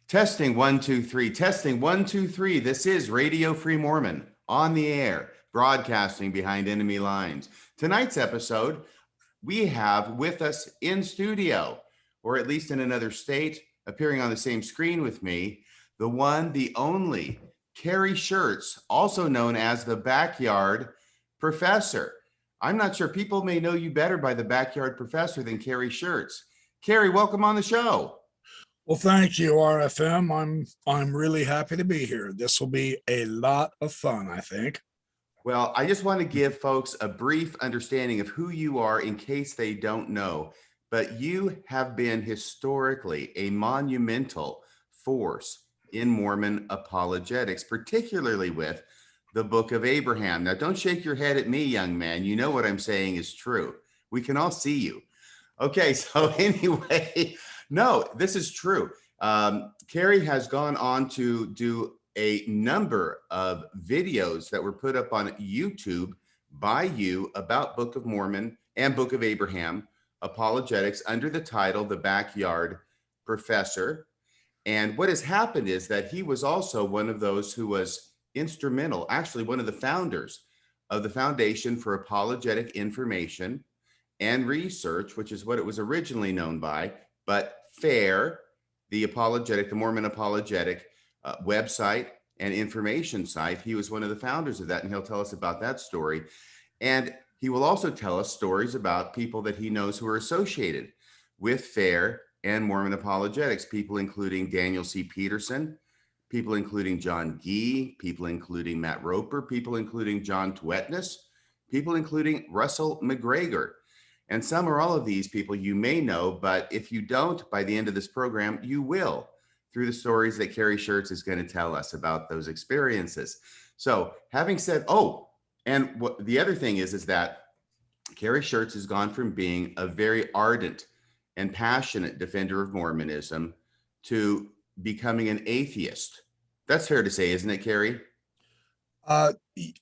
Testing 1 2 3. Testing 1 2 3. This is Radio Free Mormon on the air, broadcasting behind enemy lines. Tonight's episode, we have with us in studio, or at least in another state, appearing on the same screen with me, the one, the only, Kerry Shirts, also known as the Backyard Professor. I'm not sure, people may know you better by the Backyard Professor than Kerry Shirts. Kerry, welcome on the show. Well, thank you, RFM. I'm really happy to be here. This will be a lot of fun, I think. Well, I just want to give folks a brief understanding of who you are in case they don't know. But you have been historically a monumental force in Mormon apologetics, particularly with the Book of Abraham. Now, don't shake your head at me, young man. You know what I'm saying is true. We can all see you. Okay, so anyway, no, this is true. Kerry has gone on to do a number of videos that were put up on YouTube by you about Book of Mormon and Book of Abraham apologetics under the title The Backyard Professor. And what has happened is that he was also one of those who was instrumental, actually one of the founders of the Foundation for Apologetic Information and Research, which is what it was originally known by, but FAIR, the Mormon apologetic website and information site. He was one of the founders of that, and he'll tell us about that story. And he will also tell us stories about people that he knows who are associated with FAIR and Mormon apologetics, people including Daniel C. Peterson, people including John Gee, people including Matt Roper, people including John Twetness, people including Russell McGregor. And some or all of these people you may know, but if you don't, by the end of this program, you will, through the stories that Kerry Shirts is going to tell us about those experiences. So having said, and what the other thing is that Kerry Shirts has gone from being a very ardent and passionate defender of Mormonism to becoming an atheist. That's fair to say, isn't it, Kerry?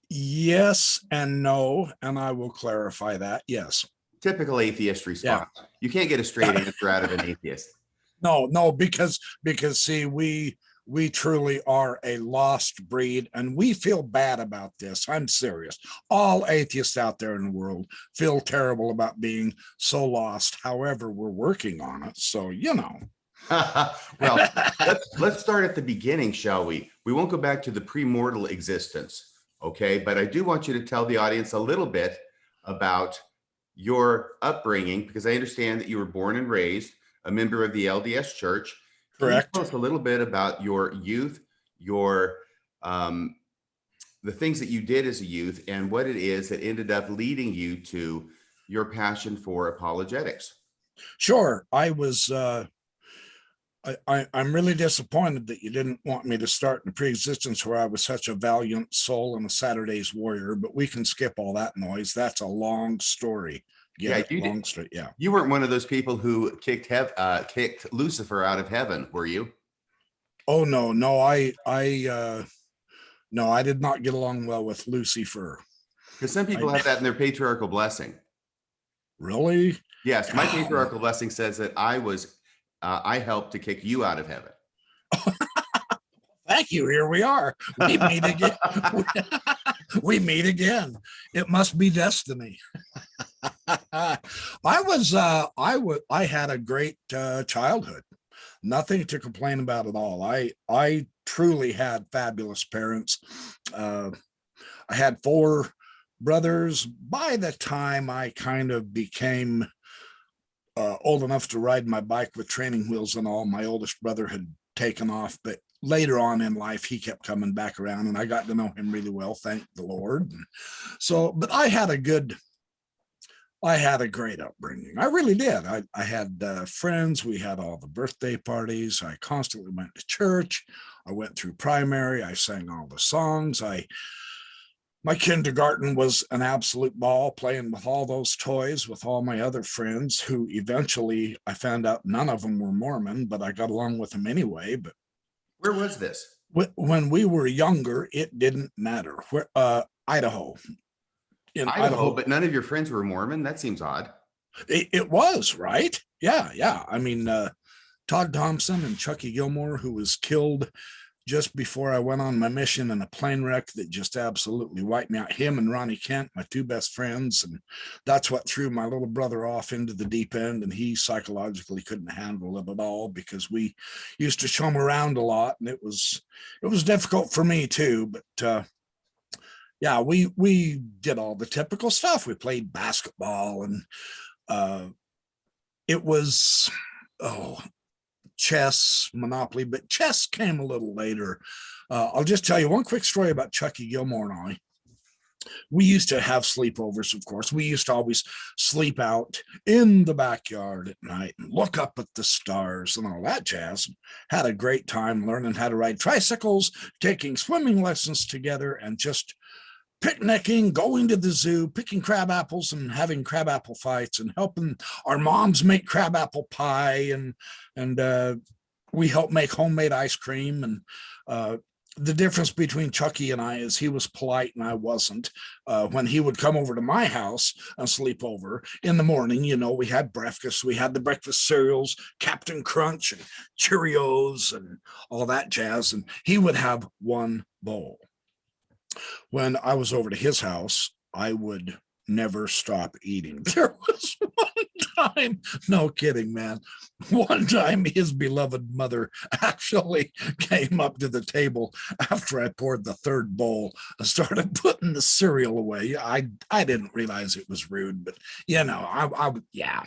Yes and no, and I will clarify that. Yes. Typical atheist response. Yeah. You can't get a straight answer out of an atheist. No, because see, we truly are a lost breed, and we feel bad about this. I'm serious. All atheists out there in the world feel terrible about being so lost. However, we're working on it. So, you know. Well, let's start at the beginning, shall we? We won't go back to the premortal existence, okay? But I do want you to tell the audience a little bit about your upbringing, because I understand that you were born and raised a member of the LDS Church. Correct. Can you tell us a little bit about your youth, the things that you did as a youth, and what it is that ended up leading you to your passion for apologetics? Sure. I was I'm really disappointed that you didn't want me to start in pre-existence, where I was such a valiant soul and a Saturday's warrior, but we can skip all that noise. That's a long story. Long story. Yeah. You weren't one of those people who kicked Lucifer out of heaven, were you? Oh, no, I did not get along well with Lucifer. Because some people have that in their patriarchal blessing. Really? Yes. My patriarchal blessing says that I helped to kick you out of heaven. Thank you. Here we are. We meet again. We meet again. It must be destiny. I had a great childhood. Nothing to complain about at all. I truly had fabulous parents. I had 4 brothers. By the time I kind of became old enough to ride my bike with training wheels and all, my oldest brother had taken off, but later on in life, he kept coming back around, and I got to know him really well, thank the Lord. And so, but I had a great upbringing. I really did. I had friends. We had all the birthday parties. I constantly went to church. I went through primary. I sang all the songs. My kindergarten was an absolute ball, playing with all those toys with all my other friends, who eventually I found out none of them were Mormon, but I got along with them anyway. But where was this? When we were younger, it didn't matter. Where Idaho. In Idaho, but none of your friends were Mormon? That seems odd. It was, right? Yeah. I mean, Todd Thompson and Chucky Gilmore, who was killed just before I went on my mission in a plane wreck that just absolutely wiped me out. Him and Ronnie Kent, my two best friends. And that's what threw my little brother off into the deep end. And he psychologically couldn't handle it at all because we used to show him around a lot. And it was difficult for me too. But yeah, we did all the typical stuff. We played basketball and it was, chess, Monopoly, but chess came a little later. I'll just tell you one quick story about Chucky Gilmore and I. We used to have sleepovers, of course. We used to always sleep out in the backyard at night and look up at the stars and all that jazz. Had a great time learning how to ride tricycles, taking swimming lessons together, and just picnicking, going to the zoo, picking crab apples and having crab apple fights and helping our moms make crab apple pie. And we helped make homemade ice cream. And the difference between Chucky and I is he was polite and I wasn't. When he would come over to my house and sleep over in the morning, we had breakfast. We had the breakfast cereals, Captain Crunch and Cheerios and all that jazz. And he would have one bowl. When I was over to his house, I would never stop eating. There was one time, no kidding, man. One time his beloved mother actually came up to the table after I poured the third bowl and started putting the cereal away. I didn't realize it was rude, but yeah.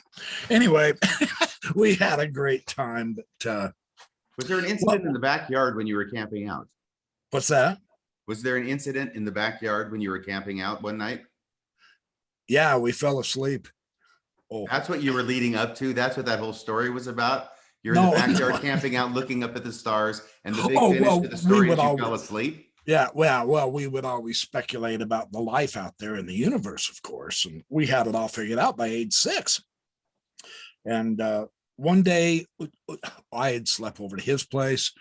Anyway, we had a great time. But was there an incident in the backyard when you were camping out? What's that? Was there an incident in the backyard when you were camping out one night? Yeah, we fell asleep. Oh, that's what you were leading up to. That's what that whole story was about. You're in the backyard camping out, looking up at the stars, and the big finish to the story is you fell asleep. Yeah, well, we would always speculate about the life out there in the universe, of course, and we had it all figured out by age 6. And one day, I had slept over to his place.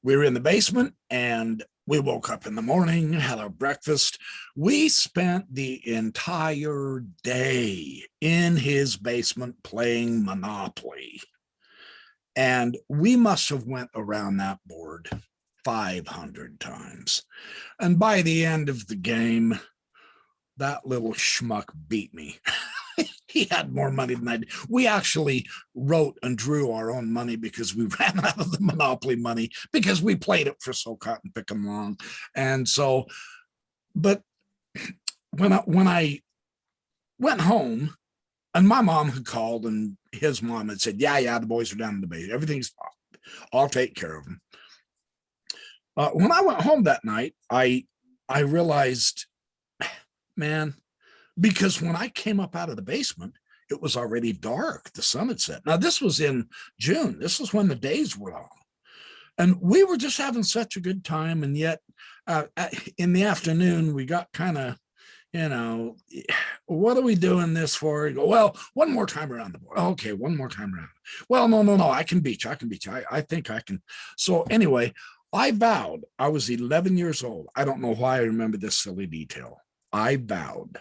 We were in the basement, and we woke up in the morning, had our breakfast. We spent the entire day in his basement playing Monopoly. And we must have went around that board 500 times. And by the end of the game, that little schmuck beat me. He had more money than I did. We actually wrote and drew our own money because we ran out of the Monopoly money because we played it for so cotton picking long. And so, but when I went home and my mom had called and his mom had said, yeah, the boys are down in the basement. Everything's fine. I'll take care of them. When I went home that night, I realized, man, because when I came up out of the basement, it was already dark. The sun had set. Now, this was in June. This was when the days were long. And we were just having such a good time. And yet in the afternoon, we got kind of, what are we doing this for? You go, well, one more time around the board. Okay, one more time around. Well, no, I can beat you. I think I can. So anyway, I vowed. I was 11 years old. I don't know why I remember this silly detail. I vowed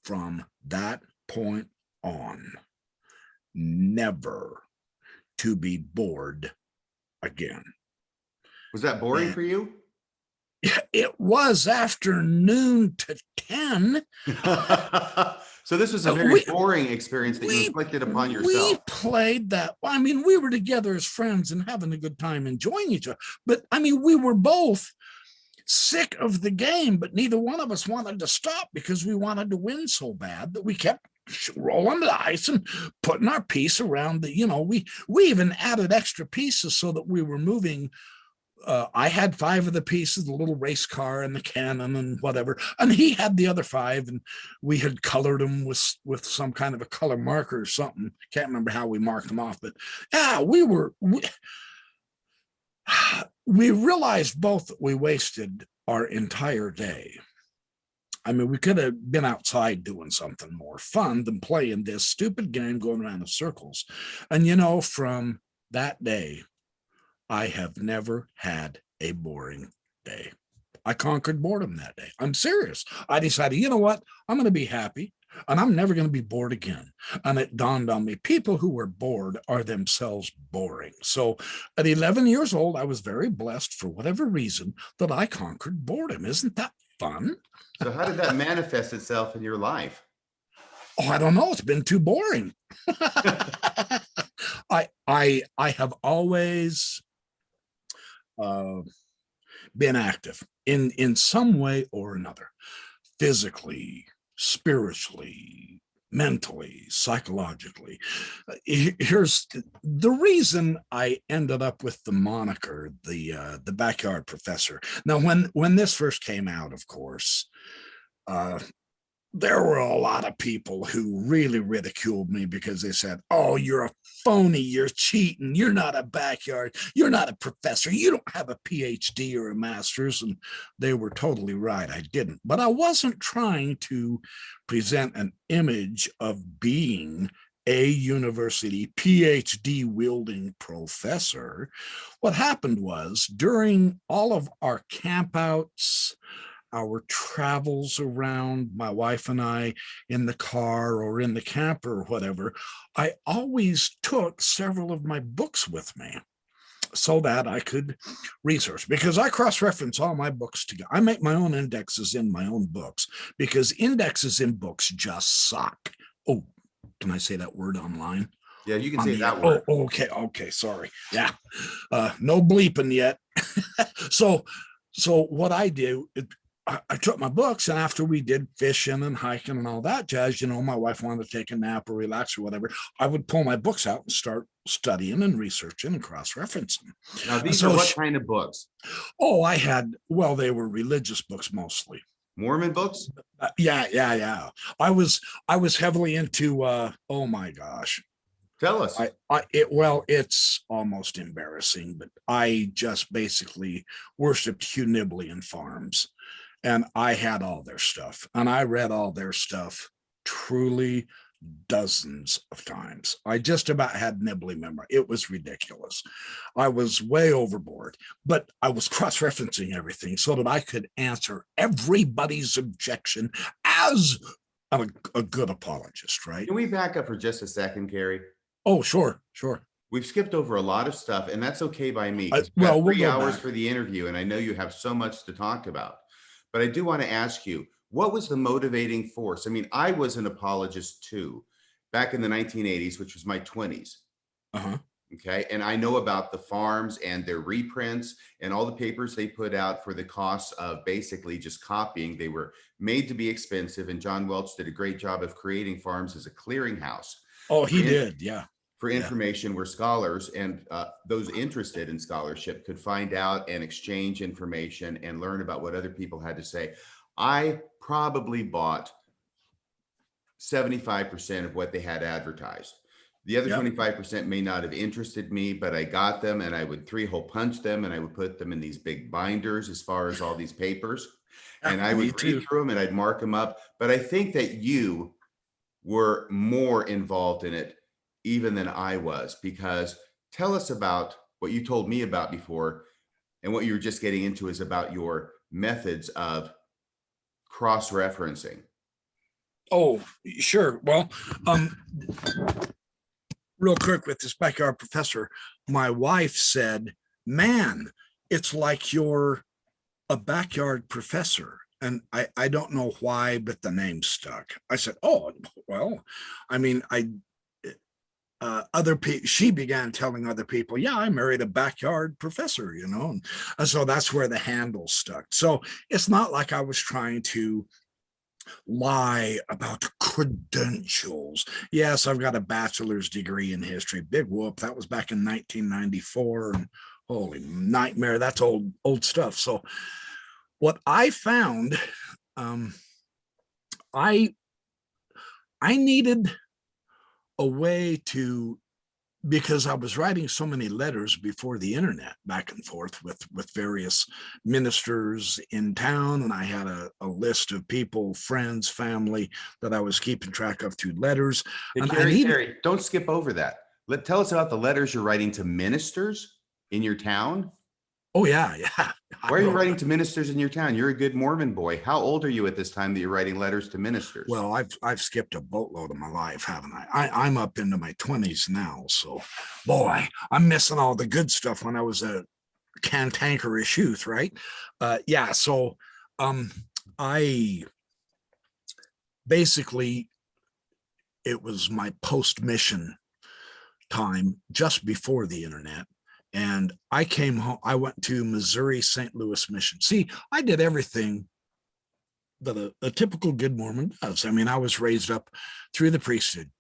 from that point on never to be bored again. Was that boring for you? It was after noon to 10. So this was a very boring experience that you inflicted upon yourself. We played that. I mean, we were together as friends and having a good time, enjoying each other. But I mean, we were both sick of the game, but neither one of us wanted to stop because we wanted to win so bad that we kept rolling the ice and putting our piece around the, we even added extra pieces so that we were moving. I had 5 of the pieces, the little race car and the cannon and whatever, and he had the other 5, and we had colored them with some kind of a color marker or something. Can't remember how we marked them off, but yeah, we realized both that we wasted our entire day. I mean, we could have been outside doing something more fun than playing this stupid game going around in circles. And from that day, I have never had a boring day. I conquered boredom that day. I'm serious. I decided, you know what? I'm going to be happy. and I'm never going to be bored again. And it dawned on me, people who were bored are themselves boring. So at 11 years old, I was very blessed for whatever reason that I conquered boredom. Isn't that fun? So how did that manifest itself in your life? Oh, I don't know. It's been too boring. I have always been active in some way or another, physically, spiritually, mentally, psychologically. Here's the reason I ended up with the moniker, the backyard professor. Now, when this first came out, of course, there were a lot of people who really ridiculed me because they said, "Oh, you're a phony, you're cheating, you're not a backyard, you're not a professor, you don't have a PhD or a master's." And they were totally right. I didn't. But I wasn't trying to present an image of being a university PhD wielding professor. What happened was, during all of our campouts, our travels around, my wife and I in the car or in the camper or whatever, I always took several of my books with me so that I could research, because I cross-reference all my books together. I make my own indexes in my own books because indexes in books just suck. Oh, can I say that word online? Yeah, you can say that word. Oh, okay, sorry. Yeah, no bleeping yet. So what I do, I took my books, and after we did fishing and hiking and all that jazz, my wife wanted to take a nap or relax or whatever, I would pull my books out and start studying and researching and cross-referencing. Now, these are what kind of books? Oh, they were religious books mostly. Mormon books? Yeah. I was heavily into, oh my gosh. Tell us. It's almost embarrassing, but I just basically worshiped Hugh Nibley and Farms. And I had all their stuff, and I read all their stuff truly dozens of times. I just about had Nibley memory. It was ridiculous. I was way overboard, but I was cross-referencing everything so that I could answer everybody's objection as a good apologist, right? Can we back up for just a second, Kerry? Oh, sure. We've skipped over a lot of stuff, and that's okay by me. We'll 3 go hours back for the interview, and I know you have so much to talk about. But I do want to ask you, what was the motivating force? I mean, I was an apologist too, back in the 1980s, which was my 20s. Okay. And I know about the farms and their reprints and all the papers they put out for the costs of basically just copying. They were made to be expensive. And John Welch did a great job of creating farms as a clearinghouse. Oh, he did. Yeah. For information where scholars and those interested in scholarship could find out and exchange information and learn about what other people had to say. I probably bought 75% of what they had advertised. The other 25% may not have interested me, but I got them, and I would 3-hole punch them, and I would put them in these big binders as far as all these papers. And I would read through them and I'd mark them up. But I think that you were more involved in it even than I was, because tell us about what you told me about before, and what you were just getting into is about your methods of cross-referencing. Oh, sure. Well, real quick with this backyard professor, my wife said, "Man, it's like you're a backyard professor." And I don't know why, but the name stuck. I said, "Oh, well, I mean, other people," she began telling other people, "Yeah, I married a backyard professor, and so that's where the handle stuck." So it's not like I was trying to lie about the credentials. Yes, I've got a bachelor's degree in history. Big whoop. That was back in 1994. And holy nightmare, that's old stuff. So what I found, I needed a way to, because I was writing so many letters before the internet back and forth with various ministers in town, and I had a list of people, friends, family that I was keeping track of through letters. Hey, And Kerry, don't skip over that. Tell us about the letters you're writing to ministers in your town. Oh yeah, yeah. I Why are you wrote. writing to ministers in your town? You're a good Mormon boy. How old are you at this time that you're writing letters to ministers? Well, I've skipped a boatload of my life, haven't I'm up into my 20s now. So, boy, I'm missing all the good stuff when I was a cantankerous youth, right? Yeah. So, um, I basically it was my post mission time just before the internet. And I came home, I went to Missouri St. Louis Mission. See, I did everything that a typical good Mormon does. I mean, I was raised up through the priesthood,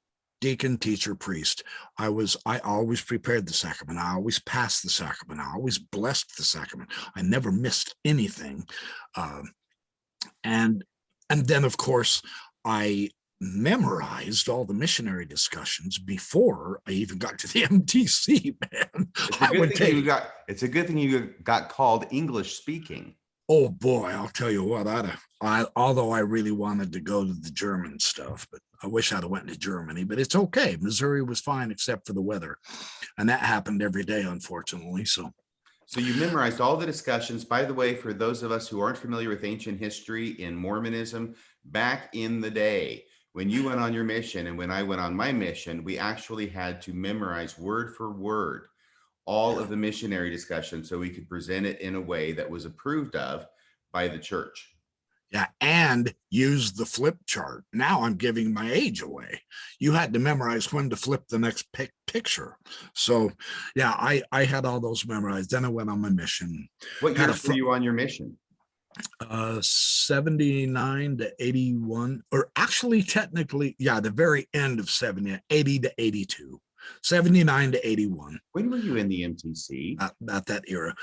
deacon, teacher, priest. I always prepared the sacrament. I always passed the sacrament. I always blessed the sacrament. I never missed anything. Um, and and then of course I memorized all the missionary discussions before I even got to the MTC, man. It's a good thing you got called English speaking. Oh boy, I'll tell you what, although I really wanted to go to the German stuff, but I wish I'd have went to Germany, but it's okay. Missouri was fine except for the weather. And that happened every day, unfortunately. So you memorized all the discussions. By the way, for those of us who aren't familiar with ancient history in Mormonism, back in the day, when you went on your mission and when I went on my mission, we actually had to memorize word for word all of the missionary discussions so we could present it in a way that was approved of by the church. yeah, and use the flip chart. Now I'm giving my age away. You had to memorize when to flip the next picture. So yeah, I had all those memorized. Then I went on my mission. What years were you on your mission? 79 to 81, or actually technically, yeah, the very end of 70, 80 to 82. 79 to 81. When were you in the MTC? At that era.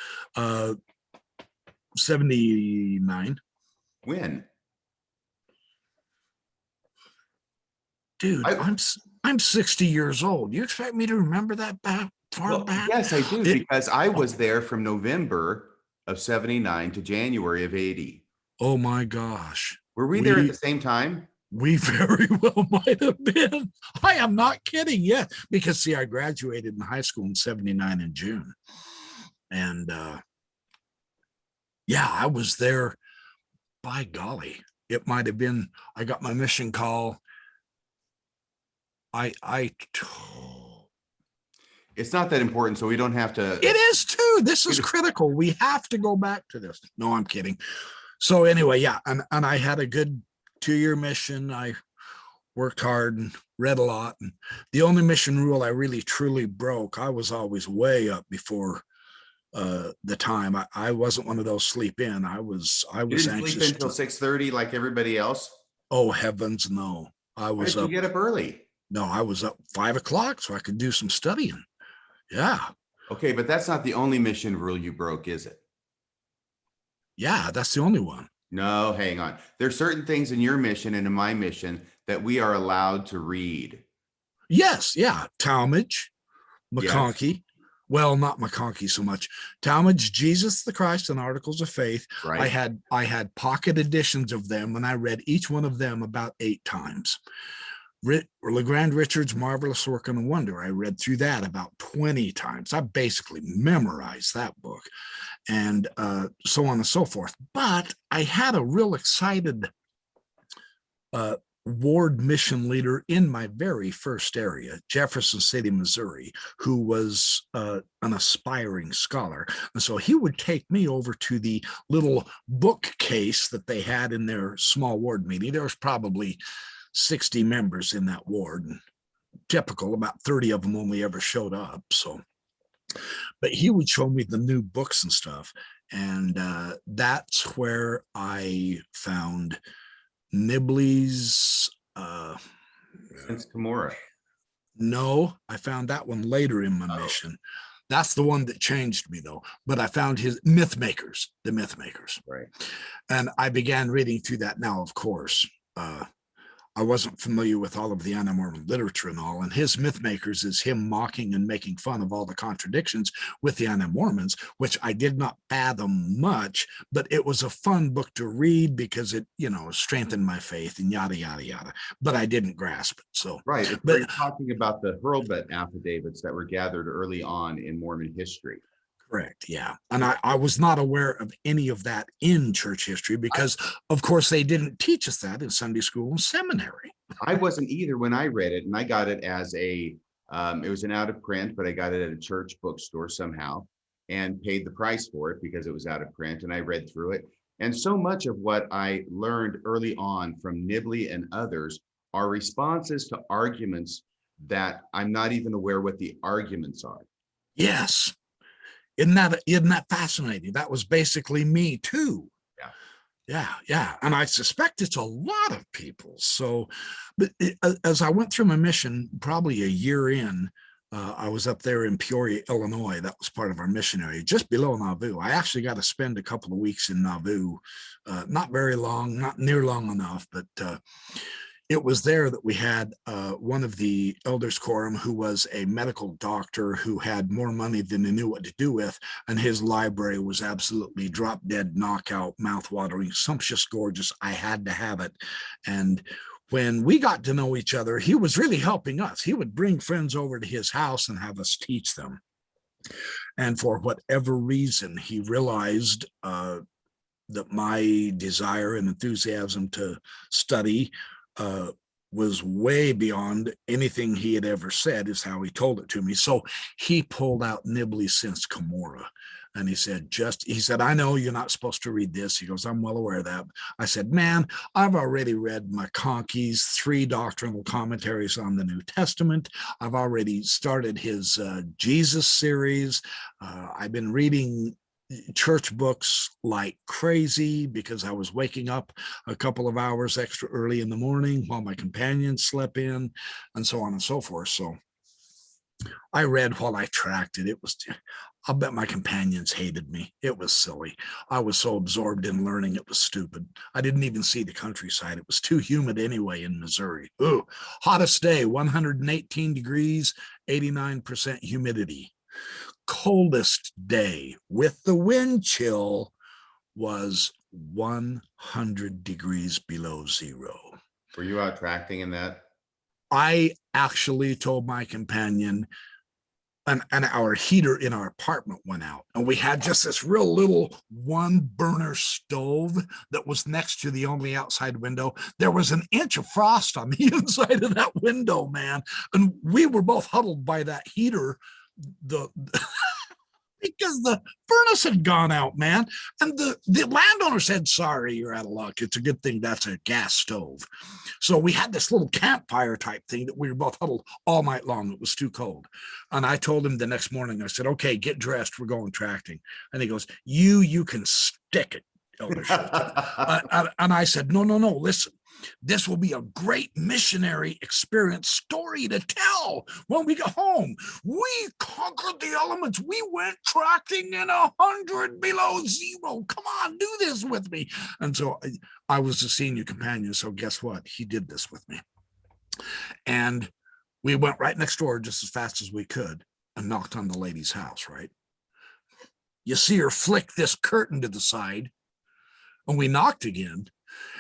79. When? Dude, I'm 60 years old. You expect me to remember that far back? Yes, I do, because I was there from November of 79 to January of 80. Oh my gosh. Were we there at the same time? We very well might have been. I am not kidding. Yeah, because see, I graduated in high school in 79 in June. And yeah, I was there. By golly, it might have been, I got my mission call. It's not that important, so we don't have to. It is too. This is critical. We have to go back to this. No, I'm kidding. So anyway, yeah, and I had a good 2-year mission. I worked hard and read a lot. And the only mission rule I really truly broke, I was always way up before the time. I wasn't one of those sleep in. I was You didn't anxious sleep until 6:30 like everybody else? Oh heavens, no. Why did you get up early? No, I was up 5 o'clock so I could do some studying. Yeah. Okay, but that's not the only mission rule you broke, is it? Yeah, that's the only one. No, hang on. There's certain things in your mission and in my mission that we are allowed to read. Yes, yeah. Talmage, McConkie. Yes. Well, not McConkie so much. Talmage, Jesus the Christ, and Articles of Faith. Right. I had pocket editions of them, and I read each one of them about 8 times. LeGrand Richards' Marvelous Work and Wonder, I read through that about 20 times. I basically memorized that book, and so on and so forth. But I had a real excited ward mission leader in my very first area, Jefferson City, Missouri, who was an aspiring scholar. And so he would take me over to the little bookcase that they had in their small ward meeting. There was probably 60 members in that ward, and typical, about 30 of them only ever showed up. So, but he would show me the new books and stuff. And that's where I found Nibley's Kimura. No, I found that one later in my mission. That's the one that changed me, though. But I found his the Myth Makers. Right. And I began reading through that. Now, of course, I wasn't familiar with all of the anti-Mormon literature and all, and his Myth Makers is him mocking and making fun of all the contradictions with the anti-Mormons, which I did not fathom much, but it was a fun book to read because it, strengthened my faith and yada, yada, yada, but I didn't grasp it. So, right. But you're talking about the Hurlbut affidavits that were gathered early on in Mormon history, Correct. Yeah. And I was not aware of any of that in church history because, of course, they didn't teach us that in Sunday school and seminary. I wasn't either when I read it, and I got it as it was an out of print, but I got it at a church bookstore somehow and paid the price for it because it was out of print, and I read through it. And so much of what I learned early on from Nibley and others are responses to arguments that I'm not even aware what the arguments are. Yes. Isn't that fascinating? That was basically me too. Yeah. Yeah, yeah. And I suspect it's a lot of people. So, but as I went through my mission, probably a year in, I was up there in Peoria, Illinois. That was part of our mission area, just below Nauvoo. I actually got to spend a couple of weeks in Nauvoo. Not very long, not near long enough, but it was there that we had one of the elders quorum who was a medical doctor who had more money than he knew what to do with, and his library was absolutely drop dead, knockout, mouth-watering, sumptuous, gorgeous. I had to have it. And when we got to know each other, he was really helping us. He would bring friends over to his house and have us teach them. And for whatever reason, he realized that my desire and enthusiasm to study was way beyond anything he had ever said, is how he told it to me. So he pulled out Nibley's Sens Cumora. And he said, I know you're not supposed to read this. He goes, I'm well aware of that. I said, man, I've already read McConkey's 3 doctrinal commentaries on the New Testament. I've already started his Jesus series. I've been reading church books like crazy because I was waking up a couple of hours extra early in the morning while my companions slept in, and so on and so forth. So I read while I tracked it. I'll bet my companions hated me. It was silly. I was so absorbed in learning, it was stupid. I didn't even see the countryside. It was too humid anyway in Missouri. Ooh, hottest day, 118 degrees, 89% humidity. Coldest day with the wind chill was 100 degrees below zero. Were you out tracting in that? I actually told my companion, and our heater in our apartment went out, and we had just this real little 1-burner stove that was next to the only outside window. There was an inch of frost on the inside of that window, man, and we were both huddled by that heater because the furnace had gone out, man. And the landowner said, sorry, you're out of luck. It's a good thing that's a gas stove. So we had this little campfire type thing that we were both huddled all night long. It was too cold. And I told him the next morning, I said, okay, get dressed. We're going tracting. And he goes, you can stick it, Elder Shirts. And I said, no, listen. This will be a great missionary experience story to tell when we get home. We conquered the elements. We went tracking in 100 below zero. Come on, do this with me. And so I was the senior companion. So guess what? He did this with me. And we went right next door just as fast as we could and knocked on the lady's house, right? You see her flick this curtain to the side, and we knocked again.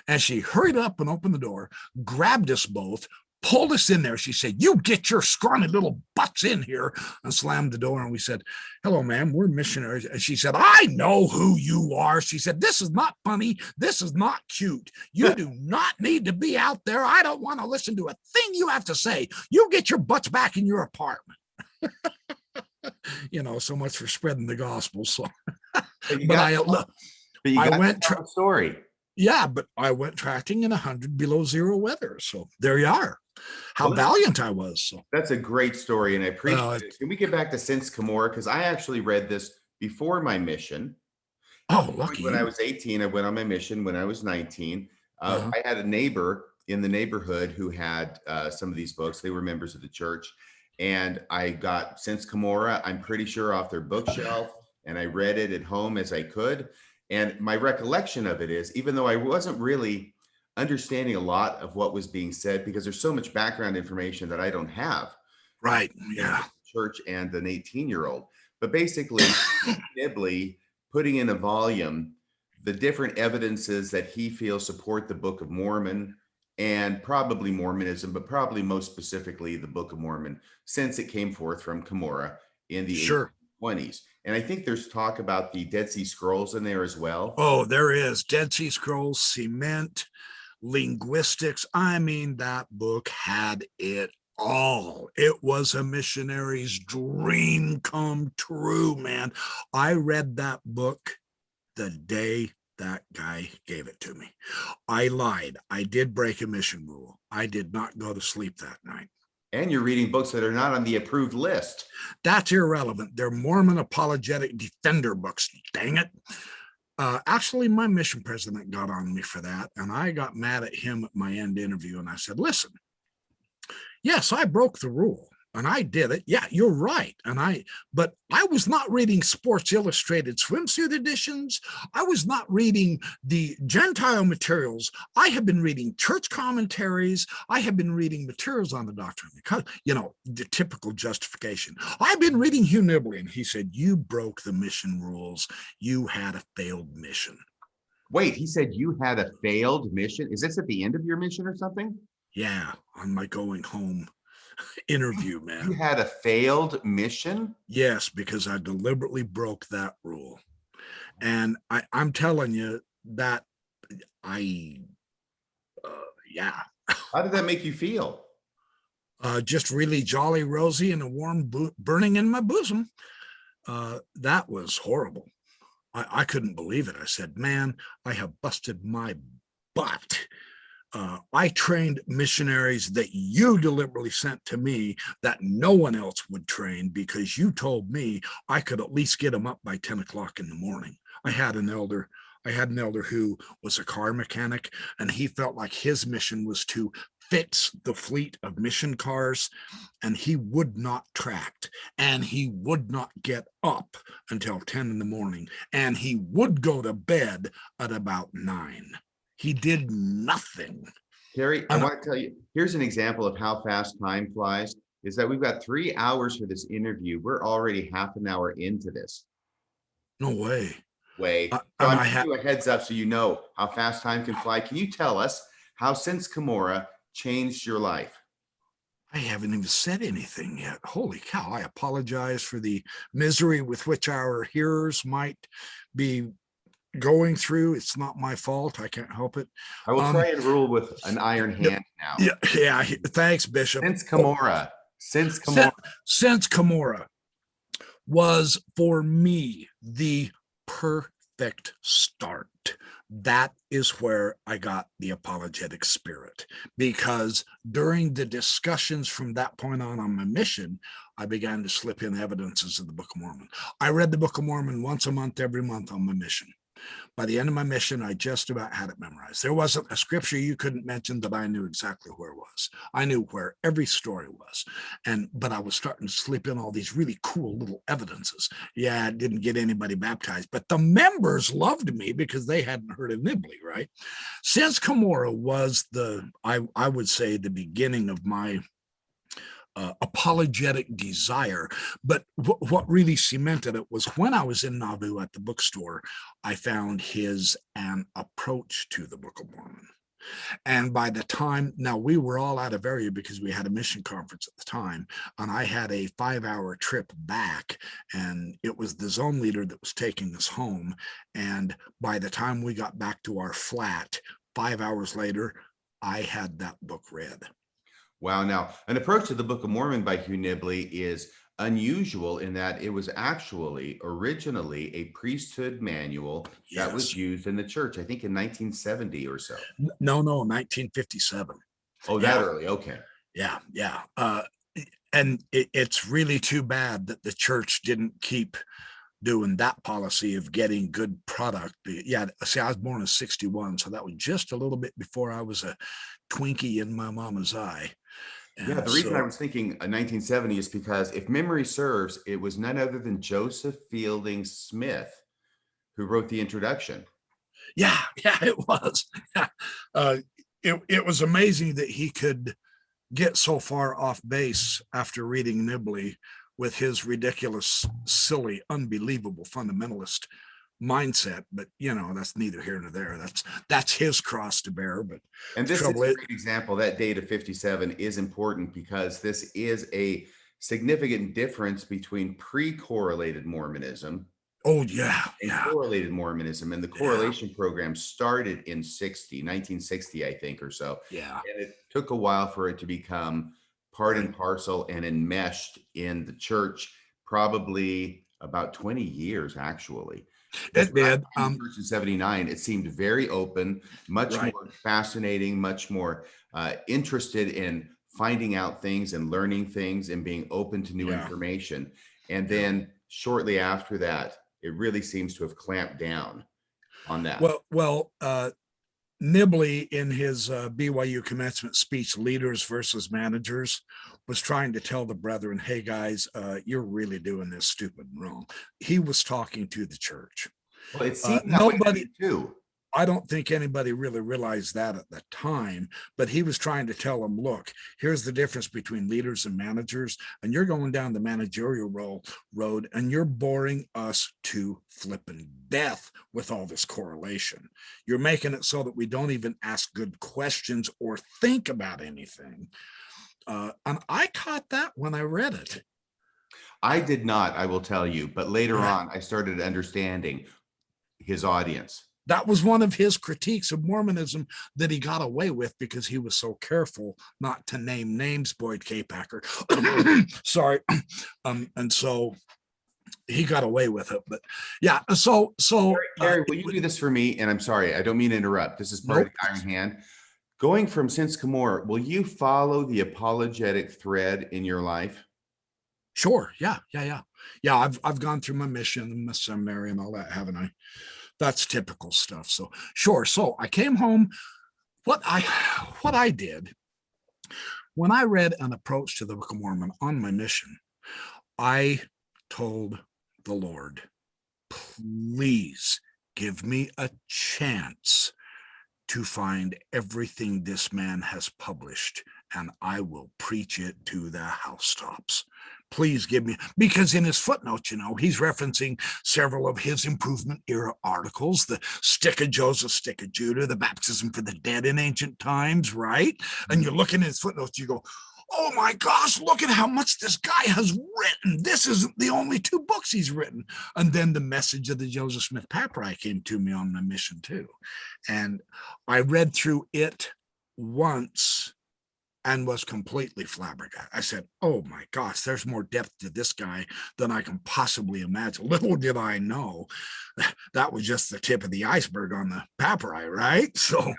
And she hurried up and opened the door, grabbed us both, pulled us in there. She said, you get your scrawny little butts in here, and slammed the door. And we said, hello, ma'am, we're missionaries. And she said, I know who you are. She said, this is not funny. This is not cute. You do not need to be out there. I don't want to listen to a thing you have to say. You get your butts back in your apartment. So much for spreading the gospel. So, but I went story. Yeah, but I went tracking in 100 below zero weather. So there you are. How valiant I was. So that's a great story, and I appreciate it. Can we get back to Sens Cumora? Because I actually read this before my mission. Oh, lucky. When I was 18, I went on my mission. When I was 19, I had a neighbor in the neighborhood who had some of these books. They were members of the church. And I got Sens Cumora, I'm pretty sure, off their bookshelf. And I read it at home as I could. And my recollection of it is, even though I wasn't really understanding a lot of what was being said, because there's so much background information that I don't have. Right. Yeah. Church and an 18-year-old. But basically, Nibley putting in a volume the different evidences that he feels support the Book of Mormon and probably Mormonism, but probably most specifically the Book of Mormon, since it came forth from Cumora in the 20s. And I think there's talk about the Dead Sea Scrolls in there as well. Oh, there is Dead Sea Scrolls, cement, linguistics. I mean, that book had it all. It was a missionary's dream come true, man. I read that book the day that guy gave it to me. I lied. I did break a mission rule. I did not go to sleep that night. And you're reading books that are not on the approved list. That's irrelevant. They're Mormon apologetic defender books. Dang it. Actually, my mission president got on me for that, and I got mad at him at my end interview, and I said, listen, yes, I broke the rule, and I did it. Yeah, you're right. But I was not reading Sports Illustrated swimsuit editions. I was not reading the Gentile materials. I have been reading church commentaries. I have been reading materials on the doctrine, because, the typical justification. I've been reading Hugh Nibley, and he said, you broke the mission rules. You had a failed mission. Wait, he said you had a failed mission? Is this at the end of your mission or something? Yeah, on my going home interview, man. You had a failed mission? Yes, because I deliberately broke that rule. And I'm telling you that yeah. How did that make you feel? Just really jolly, rosy, and a warm burning in my bosom. That was horrible. I couldn't believe it. I said, man, I have busted my butt. I trained missionaries that you deliberately sent to me that no one else would train, because you told me I could at least get them up by 10 o'clock in the morning. I had an elder who was a car mechanic, and he felt like his mission was to fix the fleet of mission cars, and he would not tract, and he would not get up until 10 in the morning, and he would go to bed at about 9. He did nothing. Kerry, I want to tell you, here's an example of how fast time flies, is that we've got 3 hours for this interview. We're already half an hour into this. No way. So I'm giving you a heads up so you know how fast time can fly. Can you tell us how Since Cumorah changed your life? I haven't even said anything yet. Holy cow. I apologize for the misery with which our hearers might be going through. It's not my fault. I can't help it. I will try and rule with an iron hand now. Yeah. Thanks, Bishop. Since Cumorah was for me the perfect start. That is where I got the apologetic spirit, because during the discussions from that point on my mission, I began to slip in evidences of the Book of Mormon. I read the Book of Mormon once a month, every month on my mission. By the end of my mission, I just about had it memorized. There wasn't a scripture you couldn't mention that I knew exactly where it was. I knew where every story was. But I was starting to slip in all these really cool little evidences. Yeah, I didn't get anybody baptized, but the members loved me because they hadn't heard of Nibley, right? Since Cumorah was I would say, the beginning of my apologetic desire. But what really cemented it was when I was in Nauvoo at the bookstore, I found An Approach to the Book of Mormon. And by the time, now we were all out of area because we had a mission conference at the time, and I had a 5-hour trip back, and it was the zone leader that was taking us home. And by the time we got back to our flat, 5 hours later, I had that book read. Wow. Now, An Approach to the Book of Mormon by Hugh Nibley is unusual in that it was actually originally a priesthood manual that was used in the church, I think in 1970 or so. No, 1957. Oh, that early. Okay. Yeah. And it's really too bad that the church didn't keep doing that policy of getting good product. Yeah, see, I was born in 61, so that was just a little bit before I was a Twinkie in my mama's eye. And the reason I was thinking 1970 is because, if memory serves, it was none other than Joseph Fielding Smith who wrote the introduction. Yeah, it was. It was amazing that he could get so far off base after reading Nibley with his ridiculous, silly, unbelievable fundamentalist mindset. But that's neither here nor there. That's his cross to bear. But and this is a great example. That date of 57 is important because this is a significant difference between pre-correlated Mormonism Oh yeah, and yeah, correlated Mormonism. And the yeah, correlation program started in 1960, I think, or so. yeah. And it took a while for it to become part Right. and parcel and enmeshed in the church, probably about 20 years, actually. Because It when I did. joined the church in 79, it seemed very open, much Right. more fascinating, much more interested in finding out things and learning things and being open to new Yeah. information. And Yeah. then shortly after that, it really seems to have clamped down on that. Well, Nibley in his BYU commencement speech, Leaders versus Managers, was trying to tell the brethren, hey guys, you're really doing this stupid and wrong. He was talking to the church. Well, it seemed that way to Nobody, me too. I don't think anybody really realized that at the time, but he was trying to tell them, look, here's the difference between leaders and managers, and you're going down the managerial road and you're boring us to flipping death with all this correlation. You're making it so that we don't even ask good questions or think about anything. And I caught that when I read it. I did not, I will tell you, but later Yeah. on, I started understanding his audience. That was one of his critiques of Mormonism that he got away with because he was so careful not to name names, Boyd K. Packer. Sorry. And so he got away with it. But yeah, Kerry, will you do this for me? And I'm sorry, I don't mean to interrupt. This is part nope. of the Iron Hand. Going from Since Camor, will you follow the apologetic thread in your life? Sure. Yeah. I've gone through my mission and my seminary and all that, haven't I? That's typical stuff. So sure. So I came home. What I did when I read An Approach to the Book of Mormon on my mission, I told the Lord, please give me a chance to find everything this man has published, and I will preach it to the housetops. Please give me, because in his footnotes, he's referencing several of his improvement era articles, the Stick of Joseph, Stick of Judah, the baptism for the dead in ancient times, right? And you're looking at his footnotes, you go, oh my gosh, look at how much this guy has written. This isn't the only 2 books he's written. And then the message of the Joseph Smith Papyri came to me on my mission too. And I read through it once and was completely flabbergasted. I said, oh my gosh, there's more depth to this guy than I can possibly imagine. Little did I know that was just the tip of the iceberg on the papyri, right? So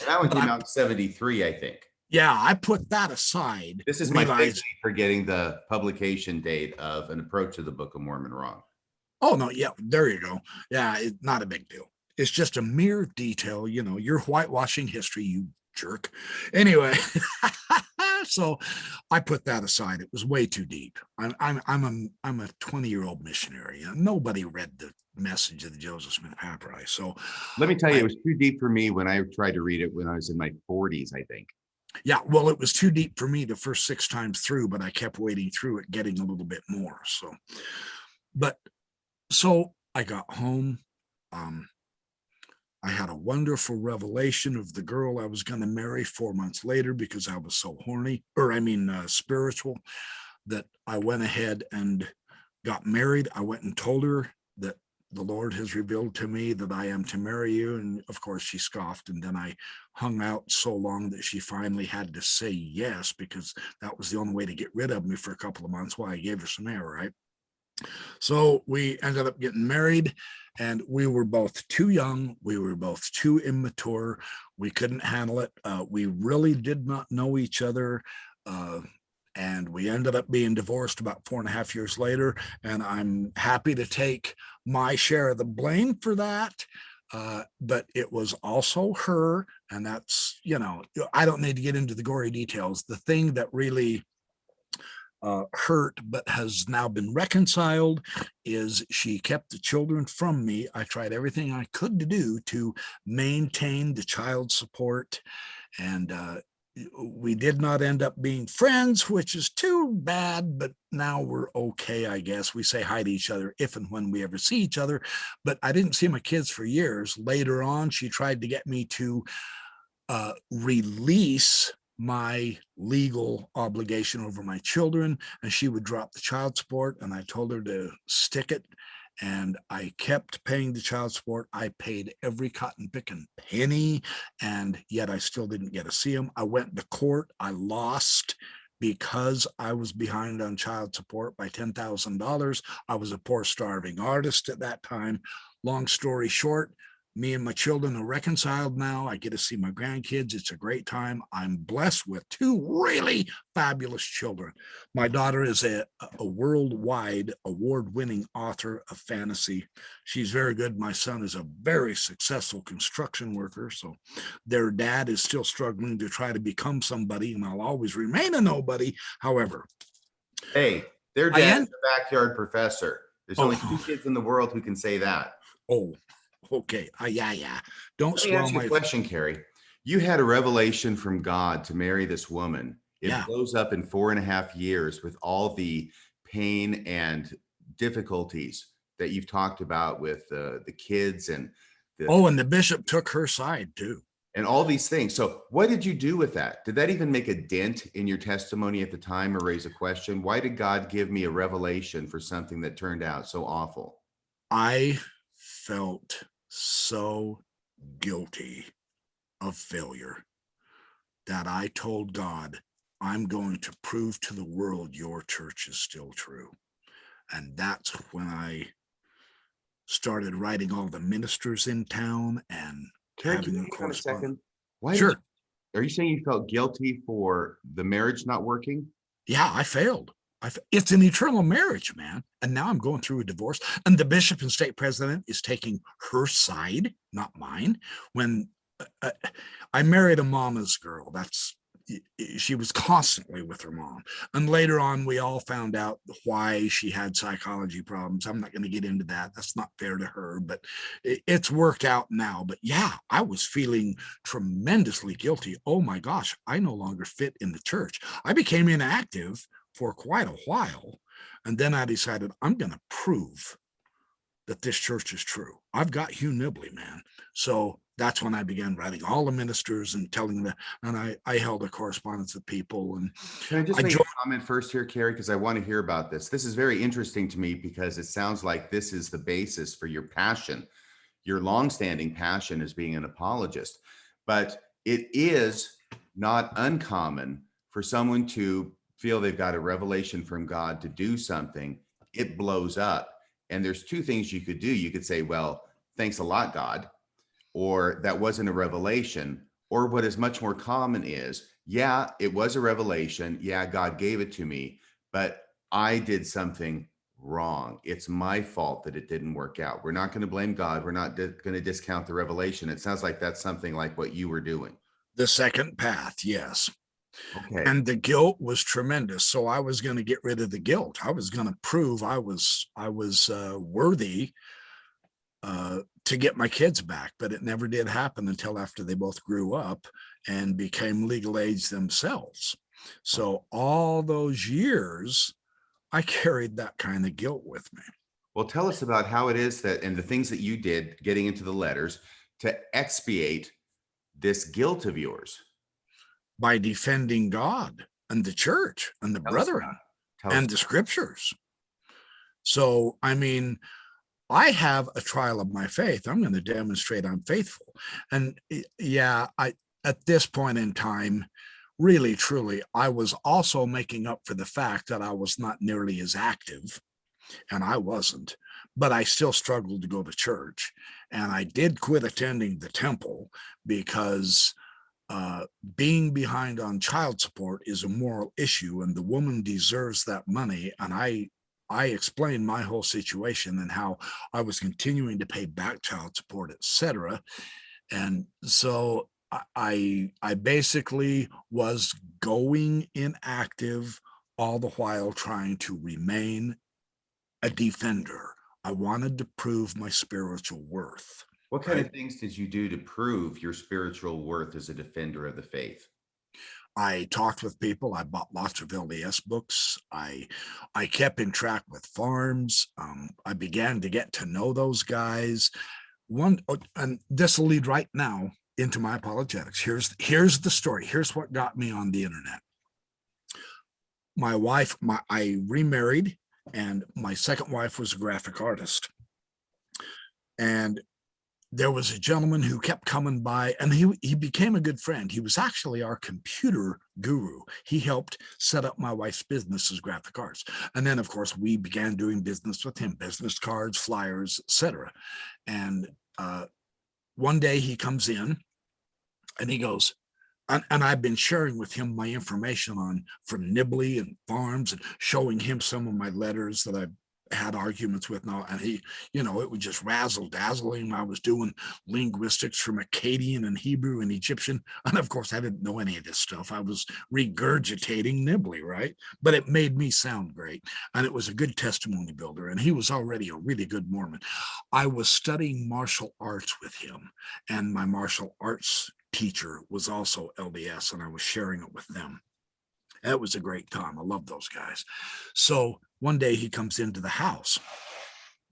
that one came out in 73, I think. Yeah, I put that aside. This is my fix for getting the publication date of An Approach to the Book of Mormon wrong. Oh, no, yeah, there you go. Yeah, it's not a big deal. It's just a mere detail. You're whitewashing history, you jerk. Anyway, so I put that aside. It was way too deep. I'm a 20-year-old missionary. Nobody read the message of the Joseph Smith Papyri. So let me tell you, it was too deep for me when I tried to read it when I was in my 40s, I think. Yeah, well, it was too deep for me the first 6 times through, but I kept wading through it, getting a little bit more. So I got home. I had a wonderful revelation of the girl I was going to marry 4 months later because I was so spiritual, that I went ahead and got married. I went and told her that the Lord has revealed to me that I am to marry you. And of course she scoffed. And then I hung out so long that she finally had to say yes, because that was the only way to get rid of me for a couple of months while I gave her some air, right? So we ended up getting married, and we were both too young. We were both too immature. We couldn't handle it. We really did not know each other. And we ended up being divorced about 4.5 years later. And I'm happy to take my share of the blame for that. But it was also her. And that's, I don't need to get into the gory details. The thing that really hurt but has now been reconciled is she kept the children from me. I tried everything I could to do to maintain the child support, and we did not end up being friends, which is too bad, but now we're okay, I guess. We say hi to each other if and when we ever see each other, but I didn't see my kids for years. Later on, she tried to get me to release my legal obligation over my children, and she would drop the child support, and I told her to stick it, and I kept paying the child support. I paid every cotton picking penny, and yet I still didn't get to see him. I went to court. I lost because I was behind on child support by $10,000. I was a poor, starving artist at that time. Long story short, me and my children are reconciled now. I get to see my grandkids. It's a great time. I'm blessed with two really fabulous children. My daughter is a worldwide award-winning author of fantasy. She's very good. My son is a very successful construction worker. So their dad is still struggling to try to become somebody, and I'll always remain a nobody. However, Hey, their I dad's am. a backyard professor. There's only two Oh, kids in the world who can say that. oh, okay. Yeah. Don't Let me swallow ask you a my. question, Kerry. You had a revelation from God to marry this woman. It Yeah. blows up in 4.5 years with all the pain and difficulties that you've talked about with the kids and the Oh, and the bishop took her side too. and all these things. So, what did you do with that? Did that even make a dent in your testimony at the time or raise a question? Why did God give me a revelation for something that turned out so awful? I felt so guilty of failure that I told God, I'm going to prove to the world your church is still true. And that's when I started writing all the ministers in town and Kerry, can having you them hang on a correspond. second? Why did Sure. you, are you saying you felt guilty for the marriage not working? Yeah, I failed. It's an eternal marriage, man. And now I'm going through a divorce. And the bishop and state president is taking her side, not mine. When uh, I married a mama's girl, she was constantly with her mom. And later on, we all found out why she had psychology problems. I'm not going to get into that. That's not fair to her, but it's worked out now. But yeah, I was feeling tremendously guilty. Oh my gosh, I no longer fit in the church. I became inactive for quite a while. And then I decided I'm going to prove that this church is true. I've got Hugh Nibley, man. So that's when I began writing all the ministers and telling them, and I held a correspondence with people. And Can I just I make joined. a comment first here, Kerry? Because I want to hear about this. This is very interesting to me because it sounds like this is the basis for your passion, your longstanding passion as being an apologist. But it is not uncommon for someone to feel they've got a revelation from God to do something, it blows up. And there's two things you could do. You could say, well, thanks a lot, God, or that wasn't a revelation. Or what is much more common is, yeah, it was a revelation. Yeah, God gave it to me, but I did something wrong. It's my fault that it didn't work out. We're not going to blame God. We're not going to discount the revelation. It sounds like that's something like what you were doing. The second path, yes. Okay. And the guilt was tremendous. So I was going to get rid of the guilt. I was going to prove I was worthy to get my kids back, but it never did happen until after they both grew up and became legal age themselves. So all those years, I carried that kind of guilt with me. Well, tell us about how it is that, and the things that you did getting into the letters to expiate this guilt of yours. By defending God and the church and the Tell us about brethren it. Tell us. and the scriptures. So, I mean, I have a trial of my faith. I'm going to demonstrate I'm faithful. And yeah, at this point in time, really, truly, I was also making up for the fact that I was not nearly as active, and I wasn't, but I still struggled to go to church. And I did quit attending the temple because being behind on child support is a moral issue, and the woman deserves that money. And I explained my whole situation and how I was continuing to pay back child support, etc. And so I basically was going inactive all the while trying to remain a defender. I wanted to prove my spiritual worth. What kind Right. of things did you do to prove your spiritual worth as a defender of the faith? I talked with people. I bought lots of LDS books. I kept in track with farms. I began to get to know those guys. And this will lead right now. into my apologetics. Here's the story. Here's what got me on the internet. My wife, I remarried, and my second wife was a graphic artist. And there was a gentleman who kept coming by, and he became a good friend. He was actually our computer guru. He helped set up my wife's business as graphic arts. And then, of course, we began doing business with him, business cards, flyers, etc. And one day he comes in and he goes, and I've been sharing with him my information from Nibley and farms, and showing him some of my letters that I've had arguments with now. And he, it would just razzle dazzle him. I was doing linguistics from Akkadian and Hebrew and Egyptian. And of course, I didn't know any of this stuff. I was regurgitating Nibley, right? But it made me sound great. And it was a good testimony builder. And he was already a really good Mormon. I was studying martial arts with him, and my martial arts teacher was also LDS, and I was sharing it with them. That was a great time. I love those guys. So one day he comes into the house,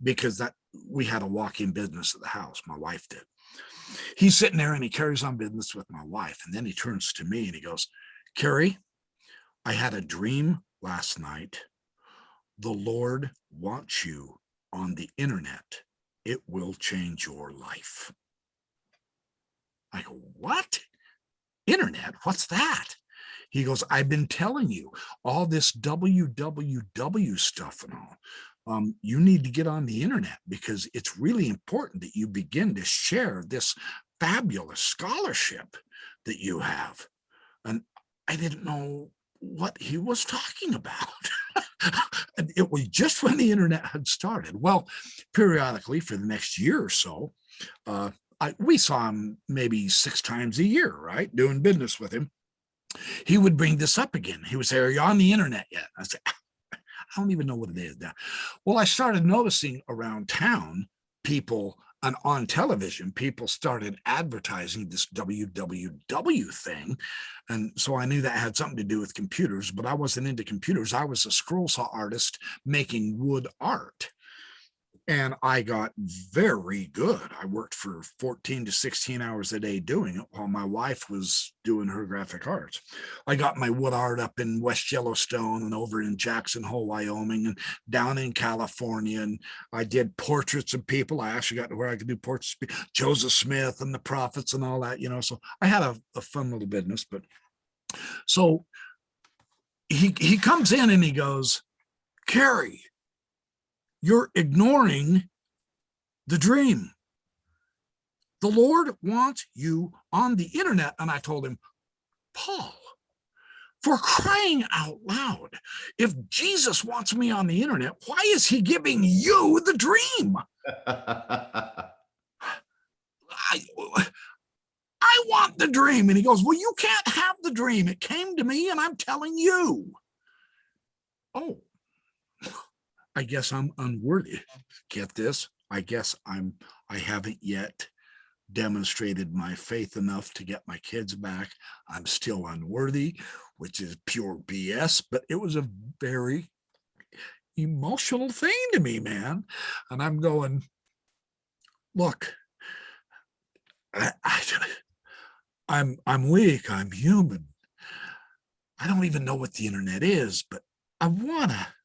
because we had a walk-in business at the house. My wife did. He's sitting there and he carries on business with my wife. And then he turns to me and he goes, "Kerry, I had a dream last night. The Lord wants you on the internet. It will change your life." I go, "What? Internet? What's that?" He goes, "I've been telling you all this www stuff and all. You need to get on the internet, because it's really important that you begin to share this fabulous scholarship that you have." And I didn't know what he was talking about. It was just when the internet had started. Well, periodically for the next year or so, we saw him maybe 6 times a year, right? Doing business with him. He would bring this up again. He would say, "Are you on the internet yet?" I said, "I don't even know what it is now." Well, I started noticing around town people, and on television, people started advertising this www thing. And so I knew that had something to do with computers, but I wasn't into computers. I was a scroll saw artist making wood art. And I got very good. I worked for 14 to 16 hours a day doing it while my wife was doing her graphic arts. I got my wood art up in West Yellowstone and over in Jackson Hole, Wyoming, and down in California. And I did portraits of people. I actually got to where I could do portraits of Joseph Smith and the prophets and all that, So I had a fun little business. But so he comes in and he goes, "Kerry, you're ignoring the dream. The Lord wants you on the internet." And I told him, "Paul, for crying out loud, if Jesus wants me on the internet, why is he giving you the dream?" I want the dream. And he goes, "Well, you can't have the dream. It came to me and I'm telling you." Oh, I guess I'm unworthy. Get this? I guess I haven't yet demonstrated my faith enough to get my kids back. I'm still unworthy, which is pure BS, but it was a very emotional thing to me, man. And I'm going, "Look, I'm weak, I'm human. I don't even know what the internet is, but I want to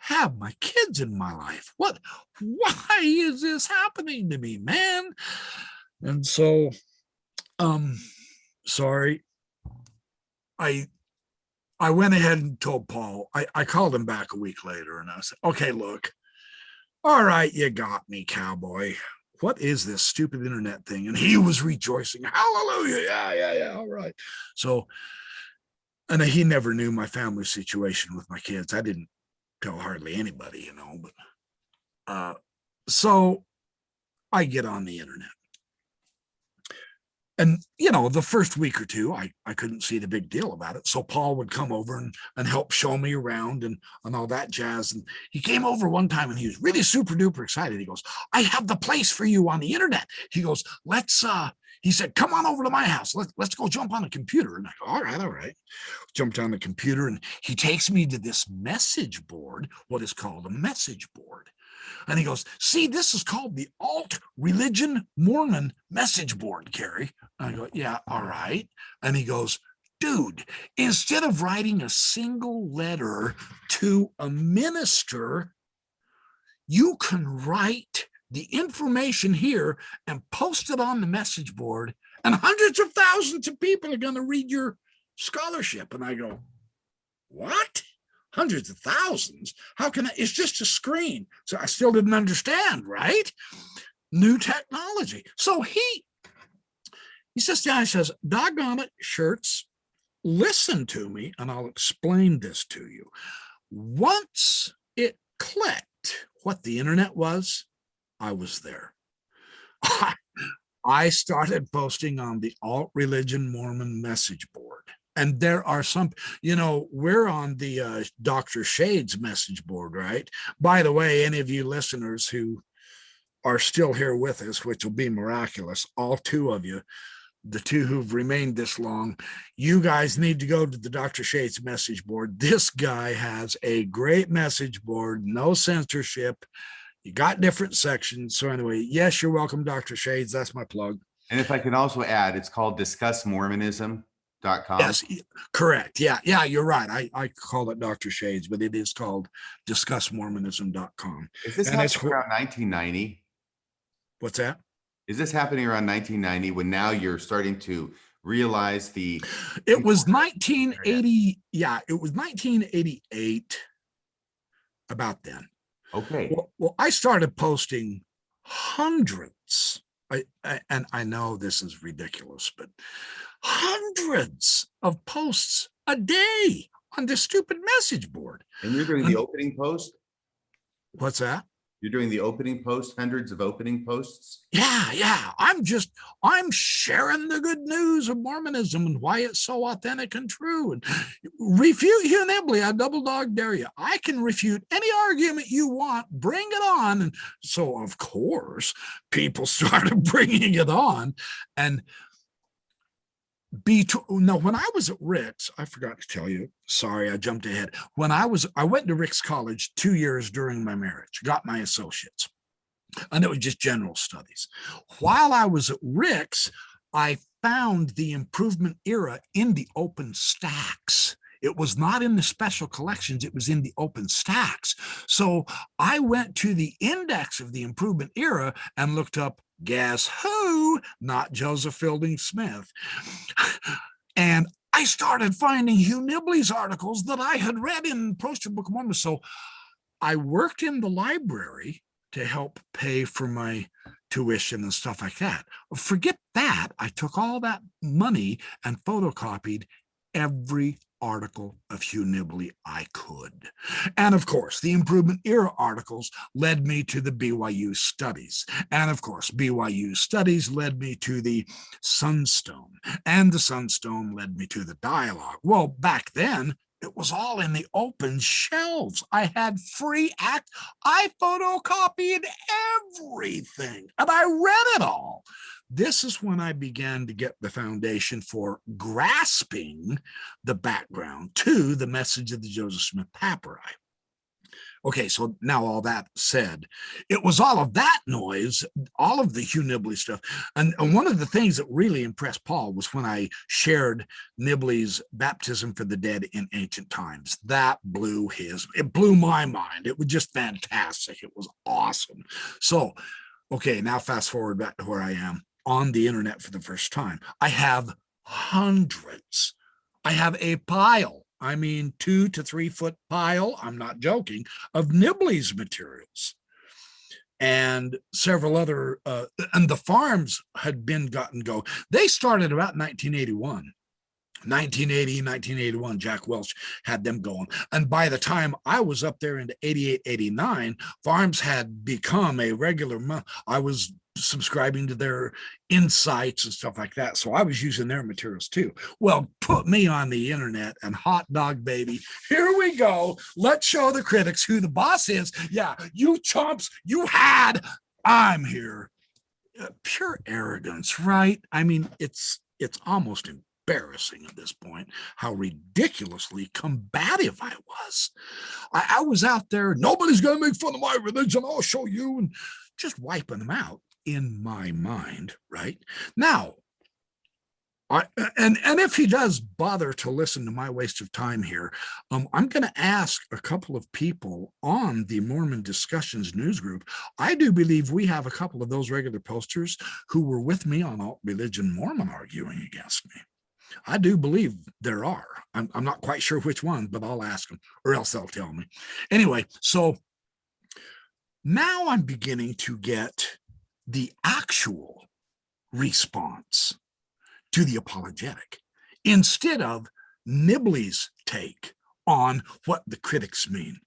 have my kids in my life. Why is this happening to me, man?" And so, sorry, I went ahead and told Paul. I called him back a week later and I said, "Okay, look, all right, you got me, cowboy. What is this stupid internet thing?" And he was rejoicing. "Hallelujah. Yeah. All right." So, and he never knew my family situation with my kids. I didn't tell hardly anybody, but so I get on the internet. And, the first week or two, I couldn't see the big deal about it. So Paul would come over and help show me around and all that jazz. And he came over one time and he was really super duper excited. He goes, "I have the place for you on the internet." He goes, he said, "Come on over to my house. Let's go jump on a computer." And I go, all right. Jumped on the computer and he takes me to this message board, what is called a message board. And he goes, see, this is called the Alt Religion Mormon Message Board, Kerry. I go, yeah, all right. And he goes, dude, instead of writing a single letter to a minister, you can write the information here and post it on the message board, and hundreds of thousands of people are going to read your scholarship. And I go, what? Hundreds of thousands? How can I? It's just a screen. So I still didn't understand, right? New technology. So he sits down and says, doggone it, Shirts, listen to me and I'll explain this to you. Once it clicked what the internet was, I was there. I started posting on the Alt Religion Mormon message board. And there are some, we're on the Dr. Shade's message board, right? By the way, any of you listeners who are still here with us, which will be miraculous, all two of you, the two who've remained this long, you guys need to go to the Dr. Shade's message board. This guy has a great message board, no censorship. You got different sections. So anyway, yes, you're welcome, Dr. Shades. That's my plug. And if I can also add, it's called discussmormonism.com. Yes, correct. Yeah, you're right. I call it Dr. Shades, but it is called discussmormonism.com. Is this happening around 1990? What's that? Is this happening around 1990 when now you're starting to realize the... It was 1980. Yeah, it was 1988, about then. Okay. Well, I started posting hundreds. And I know this is ridiculous, but hundreds of posts a day on this stupid message board. And you're doing the opening post? What's that? You're doing the opening post, hundreds of opening posts? Yeah. I'm sharing the good news of Mormonism and why it's so authentic and true. And refute Hugh Nibley, I double dog dare you. I can refute any argument you want, bring it on. And so, of course, people started bringing it on. And when I was at Rick's, I forgot to tell you, sorry, I jumped ahead. I went to Rick's College 2 years during my marriage, got my associates, and it was just general studies. While I was at Rick's, I found the improvement era in the open stacks. It was not in the special collections, it was in the open stacks. So I went to the index of the improvement era and looked up, guess who? Not Joseph Fielding Smith. And I started finding Hugh Nibley's articles that I had read in Poster Book of Mormon. So I worked in the library to help pay for my tuition and stuff like that. Forget that. I took all that money and photocopied every article of Hugh Nibley I could. And of course, the Improvement Era articles led me to the BYU studies. And of course, BYU studies led me to the Sunstone. And the Sunstone led me to the Dialogue. Well, back then, it was all in the open shelves. I had free act. I photocopied everything and I read it all. This is when I began to get the foundation for grasping the background to the message of the Joseph Smith Papyri. Okay, so now all that said, it was all of that noise, all of the Hugh Nibley stuff. And one of the things that really impressed Paul was when I shared Nibley's Baptism for the Dead in Ancient Times. It blew my mind. It was just fantastic. It was awesome. So, okay, now fast forward back to where I am on the internet for the first time. I have hundreds. I have a pile. 2 to 3 foot pile, I'm not joking, of Nibley's materials. And several other, and the farms had been gotten go. They started about 1981. 1980, 1981, Jack Welch had them going. And by the time I was up there into 88, 89, farms had become a regular month. I was subscribing to their insights and stuff like that. So I was using their materials too. Well, put me on the internet and hot dog baby. Here we go. Let's show the critics who the boss is. Yeah, you chumps, I'm here. Pure arrogance, right? It's almost embarrassing. embarrassing at this point how ridiculously combative I was. I was out there, nobody's going to make fun of my religion, I'll show you, and just wiping them out in my mind, right? Now, and if he does bother to listen to my waste of time here, I'm going to ask a couple of people on the Mormon Discussions news group. I do believe we have a couple of those regular posters who were with me on Alt Religion Mormon arguing against me. I do believe there are. I'm not quite sure which one, but I'll ask them, or else they'll tell me. Anyway, so now I'm beginning to get the actual response to the apologetic, instead of Nibley's take on what the critics mean,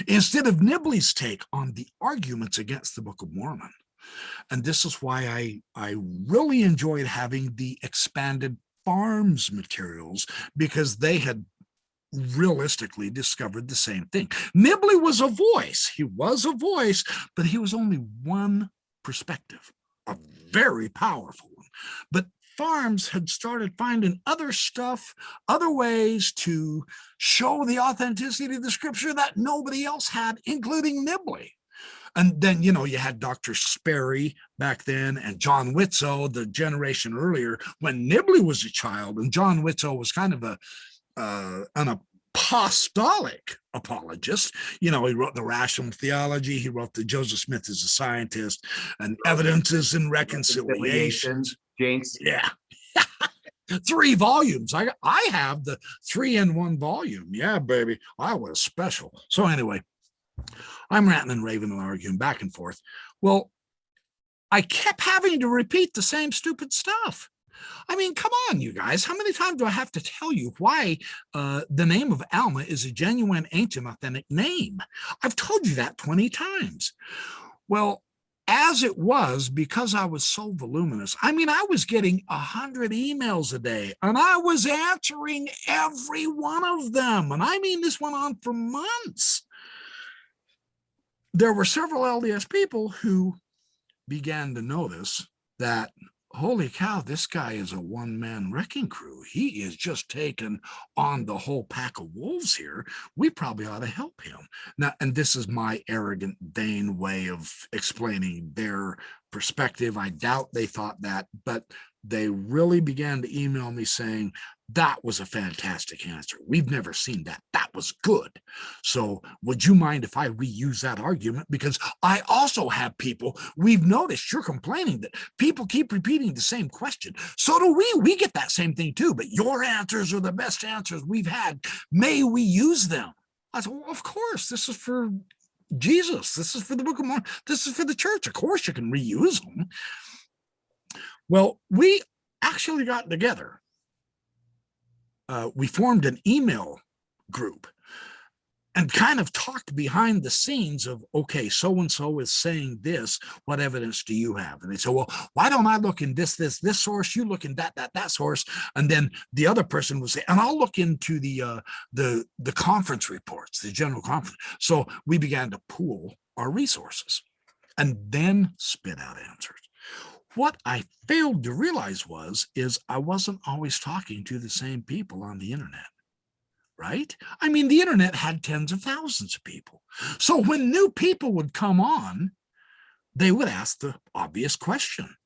instead of Nibley's take on the arguments against the Book of Mormon. And this is why I really enjoyed having the expanded Farms materials, because they had realistically discovered the same thing. Nibley was a voice. He was a voice, but he was only one perspective, a very powerful one. But Farms had started finding other stuff, other ways to show the authenticity of the scripture that nobody else had, including Nibley. And then, you had Dr. Sperry back then and John Witzow, the generation earlier, when Nibley was a child, and John Witzow was kind of an apostolic apologist. He wrote The Rational Theology. He wrote the Joseph Smith is a Scientist and Evidences and Reconciliations. Jinx. Yeah. 3 volumes. I have the 3-in-1 volume. Yeah, baby. I was special. So anyway, I'm ranting and raving and arguing back and forth. Well, I kept having to repeat the same stupid stuff. I mean, come on, you guys. How many times do I have to tell you why the name of Alma is a genuine, ancient, authentic name? I've told you that 20 times. Well, as it was, because I was so voluminous, I mean, I was getting 100 emails a day, and I was answering every one of them. And I mean, this went on for months. There were several LDS people who began to notice that, holy cow, this guy is a one-man wrecking crew. He is just taking on the whole pack of wolves here. We probably ought to help him. Now, and this is my arrogant, vain way of explaining their perspective. I doubt they thought that, but they really began to email me saying, that was a fantastic answer. We've never seen that. That was good. So would you mind if I reuse that argument? Because I also have people, we've noticed you're complaining that people keep repeating the same question. So do we. We get that same thing too, but your answers are the best answers we've had. May we use them? I said, well, of course, this is for Jesus. This is for the Book of Mormon. This is for the church. Of course you can reuse them. Well, we actually got together. We formed an email group and kind of talked behind the scenes of, okay, so-and-so is saying this, what evidence do you have? And they said, well, why don't I look in this source, you look in that source, and then the other person would say, and I'll look into the conference reports, the general conference. So we began to pool our resources and then spit out answers. What I failed to realize is I wasn't always talking to the same people on the internet, right? I mean, the internet had tens of thousands of people. So when new people would come on, they would ask the obvious question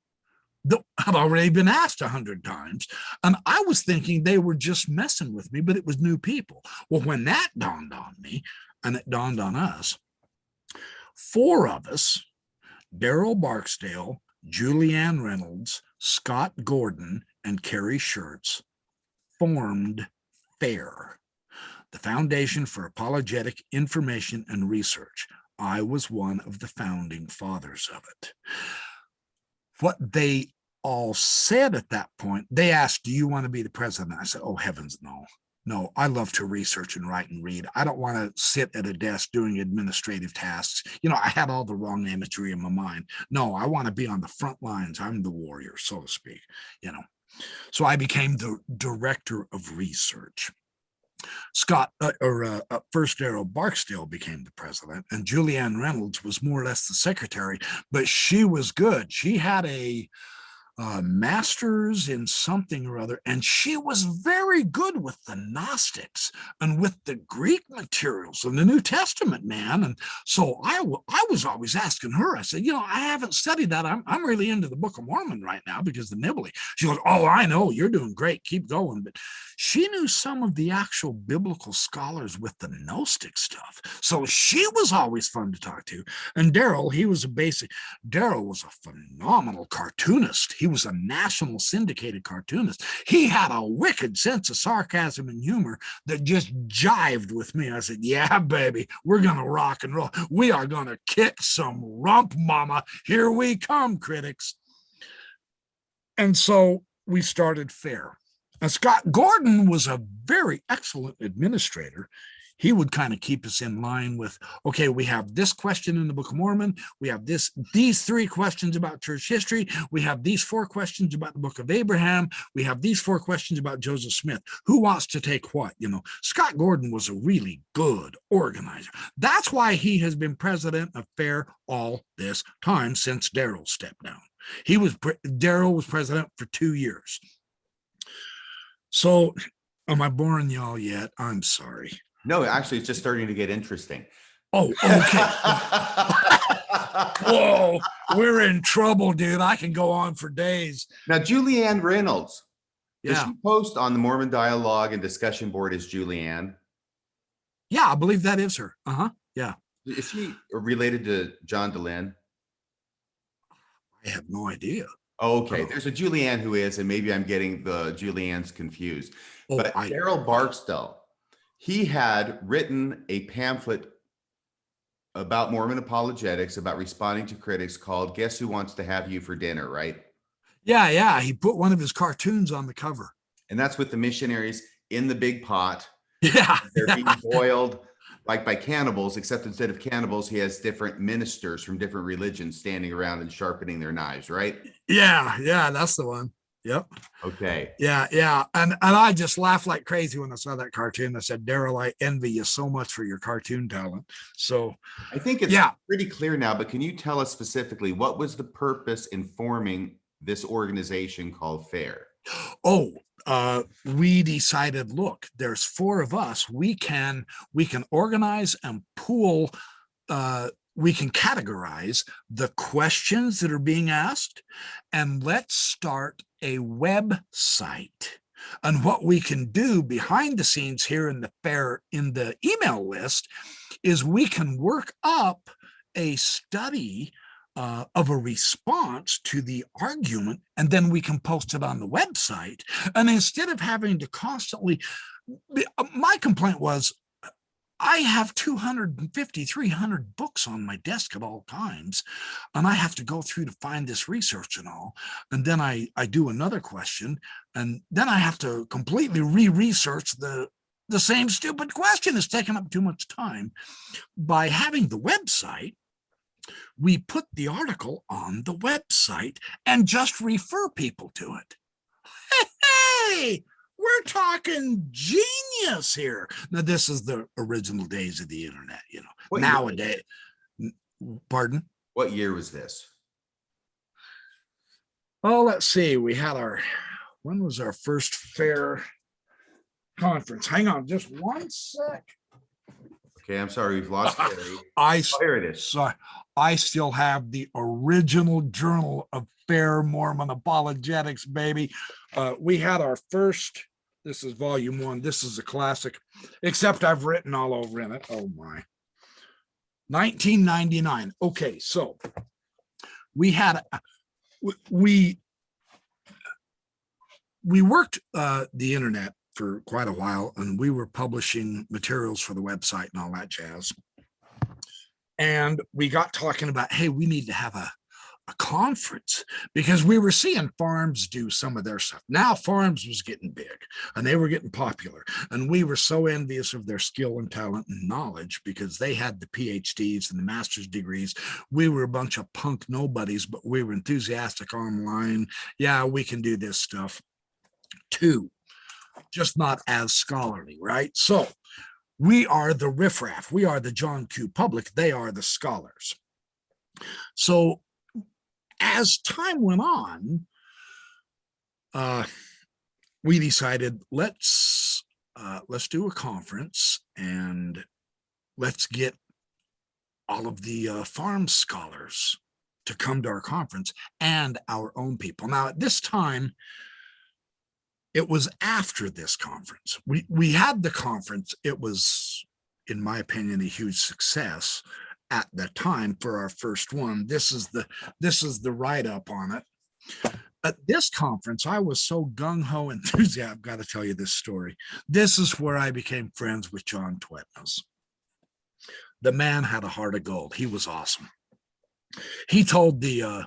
that had already been asked 100 times. And I was thinking they were just messing with me, but it was new people. Well, when that dawned on me, and it dawned on us, 4 of us, Daryl Barksdale, Julianne Reynolds, Scott Gordon, and Kerry Shirts, formed FAIR, the Foundation for Apologetic Information and Research. I was one of the founding fathers of it. What they all said at that point, they asked, do you want to be the president? I said, oh, heavens, no. No, I love to research and write and read. I don't want to sit at a desk doing administrative tasks. I had all the wrong imagery in my mind. No, I want to be on the front lines. I'm the warrior, so to speak, So I became the director of research. First Daryl Barksdale became the president, and Julianne Reynolds was more or less the secretary, but she was good. She had a master's in something or other, and she was very good with the Gnostics and with the Greek materials and the New Testament, man. And so I was always asking her, I said, I haven't studied that. I'm really into the Book of Mormon right now because the Nibbly. She goes, oh, I know, you're doing great, keep going. But she knew some of the actual biblical scholars with the Gnostic stuff. So she was always fun to talk to. And Daryl, Daryl was a phenomenal cartoonist. He was a national syndicated cartoonist. He had a wicked sense of sarcasm and humor that just jived with me. I said, yeah, baby, we're going to rock and roll. We are going to kick some rump, mama. Here we come, critics. And so we started FAIR. And Scott Gordon was a very excellent administrator. He would kind of keep us in line with, okay, we have this question in the Book of Mormon. We have these 3 questions about church history. We have these 4 questions about the Book of Abraham. We have these 4 questions about Joseph Smith. Who wants to take what? Scott Gordon was a really good organizer. That's why he has been president of FAIR all this time since Daryl stepped down. Daryl was president for 2 years. So, am I boring y'all yet? I'm sorry. No, actually, it's just starting to get interesting. Oh, okay. Whoa, we're in trouble, dude. I can go on for days. Now, Julianne Reynolds. Does Yeah. she post on the Mormon Dialogue and discussion board as Julianne? Yeah, I believe that is her. Yeah. Is she related to John DeLynn? I have no idea. Okay, there's a Julianne who is, and maybe I'm getting the Juliannes confused. But Daryl Barstow, he had written a pamphlet about Mormon apologetics, about responding to critics, called Guess Who Wants to Have You for Dinner, right? Yeah. He put one of his cartoons on the cover. And that's with the missionaries in the big pot. Yeah. They're being boiled like by cannibals, except instead of cannibals, he has different ministers from different religions standing around and sharpening their knives, right? Yeah, that's the one. Yep. Okay. Yeah. And I just laughed like crazy when I saw that cartoon. I said, Daryl, I envy you so much for your cartoon talent. So I think it's pretty clear now, but can you tell us specifically what was the purpose in forming this organization called FAIR? Oh, we decided, look, there's 4 of us. We can organize and pool. We can categorize the questions that are being asked, and let's start a website. And what we can do behind the scenes here in the FAIR, in the email list, is we can work up a study of a response to the argument, and then we can post it on the website. And instead of having to constantly, my complaint was, I have 250, 300 books on my desk at all times, and I have to go through to find this research and all. And then I do another question, and then I have to completely re-research the same stupid question. It's taking up too much time. By having the website, we put the article on the website and just refer people to it. Hey! We're talking genius here. Now, this is the original days of the internet, nowadays. Pardon? What year was this? Oh, let's see. When was our first FAIR conference? Hang on just one sec. Okay, I'm sorry, we've lost Kerry. Here it is. Sorry, I still have the original Journal of FairMormon Apologetics, baby. We had our first. This is volume 1. This is a classic, except I've written all over in it. Oh my. 1999. Okay, so we worked the internet for quite a while, and we were publishing materials for the website and all that jazz. And we got talking about, hey, we need to have a conference, because we were seeing farms do some of their stuff. Now farms was getting big and they were getting popular, and we were so envious of their skill and talent and knowledge because they had the PhDs and the master's degrees. We were a bunch of punk nobodies, but we were enthusiastic online. Yeah, we can do this stuff too, just not as scholarly, right? So we are the riffraff. We are the John Q. Public. They are the scholars. So as time went on, we decided let's do a conference and let's get all of the farm scholars to come to our conference and our own people. Now, at this time, it was after this conference. We had the conference. It was, in my opinion, a huge success at that time for our first one. This is the write-up on it. At this conference, I was so gung-ho enthusiastic. I've got to tell you this story. This is where I became friends with John Twetnos. The man had a heart of gold. He was awesome. He told the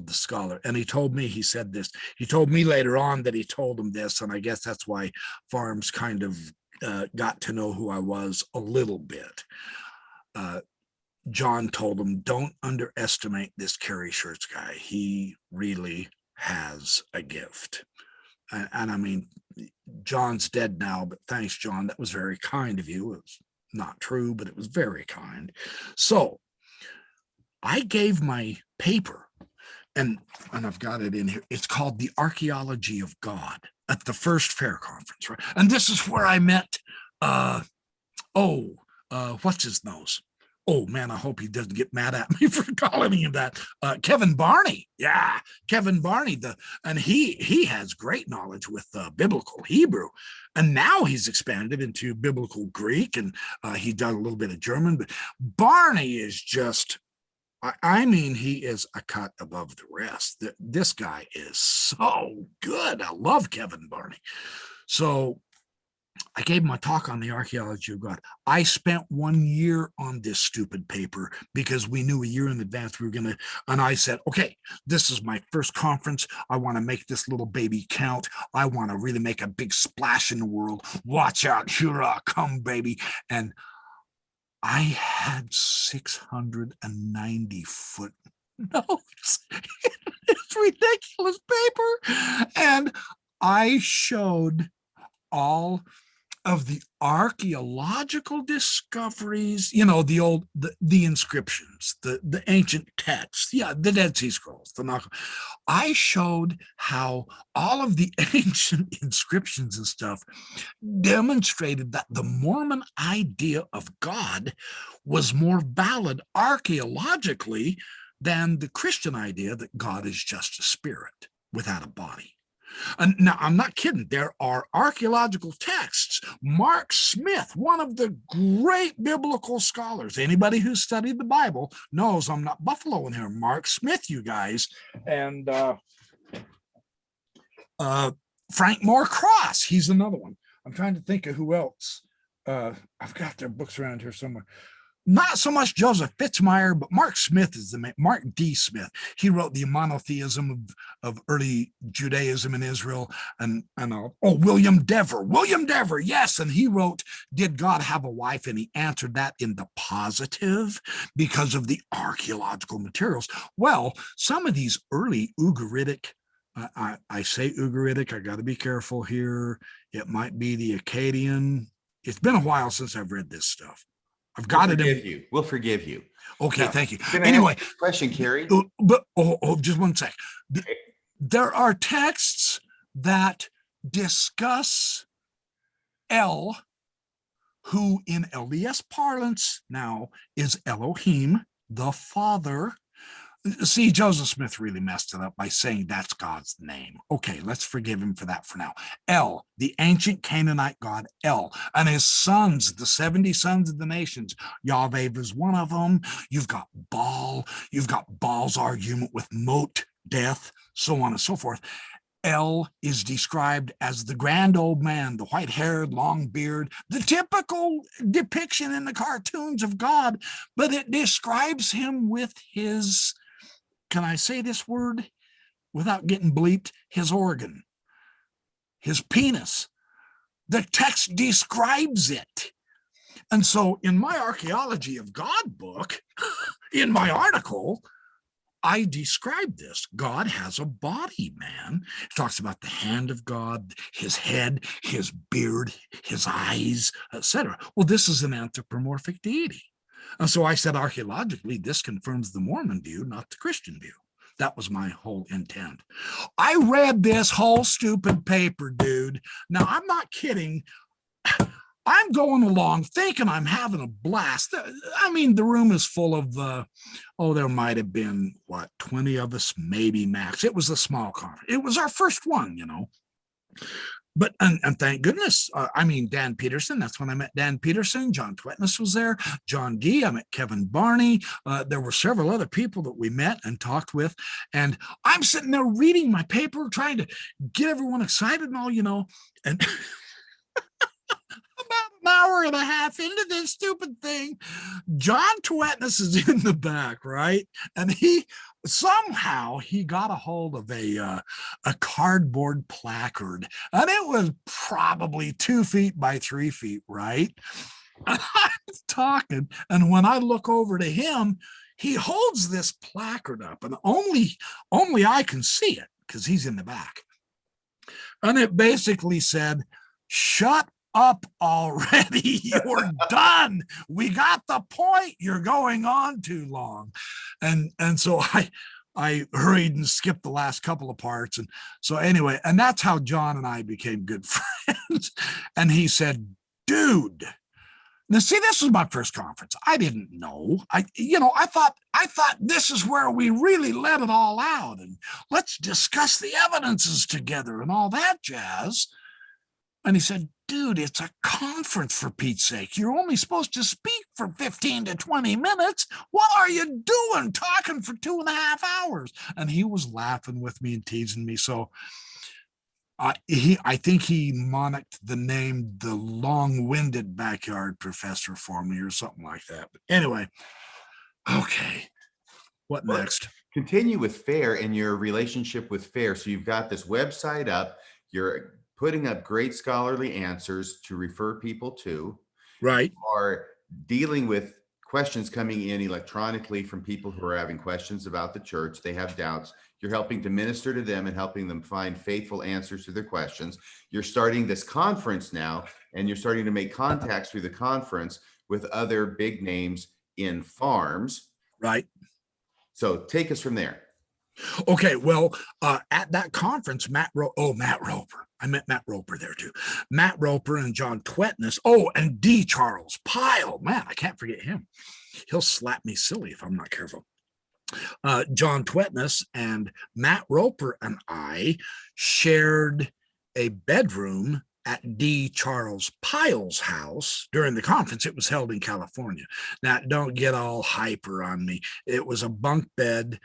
scholar, and he told me, he said this. He told me later on that he told him this, and I guess that's why Farms kind of got to know who I was a little bit. John told him, don't underestimate this Kerry Shirts guy. He really has a gift. And I mean, John's dead now, but thanks, John. That was very kind of you. It was not true, but it was very kind. So I gave my paper, and I've got it in here. It's called The Archaeology of God at the first fair conference, right? And this is where I met, what's his nose? Oh man, I hope he doesn't get mad at me for calling him that. Kevin Barney. Yeah, Kevin Barney. And he has great knowledge with biblical Hebrew. And now he's expanded into biblical Greek, and he done a little bit of German. But Barney is just, I mean, he is a cut above the rest. This guy is so good. I love Kevin Barney. So I gave him a talk on the archaeology of God. I spent 1 year on this stupid paper because we knew a year in advance we were going to, and I said, okay, this is my first conference. I want to make this little baby count. I want to really make a big splash in the world. Watch out, here I come, baby. And I had 690 footnotes. It's ridiculous paper. And I showed all of the archaeological discoveries, the inscriptions, the ancient texts, the Dead Sea Scrolls, I showed how all of the ancient inscriptions and stuff demonstrated that the Mormon idea of God was more valid archaeologically than the Christian idea that God is just a spirit without a body. And now, I'm not kidding. There are archaeological texts. Mark Smith, one of the great biblical scholars, anybody who's studied the Bible knows I'm not buffaloing here. Mark Smith, you guys. And Frank Moore Cross, he's another one. I'm trying to think of who else. I've got their books around here somewhere. Not so much Joseph Fitzmyer, but Mark Smith is the man. Mark D. Smith. He wrote the monotheism of early Judaism in Israel. And William Dever, yes. And he wrote, did God have a wife? And he answered that in the positive because of the archaeological materials. Well, some of these early Ugaritic, I say Ugaritic, I got to be careful here. It might be the Akkadian. It's been a while since I've read this stuff. I've got it. We'll forgive you. Okay, thank you. Anyway, question, Kerry. But just one sec. There are texts that discuss El, who in LDS parlance now is Elohim, the Father. See, Joseph Smith really messed it up by saying that's God's name. Okay, let's forgive him for that for now. El, the ancient Canaanite god El, and his sons, the 70 sons of the nations. Yahweh is one of them. You've got Baal. You've got Baal's argument with Mot, death, so on and so forth. El is described as the grand old man, the white-haired, long beard, the typical depiction in the cartoons of God, but it describes him with his, can I say this word without getting bleeped? His organ, his penis. The text describes it. And so in my Archaeology of God book, in my article, I describe this. God has a body, man. It talks about the hand of God, his head, his beard, his eyes, etc. Well, this is an anthropomorphic deity. And so I said, archaeologically, this confirms the Mormon view, not the Christian view. That was my whole intent. I read this whole stupid paper, dude. Now, I'm not kidding. I'm going along thinking I'm having a blast. I mean, the room is full of, there might have been, 20 of us, maybe max. It was a small conference. It was our first one, But, and thank goodness, Dan Peterson, that's when I met Dan Peterson. John Twetness was there. John Gee, I met Kevin Barney. There were several other people that we met and talked with. And I'm sitting there reading my paper, trying to get everyone excited and all, and about an hour and a half into this stupid thing, John Twetness is in the back, right? And he got a hold of a cardboard placard, and it was probably 2 feet by 3 feet, right? And I'm talking, and when I look over to him, he holds this placard up, and only I can see it because he's in the back. And it basically said, "Shut up already. You're done. We got the point. You're going on too long." And so I hurried and skipped the last couple of parts. And so anyway, and that's how John and I became good friends. And he said, "Dude." Now, see, this was my first conference. I didn't know. I thought this is where we really let it all out, and let's discuss the evidences together and all that jazz. And he said, "Dude, it's a conference, for Pete's sake. You're only supposed to speak for 15 to 20 minutes. What are you doing talking for 2.5 hours?" And he was laughing with me and teasing me. So I think he monarched the name the long-winded backyard professor for me or something like that. But anyway, okay, what next? Continue with FAIR and your relationship with FAIR. So you've got this website up. You're putting up great scholarly answers to refer people to. Right. You are dealing with questions coming in electronically from people who are having questions about the church. They have doubts. You're helping to minister to them and helping them find faithful answers to their questions. You're starting this conference now, and you're starting to make contacts through the conference with other big names in farms. Right. So take us from there. Okay, well, at that conference, Matt Roper. I met Matt Roper there too. Matt Roper and John Twetness. Oh, and D. Charles Pyle. Man, I can't forget him. He'll slap me silly if I'm not careful. John Twetness and Matt Roper and I shared a bedroom at D. Charles Pyle's house during the conference. It was held in California. Now, don't get all hyper on me. It was a bunk bed.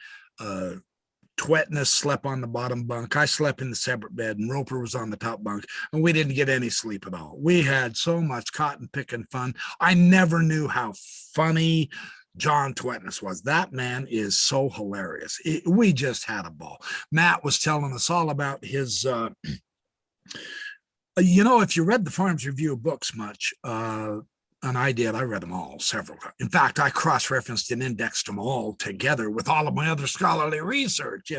Twetness slept on the bottom bunk. I slept in the separate bed, and Roper was on the top bunk, and we didn't get any sleep at all. We had so much cotton picking fun. I never knew how funny John Twetness was. That man is so hilarious. We just had a ball. Matt was telling us all about his, if you read the Farms Review of Books much, and I did. I read them all several times. In fact, I cross-referenced and indexed them all together with all of my other scholarly research,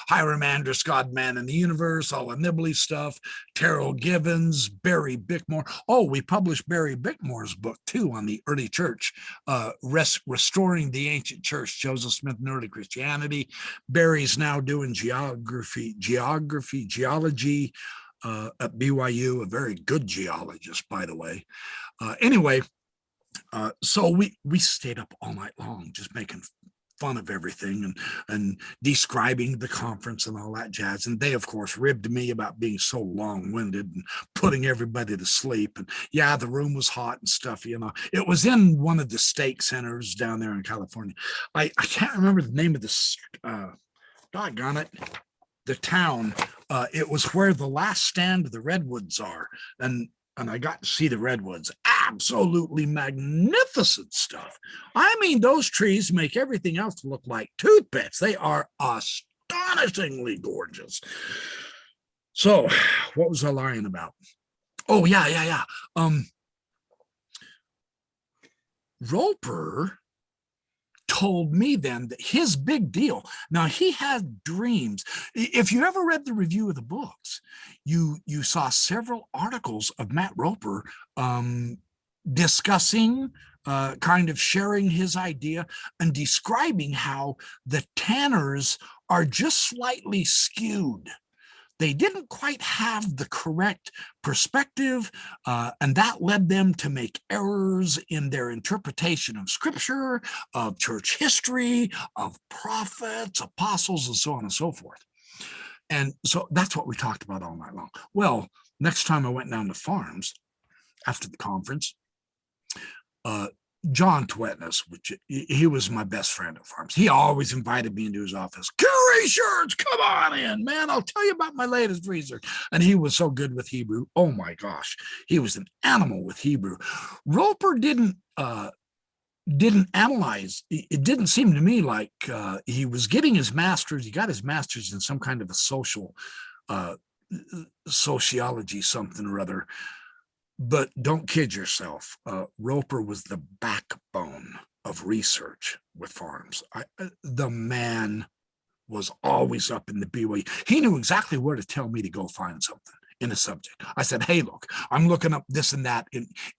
Hiram Andrus, God, Man, and the Universe, all the Nibley stuff, Terrell Givens, Barry Bickmore. Oh, we published Barry Bickmore's book, too, on the early church, Restoring the Ancient Church, Joseph Smith and Early Christianity. Barry's now doing geology, at BYU, a very good geologist, by the way. Anyway, so we stayed up all night long just making fun of everything and describing the conference and all that jazz. And they, of course, ribbed me about being so long-winded and putting everybody to sleep. And yeah, the room was hot and stuff. It was in one of the stake centers down there in California. I can't remember the name of this, doggone it, the town. It was where the last stand of the redwoods are. And I got to see the redwoods. Absolutely magnificent stuff. I mean, those trees make everything else look like toothpicks. They are astonishingly gorgeous. So, what was I lying about? Oh, yeah. Roper told me then that his big deal, now he had dreams. If you ever read the review of the books, you saw several articles of Matt Roper discussing kind of sharing his idea and describing how the tanners are just slightly skewed. They didn't quite have the correct perspective, and that led them to make errors in their interpretation of scripture, of church history, of prophets, apostles, and so on and so forth. And so that's what we talked about all night long. Well, next time I went down to Farms after the conference, John Twetness, which he was my best friend at Farms. He always invited me into his office. Kerry Shirts, come on in, man. I'll tell you about my latest research. And he was so good with Hebrew. Oh my gosh, he was an animal with Hebrew. Roper didn't analyze. It didn't seem to me like he was getting his master's. He got his master's in some kind of a sociology, something or other. But don't kid yourself. Roper was the backbone of research with Farms. The man was always up in the BYU. He knew exactly where to tell me to go find something in a subject. I said, hey, look, I'm looking up this and that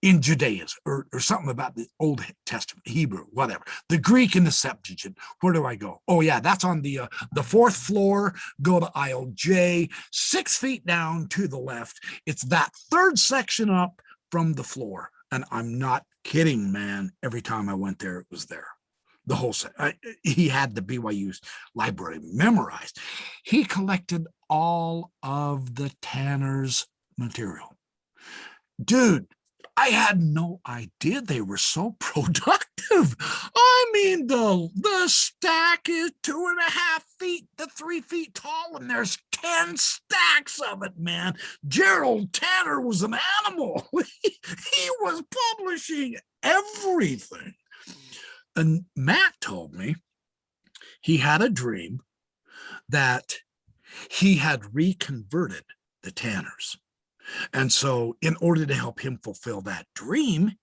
in Judaism or something about the Old Testament, Hebrew, whatever. The Greek and the Septuagint. Where do I go? Oh, yeah, that's on the fourth floor. Go to aisle J, 6 feet down to the left. It's that third section up from the floor. And I'm not kidding, man. Every time I went there, it was there. The whole set. He had the BYU's library memorized. He collected all of the Tanner's material. Dude, I had no idea they were so productive. I mean, the stack is 2.5 feet to 3 feet tall, and there's 10 stacks of it, man. Gerald Tanner was an animal. He was publishing everything. And Matt told me he had a dream that he had reconverted the Tanners. And so in order to help him fulfill that dream,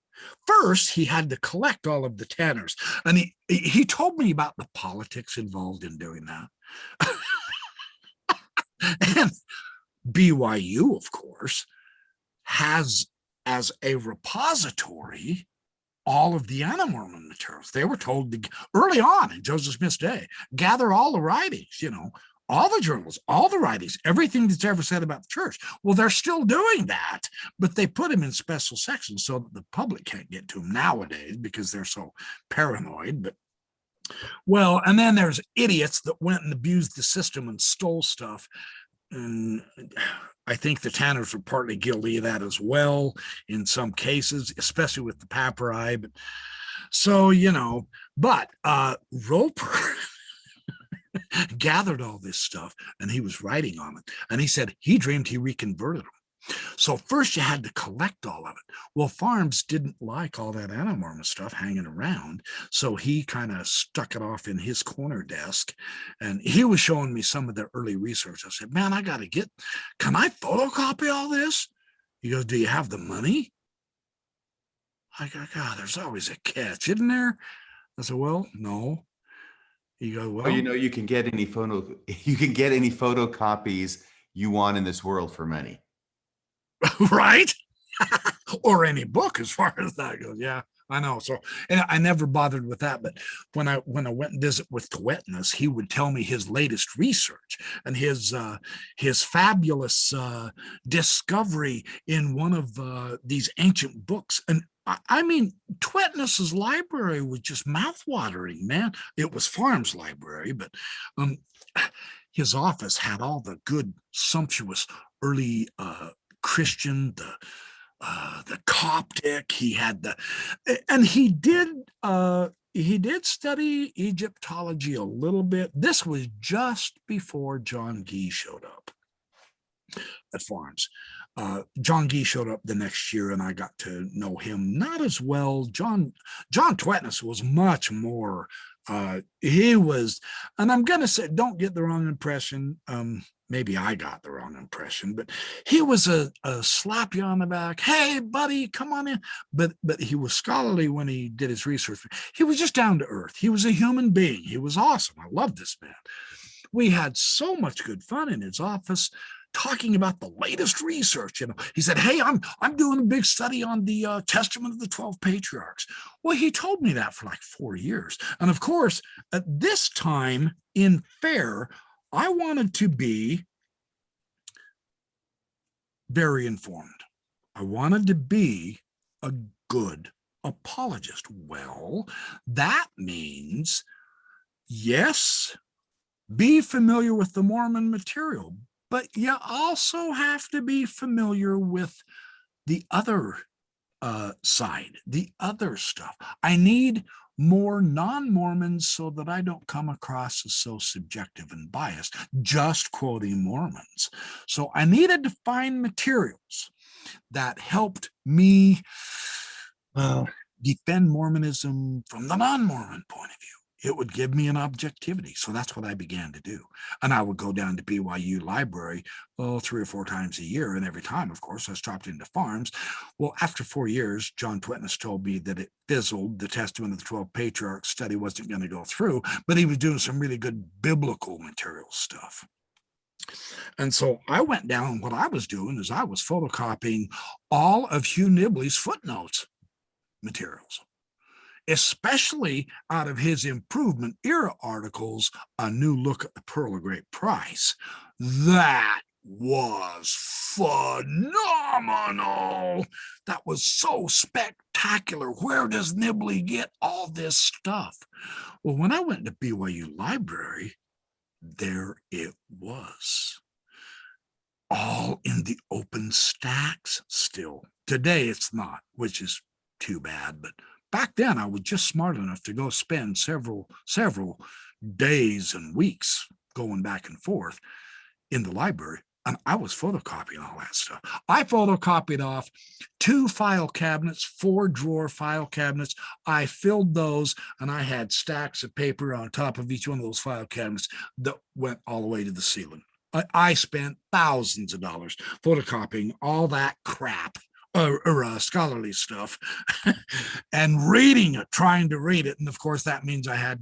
first he had to collect all of the Tanners. And he told me about the politics involved in doing that. And BYU, of course, has as a repository all of the Mormon materials. They were told to, early on in Joseph Smith's day, gather all the writings, all the journals, all the writings, everything that's ever said about the church. Well, they're still doing that, but they put them in special sections so that the public can't get to them nowadays because they're so paranoid. But well, and then there's idiots that went and abused the system and stole stuff. And I think the Tanners were partly guilty of that as well in some cases, especially with the papyri. But so, but Roper gathered all this stuff and he was writing on it. And he said he dreamed he reconverted them. So first you had to collect all of it. Well, Farms didn't like all that Mormon stuff hanging around. So he kind of stuck it off in his corner desk. And he was showing me some of their early research. I said, man, can I photocopy all this? He goes, do you have the money? I go, God, there's always a catch, isn't there? I said, well, no. You go, well, you can get any photocopies you want in this world for money. Right? Or any book as far as that goes. Yeah, I know. So, and I never bothered with that. But when I went and visit with Twetness, he would tell me his latest research and his fabulous discovery in one of these ancient books. And I mean, Twetness's library was just mouthwatering, man. It was Farms' library, but his office had all the good, sumptuous early Christian, the Coptic. He had and he did study Egyptology a little bit. This was just before John Gee showed up at Farms. John Gee showed up the next year, and I got to know him not as well. John Twetness was much more. He was, and I'm gonna say, don't get the wrong impression. Maybe I got the wrong impression, but he was a slap you on the back. Hey, buddy, come on in. But he was scholarly when he did his research. He was just down to earth. He was a human being. He was awesome. I loved this man. We had so much good fun in his office. talking about the latest research. He said, "Hey, I'm doing a big study on the Testament of the 12 Patriarchs." Well, he told me that for like 4 years, and of course, at this time in Fair, I wanted to be very informed. I wanted to be a good apologist. Well, that means, yes, be familiar with the Mormon material, but you also have to be familiar with the other side, the other stuff. I need more non-Mormons so that I don't come across as so subjective and biased, just quoting Mormons. So I needed to find materials that helped me defend Mormonism from the non-Mormon point of view. It would give me an objectivity. So that's what I began to do. And I would go down to BYU library 3 or 4 times a year. And every time, of course, I stopped into farms. Well, after 4 years, John Twitness told me that it fizzled. The Testament of the 12 Patriarchs study wasn't going to go through, but he was doing some really good biblical material stuff. And so I went down. What I was doing is I was photocopying all of Hugh Nibley's footnotes materials, especially out of his Improvement Era articles, A New Look at the Pearl of Great Price. That was phenomenal. That was so spectacular. Where does Nibley get all this stuff? Well, when I went to BYU Library, there it was, all in the open stacks still. Today it's not, which is too bad, but back then I was just smart enough to go spend several days and weeks going back and forth in the library, and I was photocopying all that stuff. I photocopied off 2 file cabinets, 4-drawer file cabinets. I filled those, and I had stacks of paper on top of each one of those file cabinets that went all the way to the ceiling. I spent thousands of dollars photocopying all that crap, scholarly stuff, and reading it, trying to read it. And of course, that means I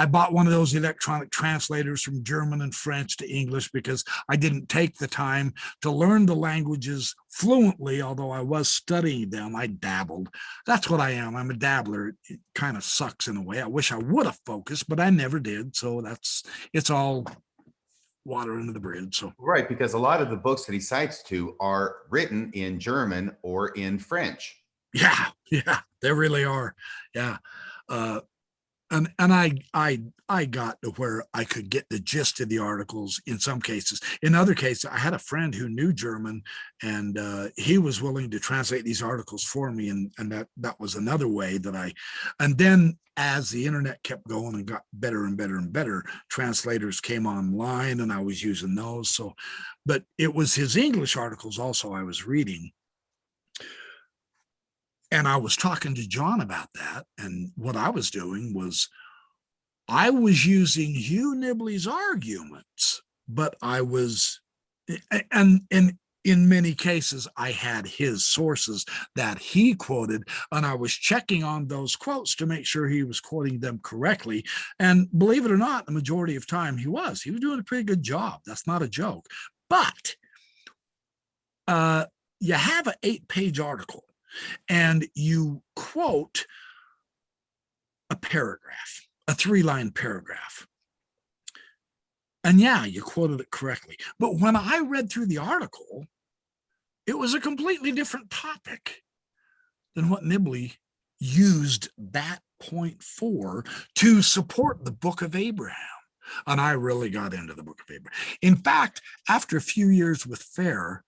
bought one of those electronic translators from German and French to English, because I didn't take the time to learn the languages fluently, although I was studying them. I dabbled. That's what I am. I'm a dabbler. It kind of sucks in a way. I wish I would have focused, but I never did. So it's all water under the bridge. So Right, because a lot of the books that he cites to are written in German or in French. yeah, they really are. Yeah. And I got to where I could get the gist of the articles in some cases. In other cases, I had a friend who knew German, and he was willing to translate these articles for me, and that was another way that and then as the internet kept going and got better and better and better, translators came online, and I was using those. So, but it was his English articles also I was reading. And I was talking to John about that. And what I was doing was I was using Hugh Nibley's arguments, but I was, and in many cases, I had his sources that he quoted, and I was checking on those quotes to make sure he was quoting them correctly. And believe it or not, the majority of time he was doing a pretty good job. That's not a joke. But you have an 8-page article, and you quote a paragraph, a 3-line paragraph. And yeah, you quoted it correctly. But when I read through the article, it was a completely different topic than what Nibley used that point for to support the Book of Abraham. And I really got into the Book of Abraham. In fact, after a few years with Fair,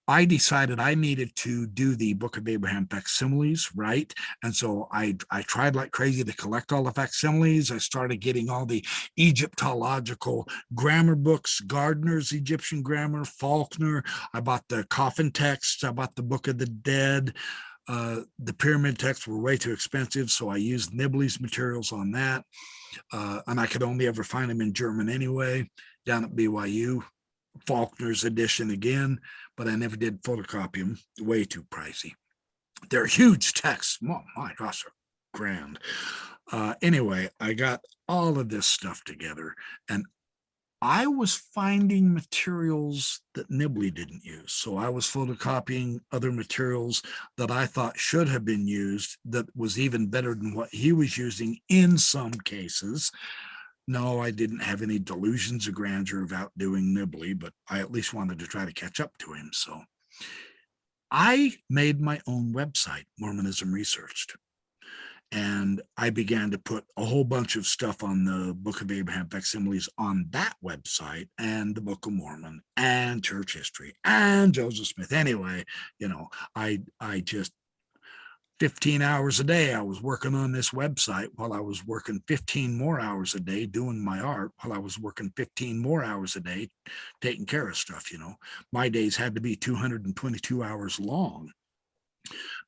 I decided I needed to do the Book of Abraham facsimiles, right? And so I tried like crazy to collect all the facsimiles. I started getting all the Egyptological grammar books, Gardner's Egyptian Grammar, Faulkner. I bought the coffin texts. I bought the Book of the Dead. The pyramid texts were way too expensive, so I used Nibley's materials on that. And I could only ever find them in German anyway, down at BYU. Faulkner's edition again, but I never did photocopy them. Way too pricey. They're huge texts. Oh, my gosh, they're grand. Anyway, I got all of this stuff together, and I was finding materials that Nibley didn't use. So I was photocopying other materials that I thought should have been used that was even better than what he was using in some cases. No, I didn't have any delusions of grandeur of outdoing Nibley, but I at least wanted to try to catch up to him. So I made my own website, Mormonism Researched. And I began to put a whole bunch of stuff on the Book of Abraham facsimiles on that website, and the Book of Mormon, and church history, and Joseph Smith. Anyway, I just 15 hours a day I was working on this website, while I was working 15 more hours a day doing my art, while I was working 15 more hours a day taking care of stuff. My days had to be 222 hours long.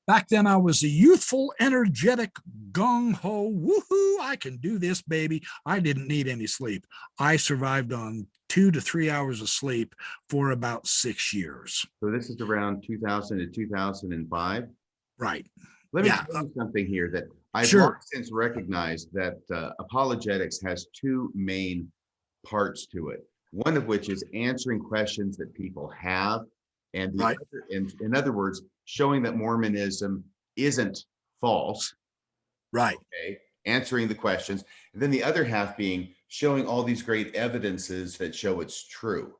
Back then, I was a youthful, energetic, gung-ho, woohoo, I can do this, baby. I didn't need any sleep. I survived on 2 to 3 hours of sleep for about 6 years. So this is around 2000 to 2005. Right. Let me tell you something here that I've long since recognized, that apologetics has two main parts to it. One of which is answering questions that people have, and the other, in other words, showing that Mormonism isn't false. Right. Okay. Answering the questions. And then the other half being showing all these great evidences that show it's true.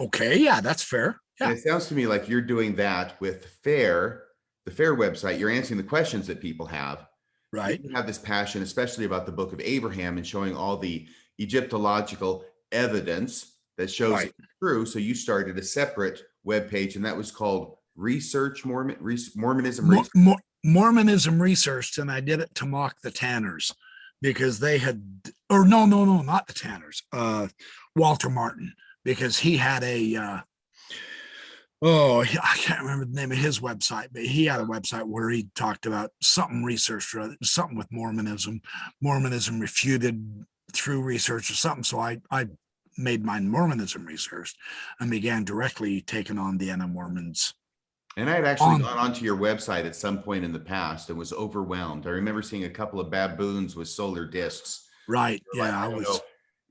Okay. Yeah, that's fair. Yeah. And it sounds to me like you're doing that with the FAIR website. You're answering the questions that people have. Right. You have this passion, especially about the Book of Abraham and showing all the Egyptological evidence that shows it's true. So you started a separate webpage, and that was called Mormonism Research. Mormonism Researched, and I did it to mock the Tanners, because they had, or no, not the Tanners, Walter Martin, because he had a, I can't remember the name of his website, but he had a website where he talked about something research, or something with Mormonism refuted through research or something. So I made mine Mormonism Researched and began directly taking on the Mormons. And I had actually gone onto your website at some point in the past and was overwhelmed. I remember seeing a couple of baboons with solar discs. Right. Yeah, like, I was.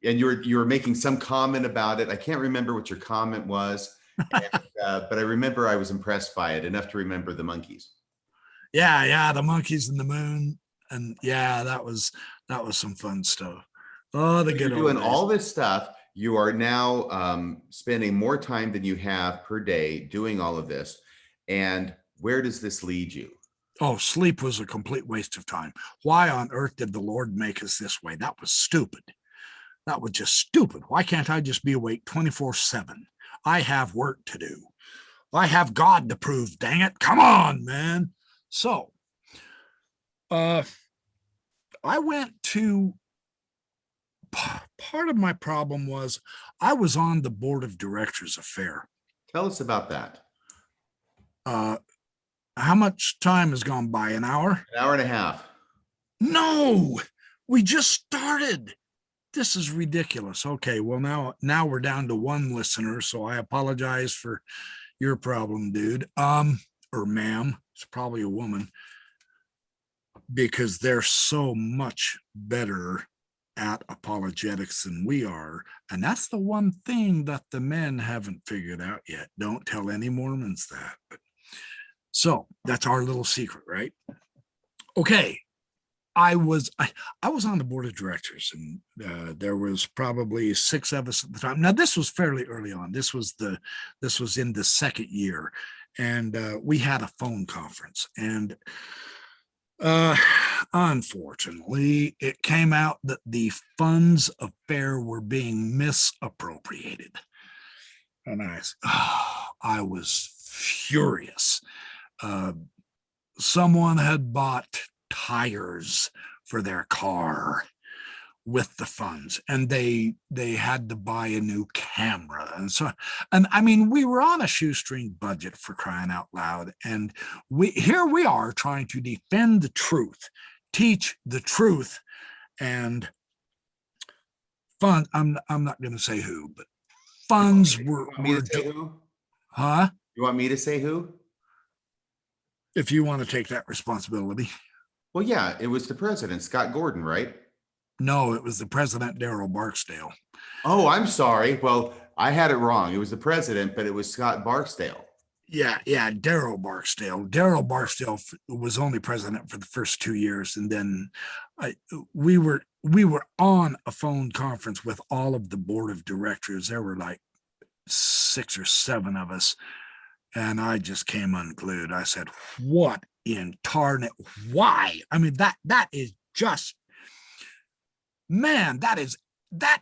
And you were making some comment about it. I can't remember what your comment was, but I remember I was impressed by it enough to remember the monkeys. Yeah, the monkeys and the moon, and yeah, that was some fun stuff. Oh, the good old days. Doing all this stuff. You are now spending more time than you have per day doing all of this. And where does this lead you? Oh, sleep was a complete waste of time. Why on earth did the Lord make us this way? That was stupid. That was just stupid. Why can't I just be awake 24/7? I have work to do. I have God to prove, dang it. Come on, man. So, I went to, part of my problem was I was on the board of directors of FAIR. Tell us about that. How much time has gone by? An hour? An hour and a half. No, we just started. This is ridiculous. Okay, well, now we're down to one listener, so I apologize for your problem, dude. Or ma'am. It's probably a woman, because they're so much better at apologetics than we are. And that's the one thing that the men haven't figured out yet. Don't tell any Mormons that. So that's our little secret, right? Okay. I was on the board of directors, and there was probably 6 of us at the time. Now, this was fairly early on. This was in the second year, and we had a phone conference, and unfortunately, it came out that the funds of FAIR were being misappropriated, and I was furious. Someone had bought tires for their car with the funds, and they had to buy a new camera, and I mean, we were on a shoestring budget, for crying out loud, and here we are trying to defend the truth, teach the truth, and fund. I'm not going to say who, but funds were. Huh? You want me to say who? If you want to take that responsibility. Well, yeah, it was the president, Scott Gordon, right? No, it was the president, Daryl Barksdale. Oh, I'm sorry. Well, I had it wrong. It was the president, but it was Scott Barksdale. Yeah, Daryl Barksdale. Daryl Barksdale was only president for the first 2 years, and then I, we were on a phone conference with all of the board of directors. There were like 6 or 7 of us, and I just came unglued. I said, "What in tarnet? Why?" I mean, that is just, man. That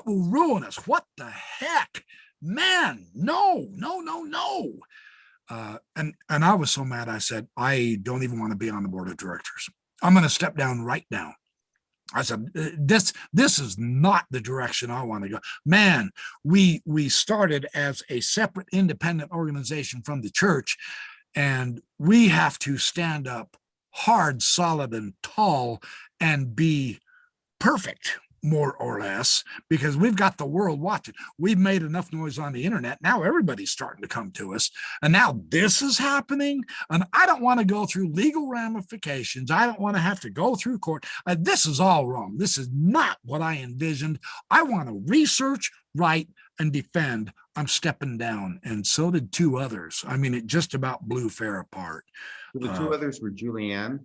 will ruin us. What the heck, man? No, no, no, no. And I was so mad. I said, I don't even want to be on the board of directors. I'm going to step down right now. I said, this is not the direction I want to go. Man, we started as a separate independent organization from the church, and we have to stand up hard, solid, and tall and be perfect, more or less, because we've got the world watching. We've made enough noise on the internet. Now everybody's starting to come to us. And now this is happening. And I don't want to go through legal ramifications. I don't want to have to go through court. This is all wrong. This is not what I envisioned. I want to research, write, and defend. I'm stepping down. And so did 2 others. I mean, it just about blew Fair apart. The 2 others were Julianne.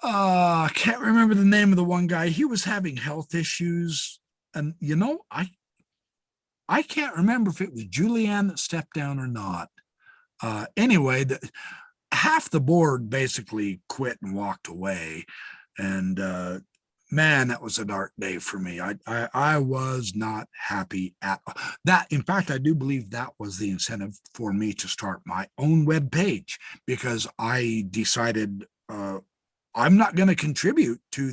I can't remember the name of the one guy. He was having health issues, and I can't remember if it was Julianne that stepped down or not. Anyway, half the board basically quit and walked away, and man, that was a dark day for me. I was not happy at all. That, in fact, I do believe that was the incentive for me to start my own web page, because I decided I'm not going to contribute to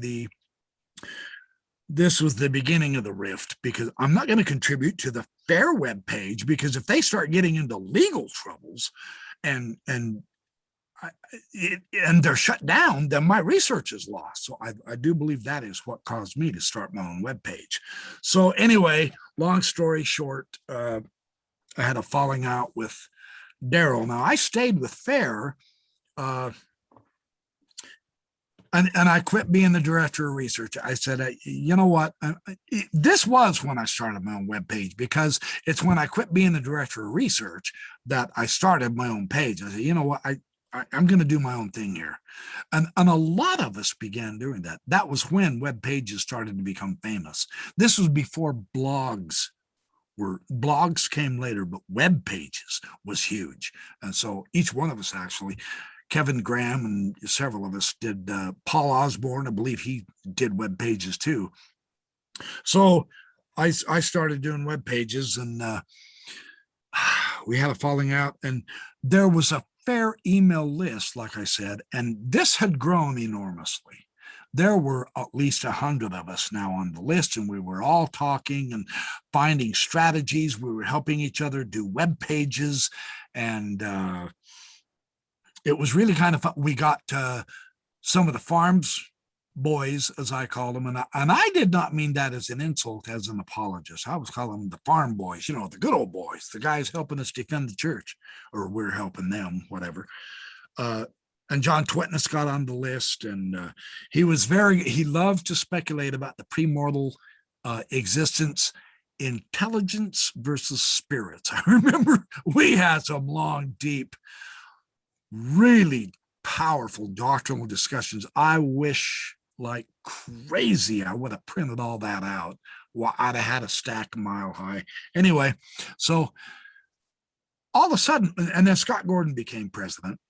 this was the beginning of the rift, because I'm not going to contribute to the Fair web page, because if they start getting into legal troubles and they're shut down, then my research is lost. So I do believe that is what caused me to start my own web page. So anyway, long story short, I had a falling out with Daryl. Now I stayed with Fair, and I quit being the director of research. I said, you know what? This was when I started my own webpage, because it's when I quit being the director of research that I started my own page. I said, you know what? I'm going to do my own thing here. And a lot of us began doing that. That was when web pages started to become famous. This was before blogs came later, but web pages was huge. And so each one of us actually, Kevin Graham and several of us did. Paul Osborne, I believe he did web pages too. So I started doing web pages, and we had a falling out, and there was a Fair email list, like I said, and this had grown enormously. There were at least 100 of us now on the list, and we were all talking and finding strategies. We were helping each other do web pages, and it was really kind of fun. We got some of the farms boys, as I call them, and I did not mean that as an insult, as an apologist. I was calling them the farm boys, the good old boys, the guys helping us defend the church, or we're helping them, whatever. And John Twitness got on the list, and he loved to speculate about the premortal existence, intelligence versus spirits. I remember we had some long, deep, really powerful doctrinal discussions. I wish like crazy I would have printed all that out. Well, I'd have had a stack a mile high. Anyway, so all of a sudden, and then Scott Gordon became president.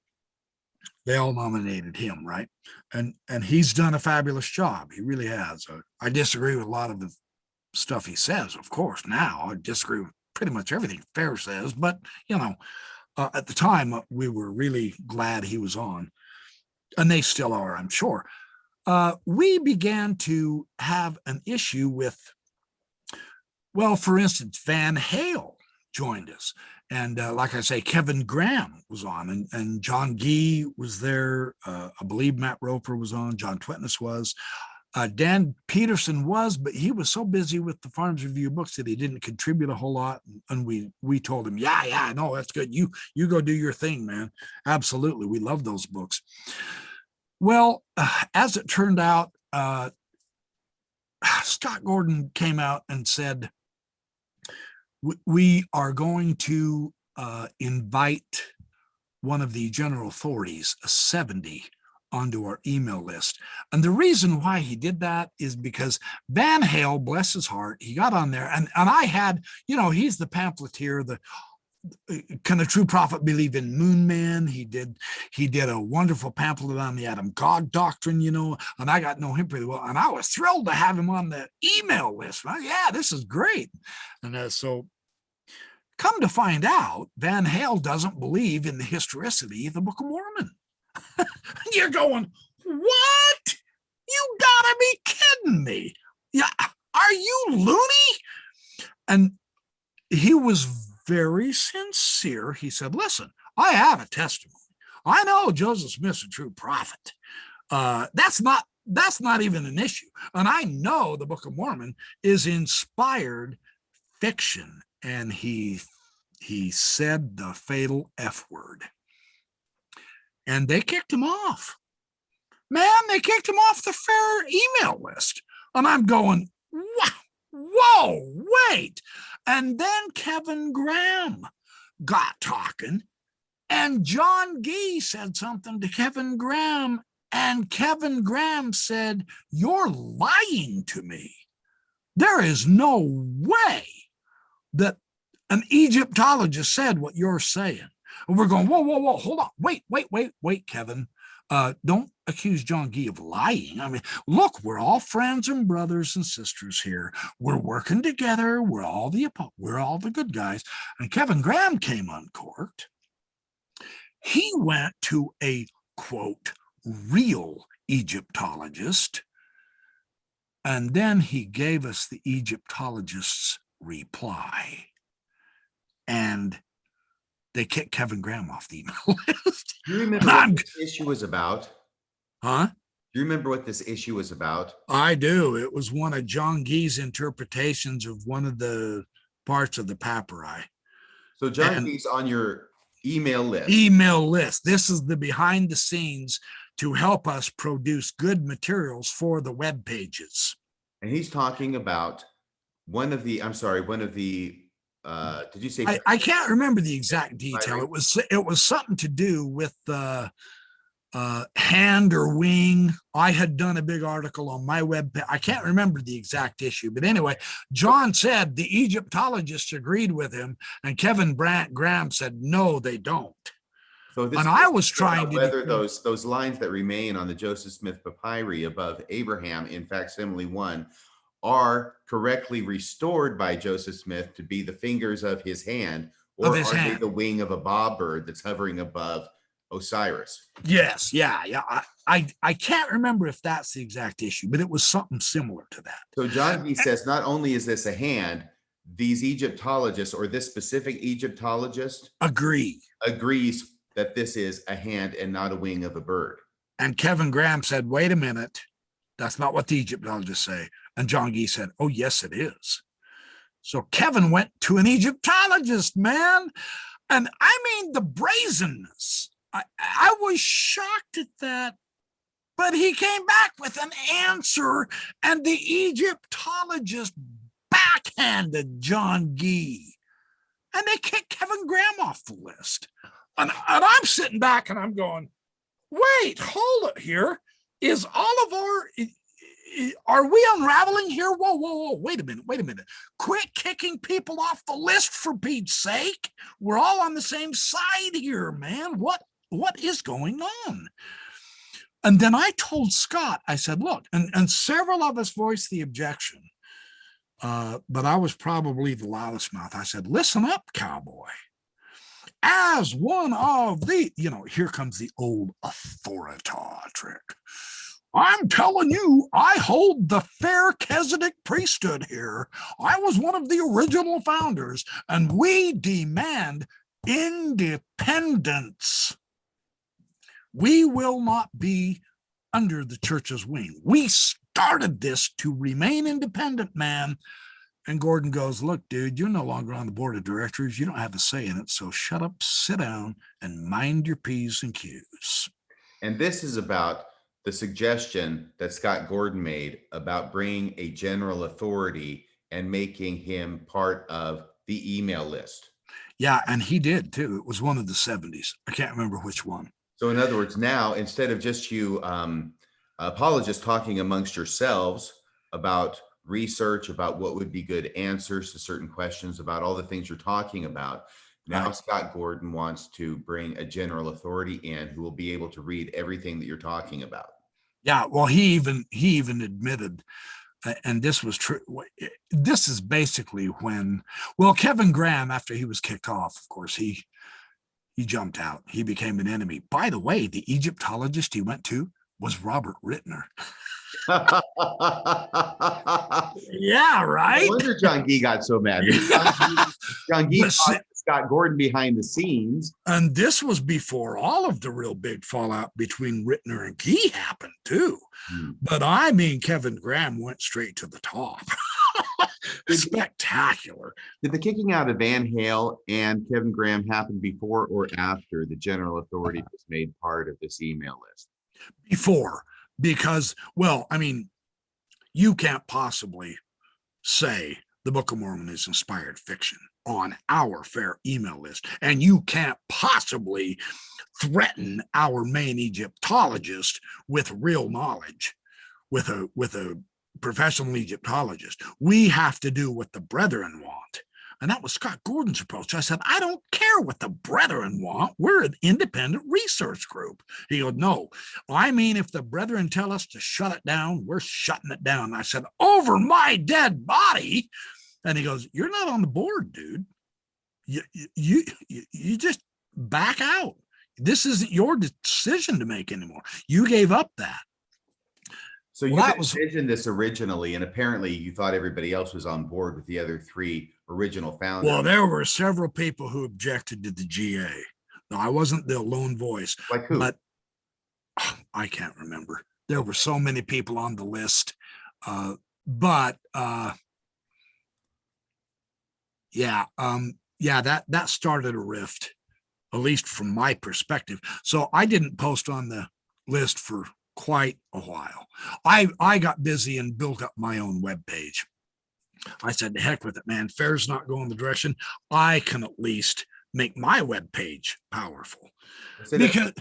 They all nominated him, right? And he's done a fabulous job. He really has. I disagree with a lot of the stuff he says, of course. Now I disagree with pretty much everything Fair says, but at the time, we were really glad he was on, and they still are, I'm sure. We began to have an issue with, well, for instance, Van Hale joined us. And like I say, Kevin Graham was on, and John Gee was there. I believe Matt Roper was on. John Twitness was. Dan Peterson was, but he was so busy with the Farms Review books that he didn't contribute a whole lot. And we told him, yeah, no, that's good. You go do your thing, man. Absolutely. We love those books. Well, as it turned out, Scott Gordon came out and said, we are going to invite one of the general authorities, a 70, onto our email list. And the reason why he did that is because Van Hale, bless his heart, he got on there, and I had, he's the pamphleteer, the Can a True Prophet Believe in Moon Man? He did a wonderful pamphlet on the Adam God doctrine, and I got to know him pretty well. And I was thrilled to have him on the email list. Yeah, this is great. And so come to find out, Van Hale doesn't believe in the historicity of the Book of Mormon. You're going, what? You gotta be kidding me. Yeah, are you loony? And he was very sincere. He said, listen, I have a testimony. I know Joseph Smith's a true prophet. That's not even an issue. And I know the Book of Mormon is inspired fiction. And he said the fatal F word. And they kicked him off. Man, they kicked him off the Fair email list. And I'm going, whoa, wait. And then Kevin Graham got talking, and John Gee said something to Kevin Graham, and Kevin Graham said, you're lying to me. There is no way that an Egyptologist said what you're saying. And we're going, whoa, hold on. Wait, Kevin. Don't accuse John Gee of lying. I mean, look, we're all friends and brothers and sisters here. We're working together. We're all the good guys. And Kevin Graham came uncorked. He went to a, quote, real Egyptologist. And then he gave us the Egyptologist's reply. And they kicked Kevin Graham off the email list. Do you remember what this issue was about? Huh? Do you remember what this issue was about? I do. It was one of John Gee's interpretations of one of the parts of the papyri. So John Gee's on your email list. This is the behind the scenes to help us produce good materials for the web pages. And he's talking about did you say? I can't remember the exact detail. It was something to do with hand or wing. I had done a big article on my web. I can't remember the exact issue, but anyway, John said the Egyptologists agreed with him, and Kevin Graham said no, they don't. So this, and I was trying to whether those lines that remain on the Joseph Smith papyri above Abraham in facsimile 1 are correctly restored by Joseph Smith to be the fingers of his hand, or are they the wing of a bob bird that's hovering above Osiris? Yes, yeah. I can't remember if that's the exact issue, but it was something similar to that. So John Gee says not only is this a hand, these Egyptologists, or this specific Egyptologist, agrees that this is a hand and not a wing of a bird. And Kevin Graham said, wait a minute, that's not what the Egyptologists say. And John Gee said, oh, yes, it is. So Kevin went to an Egyptologist, man. And I mean, the brazenness. I was shocked at that. But he came back with an answer, and the Egyptologist backhanded John Gee. And they kicked Kevin Graham off the list. And I'm sitting back and I'm going, wait, hold it here. Is all of are we unraveling here? Whoa, wait a minute. Quit kicking people off the list, for Pete's sake. We're all on the same side here, man. What is going on? And then I told Scott, I said, look, and several of us voiced the objection, but I was probably the loudest mouth. I said, listen up, cowboy. As one of the, here comes the old authorita trick. I'm telling you, I hold the Melchizedek priesthood here. I was one of the original founders, and we demand independence. We will not be under the church's wing. We started this to remain independent, man. And Gordon goes, look, dude, you're no longer on the board of directors. You don't have a say in it. So shut up, sit down, and mind your P's and Q's. And this is about the suggestion that Scott Gordon made about bringing a general authority and making him part of the email list. Yeah, and he did too. It was one of the 70s. I can't remember which one. So in other words, now instead of just you apologists talking amongst yourselves about research, about what would be good answers to certain questions, about all the things you're talking about, now Right. Scott Gordon wants to bring a general authority in who will be able to read everything that you're talking about. Yeah, well, he even admitted, and this was true. This is basically when, well, Kevin Graham, after he was kicked off, of course, he jumped out. He became an enemy. By the way, the Egyptologist he went to was Robert Rittner. Yeah, No right. wonder John Gee got so mad. John Gee caught Scott Gordon behind the scenes. And this was before all of the real big fallout between Rittner and Gee happened too. But I mean, Kevin Graham went straight to the top. Spectacular. Did the kicking out of Van Hale and Kevin Graham happen before or after the general authority was made part of this email list? Before, because, well, I mean, you can't possibly say the Book of Mormon is inspired fiction on our fair email list, and you can't possibly threaten our main Egyptologist with real knowledge, with a professional Egyptologist. We have to do what the brethren want. And that was Scott Gordon's approach. I said, I don't care what the brethren want. We're an independent research group. He goes, no, I mean, if the brethren tell us to shut it down, we're shutting it down. I said, over my dead body. And he goes, you're not on the board, dude. You just back out. This isn't your decision to make anymore. You gave up that. So you envisioned this originally, and apparently you thought everybody else was on board with the other three original founders. Well, there were several people who objected to the GA. No, I wasn't the lone voice. Like who? But I can't remember. There were so many people on the list. Yeah, that started a rift, at least from my perspective. So I didn't post on the list for quite a while. I got busy and built up my own webpage. I said, the heck with it, man. Fair's not going the direction. I can at least make my webpage powerful. Because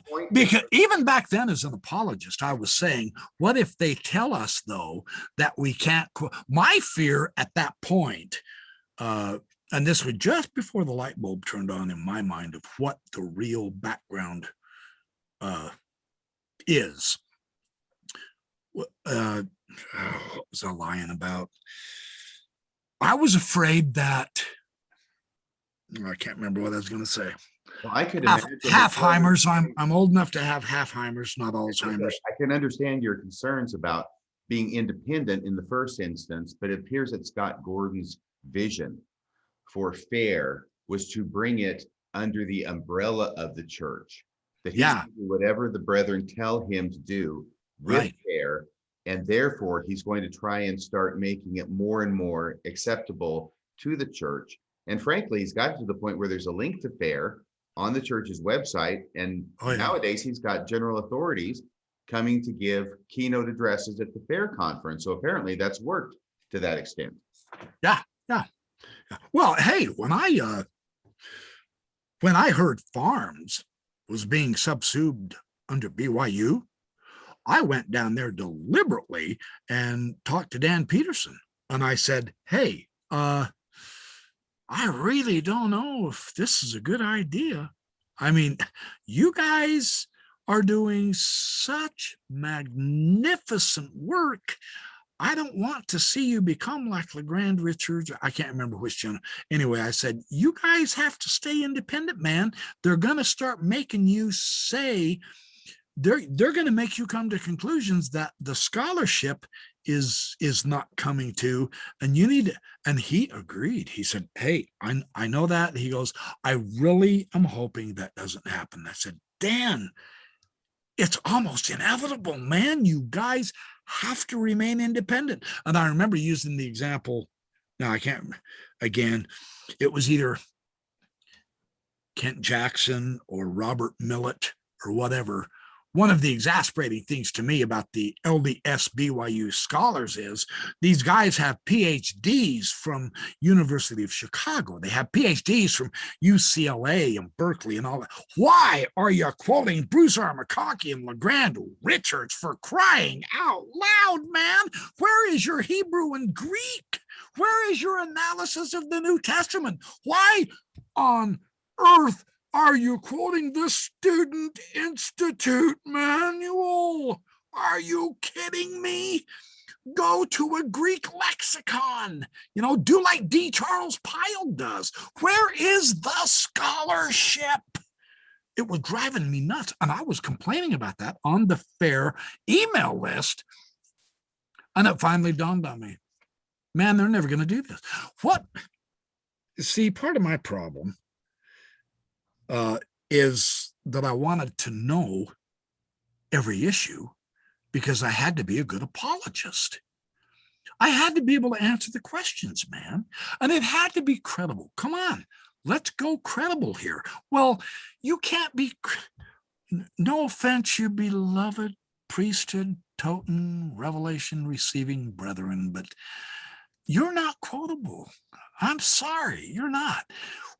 even back then, as an apologist, I was saying, what if they tell us, though, that we can't quote? My fear at that point, and this was just before the light bulb turned on in my mind of what the real background is. What was I lying about? I was afraid that, I can't remember what I was going to say. Well, I could Halfheimers. I'm old enough to have Halfheimers, not Alzheimer's. I can understand your concerns about being independent in the first instance, but it appears that Scott Gordon's vision for FAIR was to bring it under the umbrella of the church. That he's going to do whatever the brethren tell him to do with FAIR, and therefore he's going to try and start making it more and more acceptable to the church. And frankly, he's got to the point where there's a link to FAIR on the church's website, and nowadays he's got general authorities coming to give keynote addresses at the FAIR conference. So apparently that's worked to that extent. Yeah. Well, hey, when I heard Farms was being subsumed under BYU, I went down there deliberately and talked to Dan Peterson. And I said, hey, I really don't know if this is a good idea. I mean, you guys are doing such magnificent work. I don't want to see you become like LeGrand Richards. I can't remember which general. Anyway, I said, you guys have to stay independent, man. They're going to start making you say, they're going to make you come to conclusions that the scholarship is not coming to, and you need to. And he agreed. He said, hey, I know that. He goes, I really am hoping that doesn't happen. I said, Dan, it's almost inevitable, man. You guys have to remain independent. And I remember using the example. Now I can't, again, it was either Kent Jackson or Robert Millett or whatever one of the exasperating things to me about the LDS BYU scholars is these guys have PhDs from University of Chicago. They have PhDs from UCLA and Berkeley and all that. Why are you quoting Bruce R. McConkie and LeGrand Richards, for crying out loud, man? Where is your Hebrew and Greek? Where is your analysis of the New Testament? Why on earth are you quoting the Student Institute manual? Are you kidding me? Go to a Greek lexicon. Do like D. Charles Pyle does. Where is the scholarship? It was driving me nuts. And I was complaining about that on the FAIR email list. And it finally dawned on me, man, they're never going to do this. See, part of my problem is that I wanted to know every issue because I had to be a good apologist. I had to be able to answer the questions, man. And it had to be credible. Come on, let's go credible here. Well, you can't be, no offense, you beloved priesthood, totem, revelation receiving brethren, but you're not quotable. I'm sorry, you're not.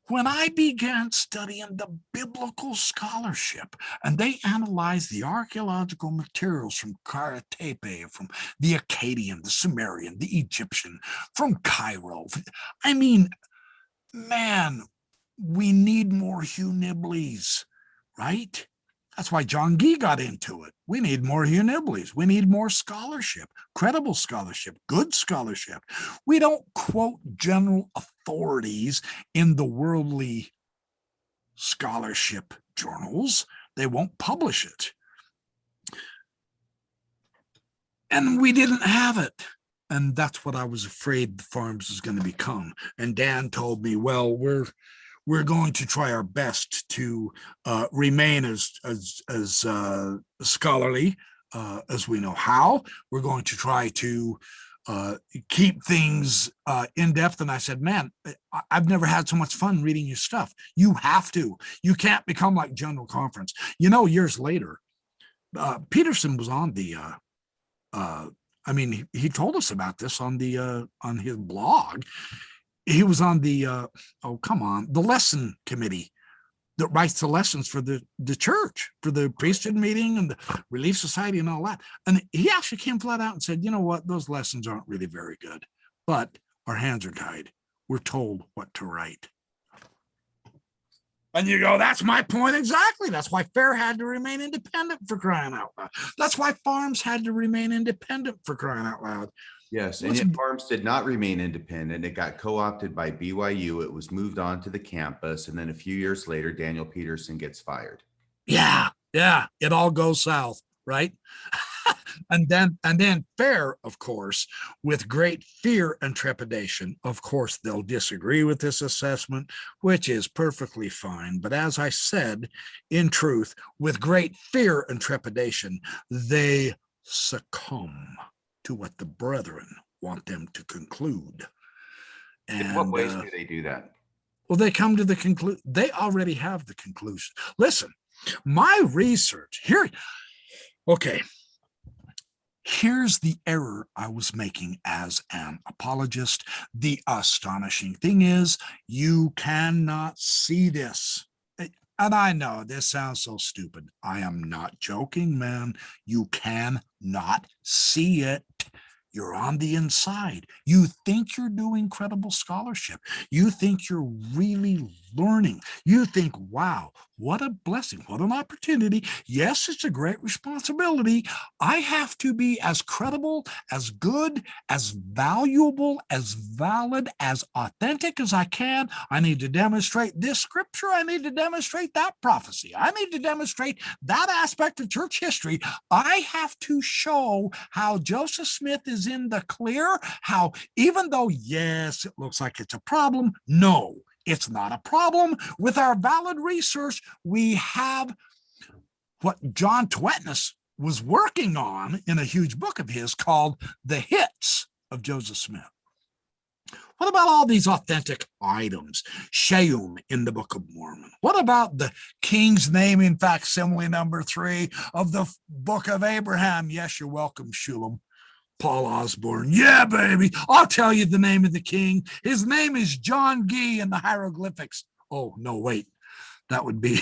When I began studying the biblical scholarship, and they analyzed the archaeological materials from Karatepe, from the Akkadian, the Sumerian, the Egyptian, from Cairo. I mean, man, we need more Hugh Nibblies, right? That's why John Gee got into it. We need more Hugh Nibblies. We need more scholarship, credible scholarship, good scholarship. We don't quote general authorities in the worldly scholarship journals. They won't publish it. And we didn't have it. And that's what I was afraid the farms was going to become. And Dan told me, well, we're going to try our best to remain as scholarly as we know how. We're going to try to keep things in depth. And I said, man, I've never had so much fun reading your stuff. You have to. You can't become like General Conference. Years later, Peterson was on the, he told us about this on his blog. He was on the, the lesson committee that writes the lessons for the church, for the priesthood meeting and the Relief Society and all that. And he actually came flat out and said, you know what, those lessons aren't really very good, but our hands are tied. We're told what to write. And you go, that's my point exactly. That's why FAIR had to remain independent, for crying out loud. That's why farms had to remain independent, for crying out loud. Yes, and yet farms did not remain independent. It got co-opted by BYU. It was moved on to the campus, and then a few years later, Daniel Peterson gets fired. Yeah, it all goes south, right? and then FAIR, of course, with great fear and trepidation, of course, they'll disagree with this assessment, which is perfectly fine. But as I said, in truth, with great fear and trepidation, they succumb to what the brethren want them to conclude. And in what ways do they do that? Well, they come to the conclusion. They already have the conclusion. Listen, my research here. Okay. Here's the error I was making as an apologist. The astonishing thing is you cannot see this. And I know this sounds so stupid. I am not joking, man. You cannot see it. You're on the inside. You think you're doing credible scholarship. You think you're really learning. You think, wow, what a blessing, what an opportunity. Yes, it's a great responsibility. I have to be as credible, as good, as valuable, as valid, as authentic as I can. I need to demonstrate this scripture. I need to demonstrate that prophecy. I need to demonstrate that aspect of church history. I have to show how Joseph Smith is in the clear, how even though, yes, it looks like it's a problem, no, it's not a problem. With our valid research, we have what John Twetness was working on in a huge book of his called The Hits of Joseph Smith. What about all these authentic items? Sheum in the Book of Mormon. What about the king's name in facsimile number 3 of the Book of Abraham? Yes, you're welcome, Shulam. Paul Osborne. Yeah, baby. I'll tell you the name of the king. His name is John Gee in the hieroglyphics. Oh, no, wait. That would be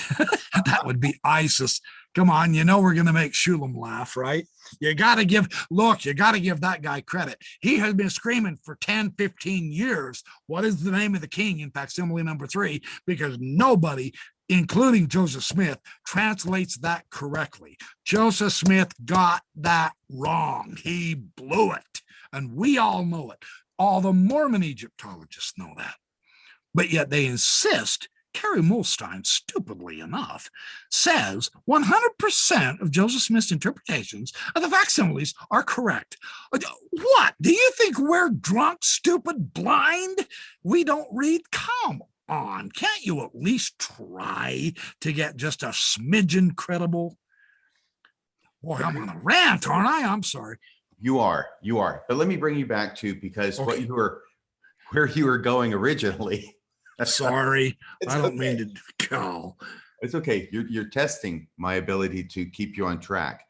that would be ISIS. Come on, you know we're going to make Shulam laugh, right? You got to give that guy credit. He has been screaming for 10, 15 years. What is the name of the king in facsimile number 3? Because nobody, including Joseph Smith, translates that correctly. Joseph Smith got that wrong. He blew it. And we all know it. All the Mormon Egyptologists know that. But yet they insist. Kerry Mulstein, stupidly enough, says 100% of Joseph Smith's interpretations of the facsimiles are correct. What? Do you think we're drunk, stupid, blind? We don't read? Come on. Can't you at least try to get just a smidgen credible? Boy, I'm on a rant, aren't I? I'm sorry. You are. But let me bring you back to, because where you were going originally. Sorry, I don't mean to go. It's okay. You're testing my ability to keep you on track.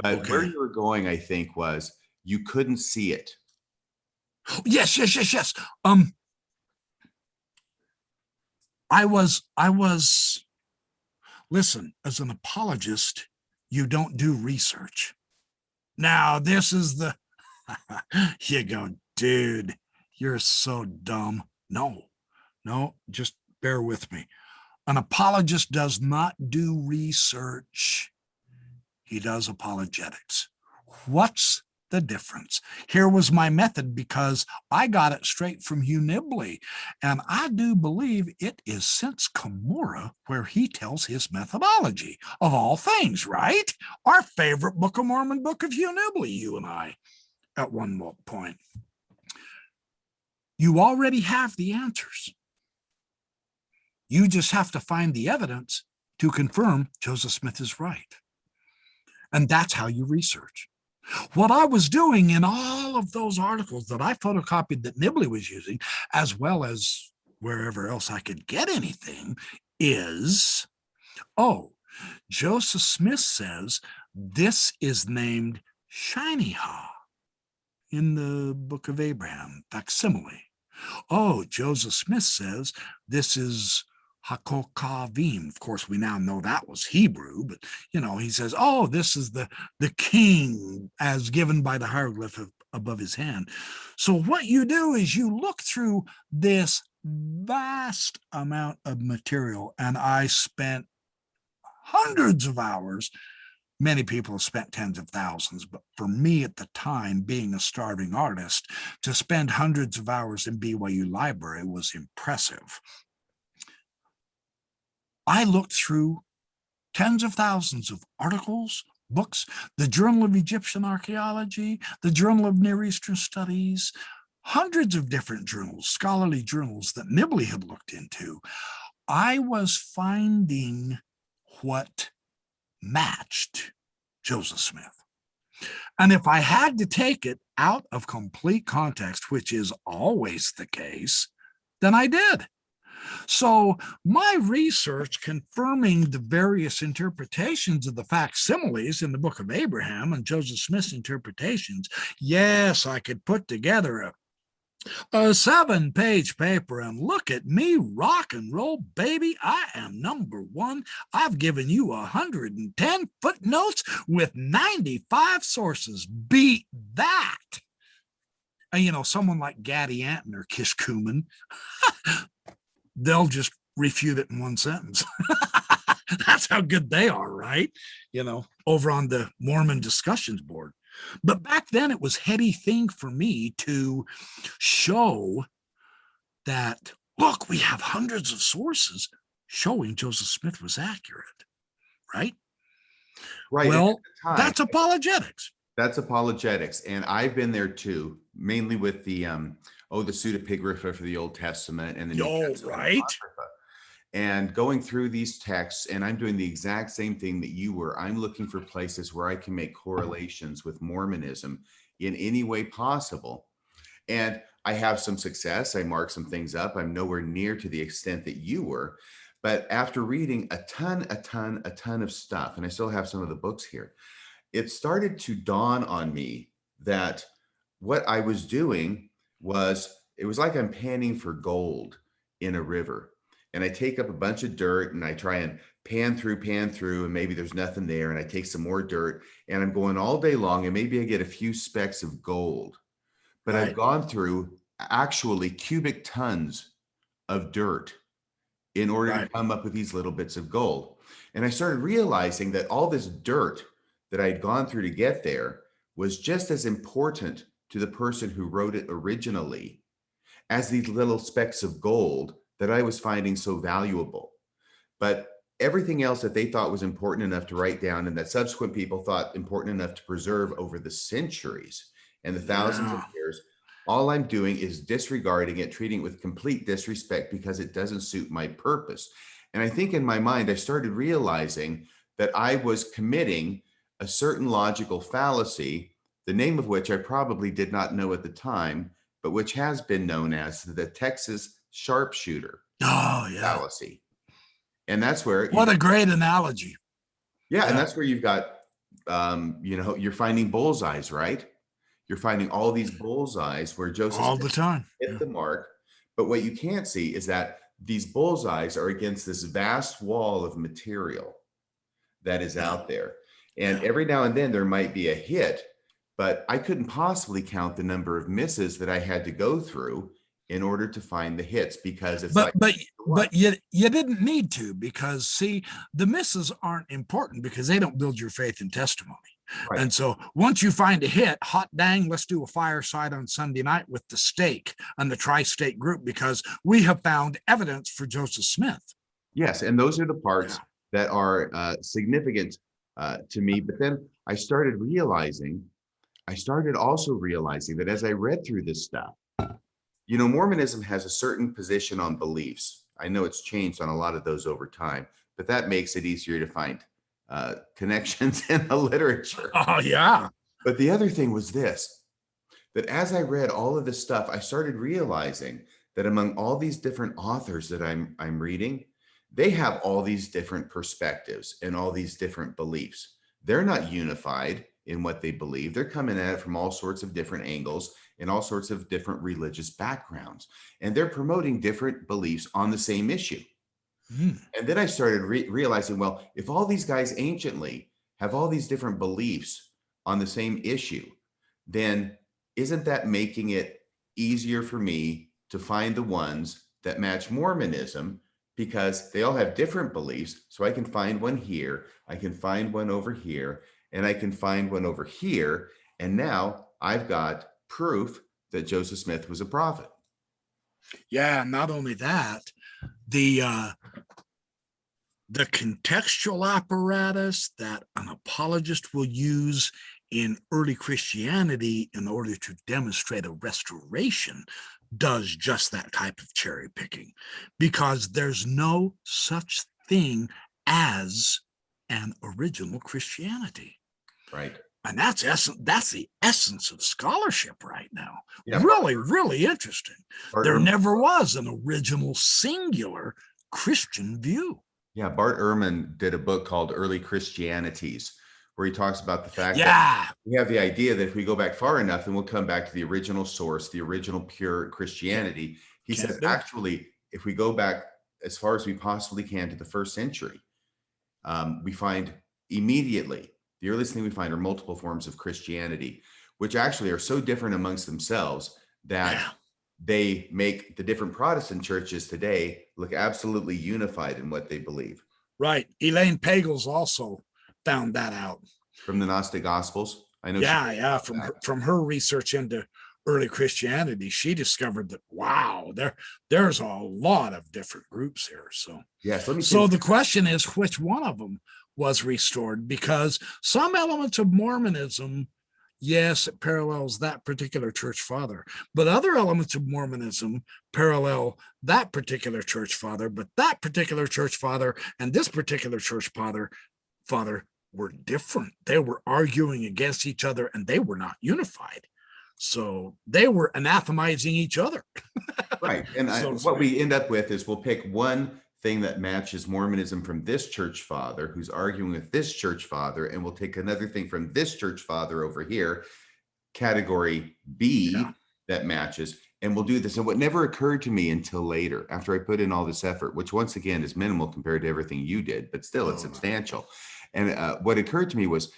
But where you were going, I think, was you couldn't see it. Yes. I was, listen, as an apologist, you don't do research. Now, this is the, you go, dude, you're so dumb. No, just bear with me. An apologist does not do research. He does apologetics. What's the difference? Here was my method, because I got it straight from Hugh Nibley, and I do believe it is since Cumorah where he tells his methodology of all things, right? Our favorite Book of Mormon book of Hugh Nibley, you and I, at one point. You already have the answers. You just have to find the evidence to confirm Joseph Smith is right. And that's how you research. What I was doing in all of those articles that I photocopied that Nibley was using, as well as wherever else I could get anything, is, Joseph Smith says this is named Shinehah in the Book of Abraham, facsimile. Joseph Smith says this is Hakokavim. Of course, we now know that was Hebrew, but he says, this is the king as given by the hieroglyph above his hand. So what you do is you look through this vast amount of material, and I spent hundreds of hours. Many people have spent tens of thousands, but for me at the time, being a starving artist, to spend hundreds of hours in BYU library was impressive. I looked through tens of thousands of articles, books, the Journal of Egyptian Archaeology, the Journal of Near Eastern Studies, hundreds of different journals, scholarly journals that Nibley had looked into. I was finding what matched Joseph Smith. And if I had to take it out of complete context, which is always the case, then I did. So my research confirming the various interpretations of the facsimiles in the Book of Abraham and Joseph Smith's interpretations, yes, I could put together a 7-page paper, and look at me rock and roll, baby. I am number one. I've given you 110 footnotes with 95 sources. Beat that. And someone like Gaddy Anton or Kish Kuman, they'll just refute it in one sentence. That's how good they are, right? Over on the Mormon discussions board. But back then it was a heady thing for me to show that, look, we have hundreds of sources showing Joseph Smith was accurate, right? Right. Well, that's apologetics. That's apologetics. And I've been there too, mainly with the pseudepigrapha for the Old Testament and the New Testament. Right. And going through these texts, and I'm doing the exact same thing that you were. I'm looking for places where I can make correlations with Mormonism in any way possible. And I have some success. I mark some things up. I'm nowhere near to the extent that you were. But after reading a ton of stuff, and I still have some of the books here, it started to dawn on me that what I was doing it was like I'm panning for gold in a river. And I take up a bunch of dirt and I try and pan through, and maybe there's nothing there. And I take some more dirt and I'm going all day long and maybe I get a few specks of gold. But I've gone through actually cubic tons of dirt in order to come up with these little bits of gold. And I started realizing that all this dirt that I'd gone through to get there was just as important to the person who wrote it originally as these little specks of gold that I was finding so valuable. But everything else that they thought was important enough to write down and that subsequent people thought important enough to preserve over the centuries and the thousands of years, all I'm doing is disregarding it, treating it with complete disrespect because it doesn't suit my purpose. And I think in my mind, I started realizing that I was committing a certain logical fallacy, the name of which I probably did not know at the time, but which has been known as the Texas Sharpshooter fallacy. And that's where— What a great analogy. Yeah. And that's where you've got, you're finding bullseyes, right? You're finding all these bullseyes where Joseph all the time hit the mark. But what you can't see is that these bullseyes are against this vast wall of material that is out there. And every now and then there might be a hit, but I couldn't possibly count the number of misses that I had to go through in order to find the hits, because it's but you didn't need to, because see, the misses aren't important because they don't build your faith and testimony. Right. And so once you find a hit, hot dang, let's do a fireside on Sunday night with the stake and the tri-state group, because we have found evidence for Joseph Smith. Yes, and those are the parts that are significant to me. But then I started also realizing that as I read through this stuff, Mormonism has a certain position on beliefs. I know it's changed on a lot of those over time, but that makes it easier to find connections in the literature. Oh, yeah. But the other thing was this, that as I read all of this stuff, I started realizing that among all these different authors that I'm reading, they have all these different perspectives and all these different beliefs. They're not unified in what they believe. They're coming at it from all sorts of different angles and all sorts of different religious backgrounds. And they're promoting different beliefs on the same issue. And then I started realizing, well, if all these guys anciently have all these different beliefs on the same issue, then isn't that making it easier for me to find the ones that match Mormonism, because they all have different beliefs. So I can find one here, I can find one over here, and I can find one over here. And now I've got proof that Joseph Smith was a prophet. Yeah, not only that, the contextual apparatus that an apologist will use in early Christianity in order to demonstrate a restoration does just that type of cherry picking, because there's no such thing as an original Christianity. Right. And that's the essence of scholarship right now. Yeah, really interesting. There never was an original singular Christian view. Yeah, Bart Ehrman did a book called Early Christianities, where he talks about the fact that we have the idea that if we go back far enough, then we'll come back to the original source, the original pure Christianity. He says, actually, if we go back as far as we possibly can to the first century, we find immediately, the earliest thing we find are multiple forms of Christianity, which actually are so different amongst themselves that they make the different Protestant churches today look absolutely unified in what they believe. Right. Elaine Pagels also found that out from the Gnostic Gospels. I know. From her research into early Christianity, she discovered that there's a lot of different groups here. So the question is, which one of them was restored? Because some elements of Mormonism, yes, it parallels that particular church father, but other elements of Mormonism parallel that particular church father, but that particular church father and this particular church father were different. They were arguing against each other and they were not unified. So they were anathemizing each other. Right. And what we end up with is we'll pick one thing that matches Mormonism from this church father who's arguing with this church father, and we'll take another thing from this church father over here, category B, that matches, and we'll do this. And what never occurred to me until later, after I put in all this effort, which once again is minimal compared to everything you did, but still it's substantial. And what occurred to me was,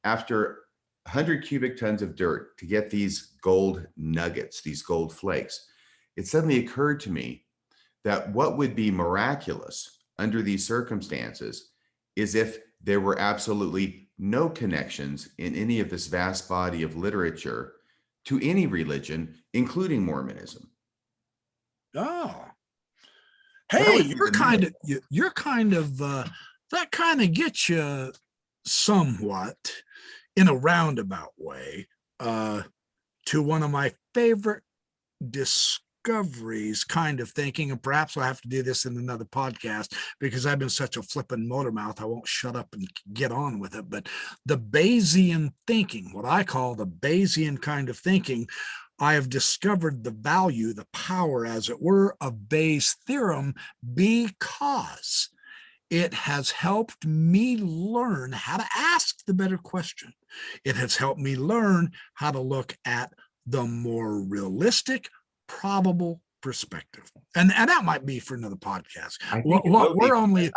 after 100 cubic tons of dirt to get these gold nuggets, these gold flakes, it suddenly occurred to me that what would be miraculous under these circumstances is if there were absolutely no connections in any of this vast body of literature to any religion, including Mormonism. Oh, hey, you're kind of that kind of gets you somewhat in a roundabout way to one of my favorite discoveries kind of thinking, and perhaps I'll have to do this in another podcast because I've been such a flippin' motor mouth, I won't shut up and get on with it. But the Bayesian thinking, what I call the Bayesian kind of thinking, I have discovered the value, the power, as it were, of Bayes' theorem because it has helped me learn how to ask the better question. It has helped me learn how to look at the more realistic, probable perspective. And that might be for another podcast. We're only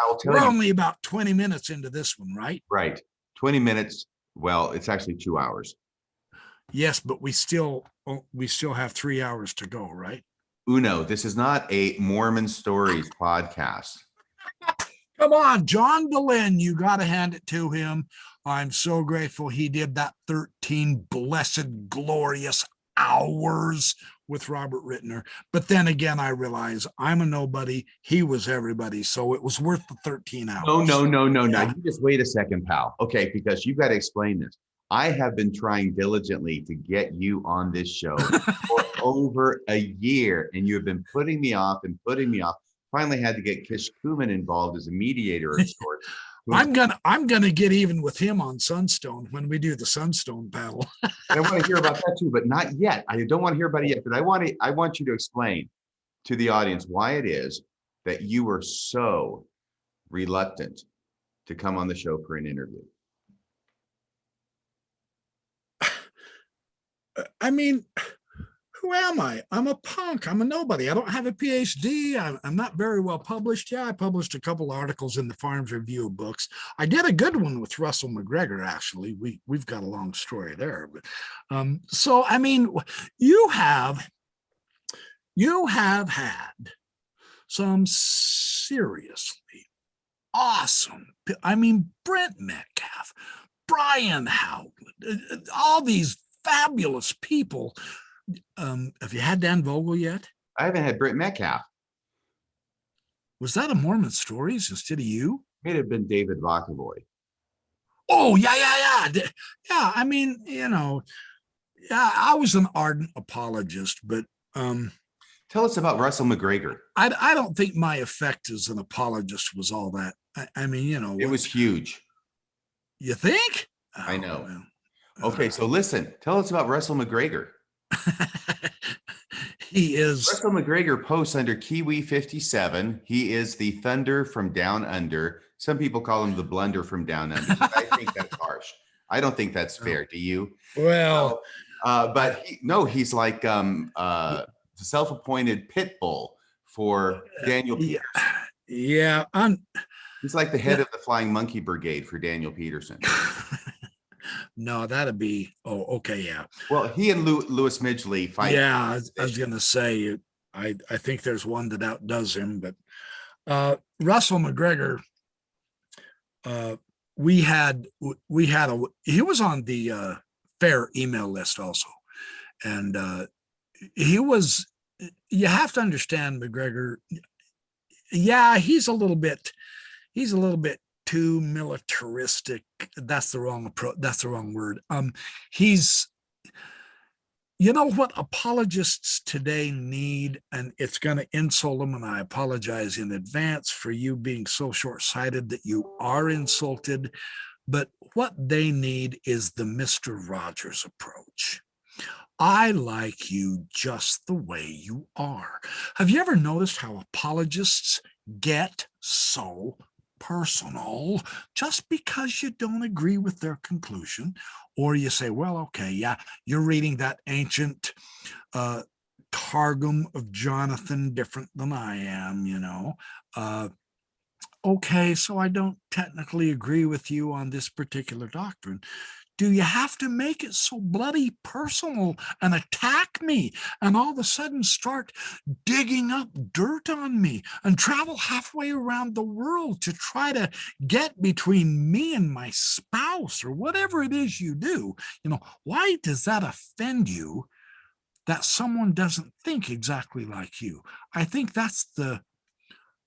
about 20 minutes into this one, right? Right. 20 minutes. Well, it's actually 2 hours. Yes, but we still have 3 hours to go, right? Uno, this is not a Mormon Stories podcast. Come on, John Dehlin, you got to hand it to him. I'm so grateful he did that 13 blessed, glorious hours with Robert Rittner. But then again, I realize I'm a nobody. He was everybody. So it was worth the 13 hours. No. You just wait a second, pal. Okay, because you've got to explain this. I have been trying diligently to get you on this show for over a year, and you have been putting me off. Finally had to get Kish Kuman involved as a mediator of sorts. I'm gonna get even with him on Sunstone when we do the Sunstone battle. I want to hear about that too, but not yet. I don't want to hear about it yet, but I want you to explain to the audience why it is that you were so reluctant to come on the show for an interview. I mean, who am I? I'm a punk. I'm a nobody. I don't have a PhD. I'm not very well published. Yeah, I published a couple articles in the Farms Review of Books. I did a good one with Russell McGregor, actually. We've got a long story there. But so, I mean, you have had some seriously awesome, I mean, Brent Metcalf, Brian Howland, all these fabulous people. Have you had Dan Vogel yet? I haven't had Brent Metcalf. Was that a Mormon Stories instead of you? It had been David Vacavoy. Oh, yeah. Yeah, I mean, I was an ardent apologist, but tell us about Russell McGregor. I don't think my effect as an apologist was all that. I mean, it was huge. You think? I know. Well, okay, so listen, tell us about Russell McGregor. He is. Russell McGregor posts under Kiwi 57. He is the Thunder from Down Under. Some people call him the Blunder from Down Under. I think that's harsh. I don't think that's fair. Do you? Well, but he's like the self-appointed pit bull for Daniel Peterson. Yeah, he's like the head of the Flying Monkey Brigade for Daniel Peterson. No, that'd be, okay, yeah. Well, he and Lewis Midgley fight. Yeah, I was going to say, I think there's one that outdoes him, but Russell McGregor, he was on the Fair email list also. And you have to understand McGregor. Yeah, he's a little bit too militaristic. That's the wrong approach. That's the wrong word. You know what apologists today need, and it's going to insult them, and I apologize in advance for you being so short-sighted that you are insulted, but what they need is the Mr. Rogers approach. I like you just the way you are. Have you ever noticed how apologists get so personal just because you don't agree with their conclusion? Or you say, well, okay, yeah, you're reading that ancient uh, Targum of Jonathan different than I am, you know. Okay, so I don't technically agree with you on this particular doctrine. Do you have to make it so bloody personal and attack me and all of a sudden start digging up dirt on me and travel halfway around the world to try to get between me and my spouse or whatever it is you do? You know, why does that offend you that someone doesn't think exactly like you? I think that's the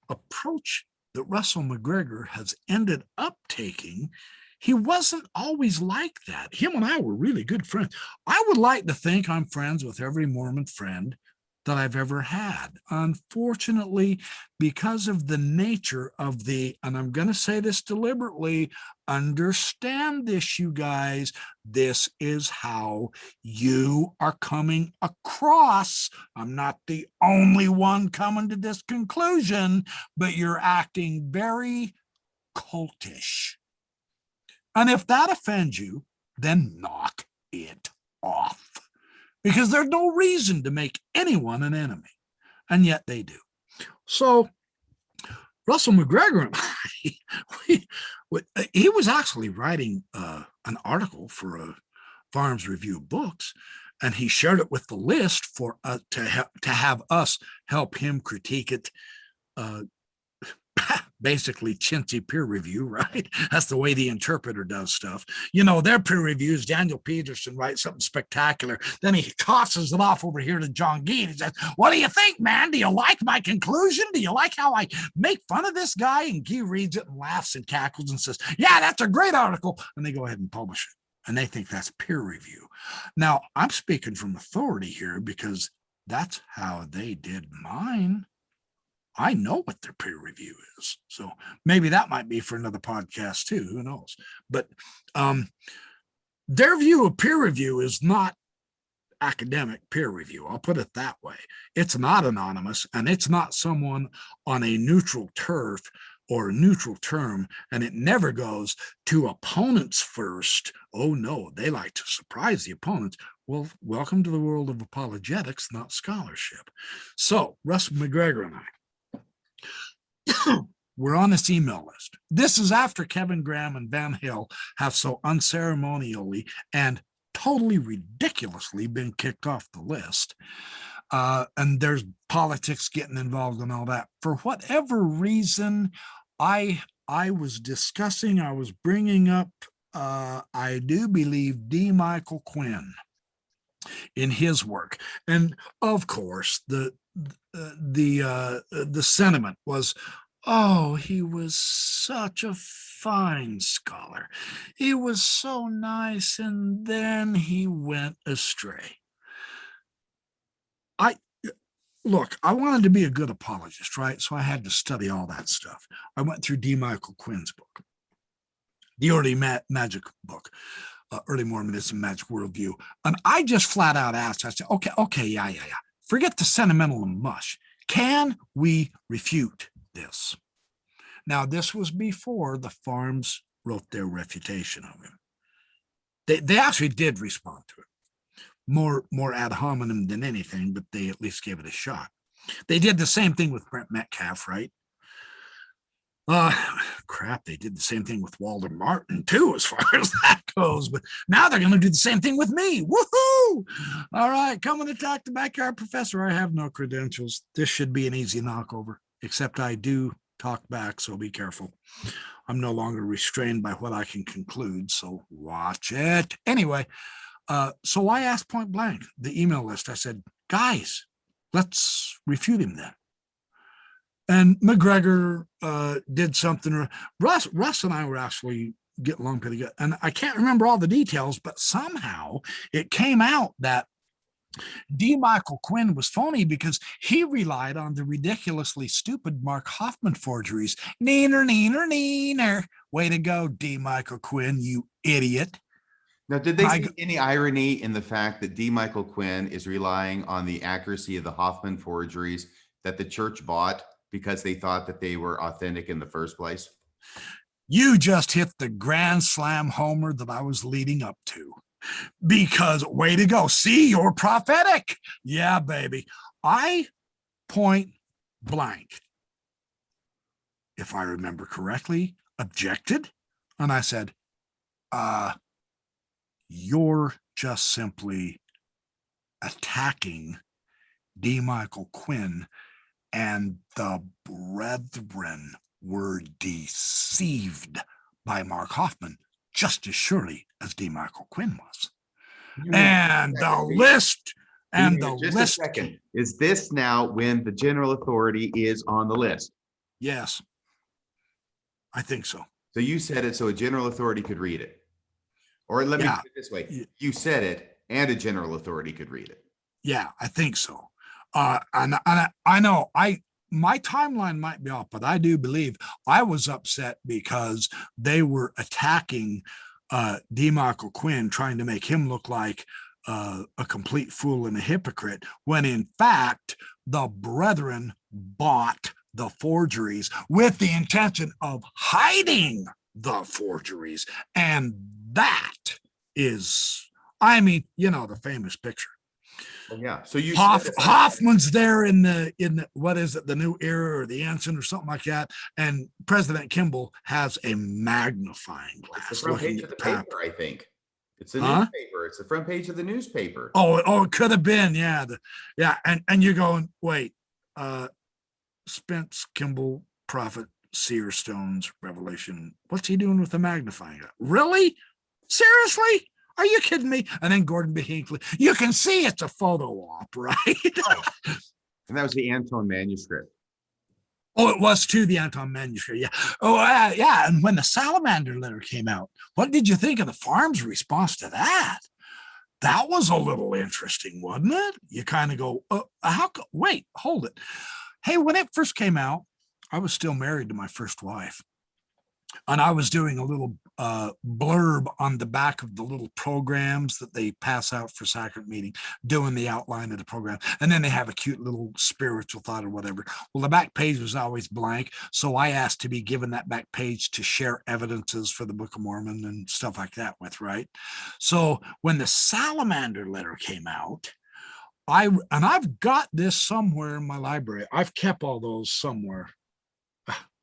approach that Russell McGregor has ended up taking. He wasn't always like that. Him and I were really good friends. I would like to think I'm friends with every Mormon friend that I've ever had. Unfortunately, because of the nature of the, and I'm going to say this deliberately, understand this, you guys, this is how you are coming across. I'm not the only one coming to this conclusion, but you're acting very cultish. And if that offends you, then knock it off. Because there's no reason to make anyone an enemy. And yet they do. So Russell McGregor and he was actually writing an article for a Farms Review of Books, and he shared it with the list for to have us help him critique it. Basically chintzy peer review, right? That's the way the interpreter does stuff. You know, their peer reviews, Daniel Peterson writes something spectacular. Then he tosses it off over here to John Gee and he says, what do you think, man? Do you like my conclusion? Do you like how I make fun of this guy? And Gee reads it and laughs and cackles and says, yeah, that's a great article. And they go ahead and publish it. And they think that's peer review. Now, I'm speaking from authority here because that's how they did mine. I know what their peer review is. So maybe that might be for another podcast too. Who knows? But their view of peer review is not academic peer review. I'll put it that way. It's not anonymous and it's not someone on a neutral turf or a neutral term, and it never goes to opponents first. Oh no, they like to surprise the opponents. Well, welcome to the world of apologetics, not scholarship. So Russell McGregor and I, we're on this email list. This is after Kevin Graham and Van Hill have so unceremonially and totally ridiculously been kicked off the list. And there's politics getting involved and all that. For whatever reason, I was bringing up, I do believe, D. Michael Quinn in his work. And of course, the sentiment was, oh, he was such a fine scholar. He was so nice, and then he went astray. Look, I wanted to be a good apologist, right? So I had to study all that stuff. I went through D. Michael Quinn's book, the early magic book, Early Mormonism, Magic Worldview. And I just flat out asked, I said, okay, yeah. Forget the sentimental and mush. Can we refute this? Now, this was before the Farms wrote their refutation of him. They actually did respond to it. More ad hominem than anything, but they at least gave it a shot. They did the same thing with Brent Metcalf, right? Crap, they did the same thing with Walter Martin too, as far as that goes. But now they're going to do the same thing with me. Woohoo! All right, come and attack the backyard professor. I have no credentials. This should be an easy knockover, except I do talk back, so be careful. I'm no longer restrained by what I can conclude, so watch it. Anyway, so I asked point blank, the email list, I said, guys, let's refute him then. And McGregor did something. Russ and I were actually getting along pretty good. And I can't remember all the details, but somehow it came out that D. Michael Quinn was phony because he relied on the ridiculously stupid Mark Hoffman forgeries. Neener. Way to go, D. Michael Quinn, you idiot. Now, did And they see any irony in the fact that D. Michael Quinn is relying on the accuracy of the Hoffman forgeries that the church bought because they thought that they were authentic in the first place? you just hit the grand slam homer that I was leading up to. Because way to go. See, you're prophetic. Yeah, baby. I point blank, if I remember correctly, objected. And I said, you're just simply attacking D. Michael Quinn, and the brethren were deceived by Mark Hoffman just as surely as D. Michael Quinn was. And the list, and the just list. a second. Is this now when the general authority is on the list? Yes, I think so. So you said it so a general authority could read it. Or let me put it this way. You said it and a general authority could read it. Yeah, I think so. And I know my timeline might be off, but I do believe I was upset because they were attacking D. Michael Quinn, trying to make him look like a complete fool and a hypocrite, when in fact the brethren bought the forgeries with the intention of hiding the forgeries. And that is, I mean, you know, the famous picture. Oh, yeah. So you Hoffman's there in the what is it, the New Era or the Ensign or something like that, and President Kimball has a magnifying glass. It's the front page of the paper, I think. It's the newspaper. It's the front page of the newspaper. Oh, it could have been, yeah, and you're going, wait, Spence, Kimball, Prophet, Seer, Stones, Revelation. What's he doing with the magnifying glass? Really? Seriously? Are you kidding me? And then Gordon B. Hinckley. You can see it's a photo op, right? And that was the Anton manuscript. Oh, it was too, the Anton manuscript. Yeah. Oh, yeah. And when the Salamander letter came out, what did you think of the farm's response to that? That was a little interesting, wasn't it? You kind of go, wait, hold it. Hey, when it first came out, I was still married to my first wife. And I was doing a little blurb on the back of the little programs that they pass out for sacrament meeting, doing the outline of the program. And then they have a cute little spiritual thought or whatever. Well, the back page was always blank. So I asked to be given that back page to share evidences for the Book of Mormon and stuff like that with, right? So when the Salamander letter came out, I've got this somewhere in my library. I've kept all those somewhere.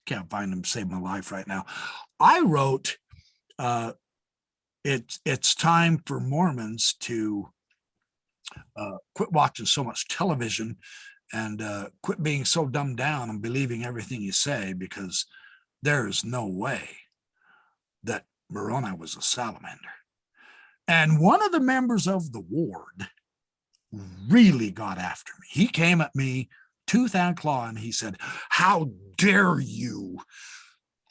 Can't find them to save my life right now. I wrote, it's time for Mormons to quit watching so much television and quit being so dumbed down and believing everything you say, because there is no way that Moroni was a salamander. And one of the members of the ward really got after me. He came at me tooth and claw, and he said, how dare you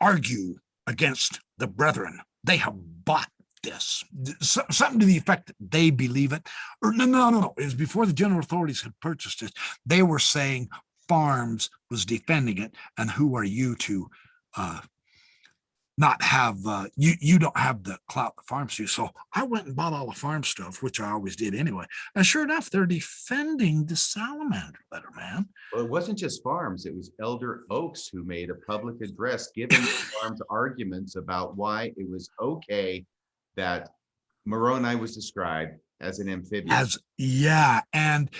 argue against the brethren? They have bought this. Something to the effect that they believe it. Or no. It was before the general authorities had purchased it. They were saying Farms was defending it, and who are you to not have, you don't have the clout the Farms do. So I went and bought all the Farm stuff, which I always did anyway. And sure enough, they're defending the Salamander letter, man. Well, it wasn't just Farms. It was Elder Oaks who made a public address giving Farms arguments about why it was okay that Moroni was described as an amphibian. And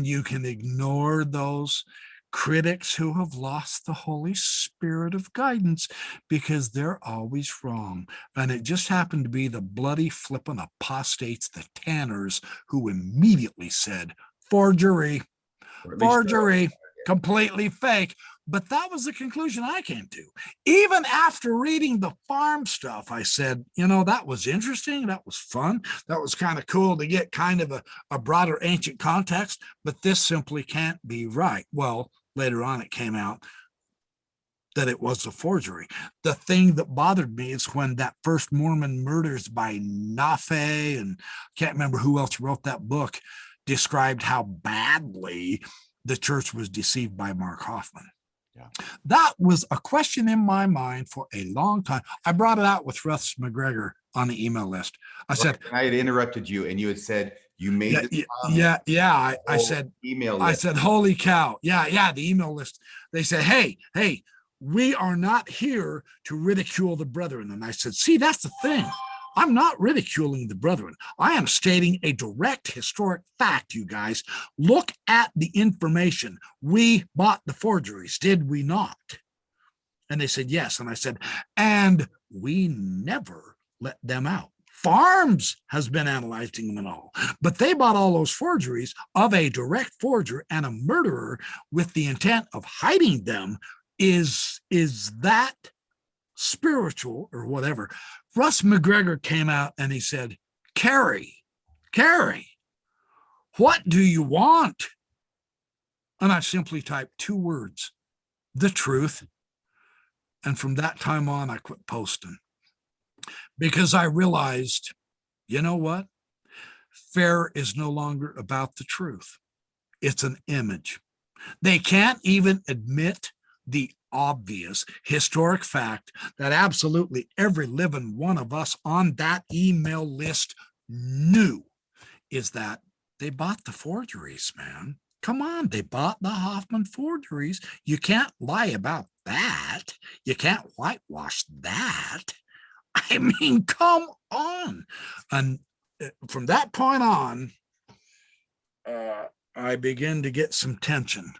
you can ignore those critics who have lost the Holy Spirit of guidance, because they're always wrong. And it just happened to be the bloody flippin' apostates, the Tanners, who immediately said, forgery, completely fake. But that was the conclusion I came to. Even after reading the Farm stuff, I said, that was interesting. That was fun. That was kind of cool to get kind of a broader ancient context, but this simply can't be right. Well, later on, it came out that it was a forgery. The thing that bothered me is when that first Mormon Murders by Nafe, and I can't remember who else wrote that book, described how badly the church was deceived by Mark Hoffman. Yeah. That was a question in my mind for a long time. I brought it out with Russ McGregor on the email list. I said, I had interrupted you, and you had said you made this comment. I said, email list. I said, holy cow. Yeah, the email list. They said, hey, we are not here to ridicule the brethren. And I said, see, that's the thing. I'm not ridiculing the brethren. I am stating a direct historic fact, you guys. Look at the information. We bought the forgeries, did we not? And they said, yes. And I said, and we never let them out. Farms has been analyzing them and all, but they bought all those forgeries of a direct forger and a murderer with the intent of hiding them. Is that spiritual or whatever? Russ McGregor came out and he said, Kerry, what do you want? And I simply typed 2 words, the truth. And from that time on, I quit posting because I realized, you know what? Fair is no longer about the truth. It's an image. They can't even admit the obvious historic fact that absolutely every living one of us on that email list knew, is that they bought the forgeries, man. Come on, they bought the Hoffman forgeries. You can't lie about that. You can't whitewash that. I mean, come on. And from that point on, I begin to get some tension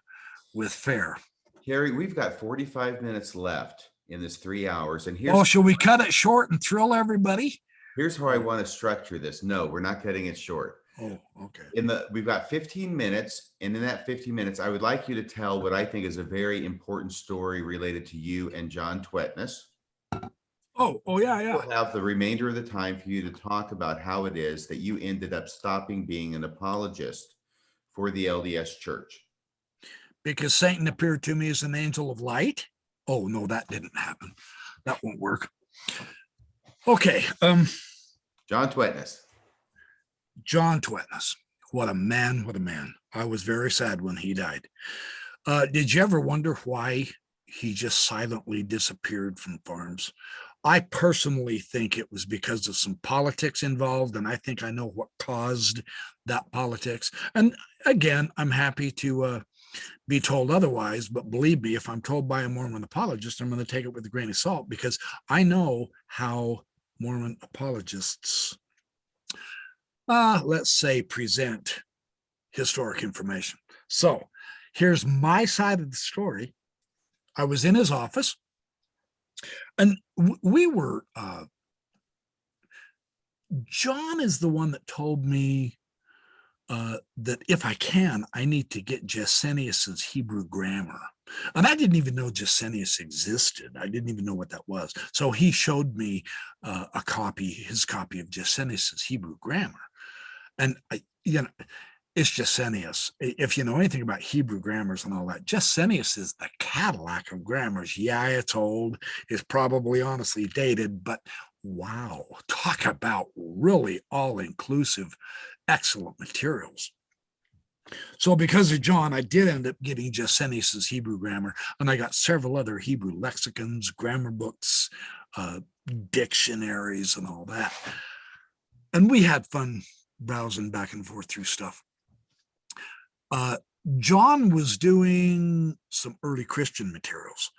with Fair. Kerry, we've got 45 minutes left in this 3 hours. And here's shall we cut it short and thrill everybody? Here's how I want to structure this. No, we're not cutting it short. Oh, okay. We've got 15 minutes, and in that 15 minutes, I would like you to tell what I think is a very important story related to you and John Twetness. Oh, yeah. We'll have the remainder of the time for you to talk about how it is that you ended up stopping being an apologist for the LDS Church. Because Satan appeared to me as an angel of light. Oh, no, that didn't happen. That won't work. Okay. John Twetness. What a man. I was very sad when he died. Did you ever wonder why he just silently disappeared from farms? I personally think it was because of some politics involved, and I think I know what caused that politics. And again, I'm happy to be told otherwise, but believe me, if I'm told by a Mormon apologist, I'm going to take it with a grain of salt, because I know how Mormon apologists, let's say, present historic information. So here's my side of the story. I was in his office, and we were, John is the one that told me that if I can, I need to get Gesenius's Hebrew grammar. And I didn't even know Gesenius existed. I didn't even know what that was. So he showed me his copy of Gesenius's Hebrew grammar. And it's Gesenius. If you know anything about Hebrew grammars and all that, Gesenius is the Cadillac of grammars. Yeah, it's old. It's probably honestly dated, but wow, talk about really all-inclusive, excellent materials. So because of John, I did end up getting Gesenius's Hebrew grammar, and I got several other Hebrew lexicons, grammar books, dictionaries, and all that. And we had fun browsing back and forth through stuff. John was doing some early Christian materials,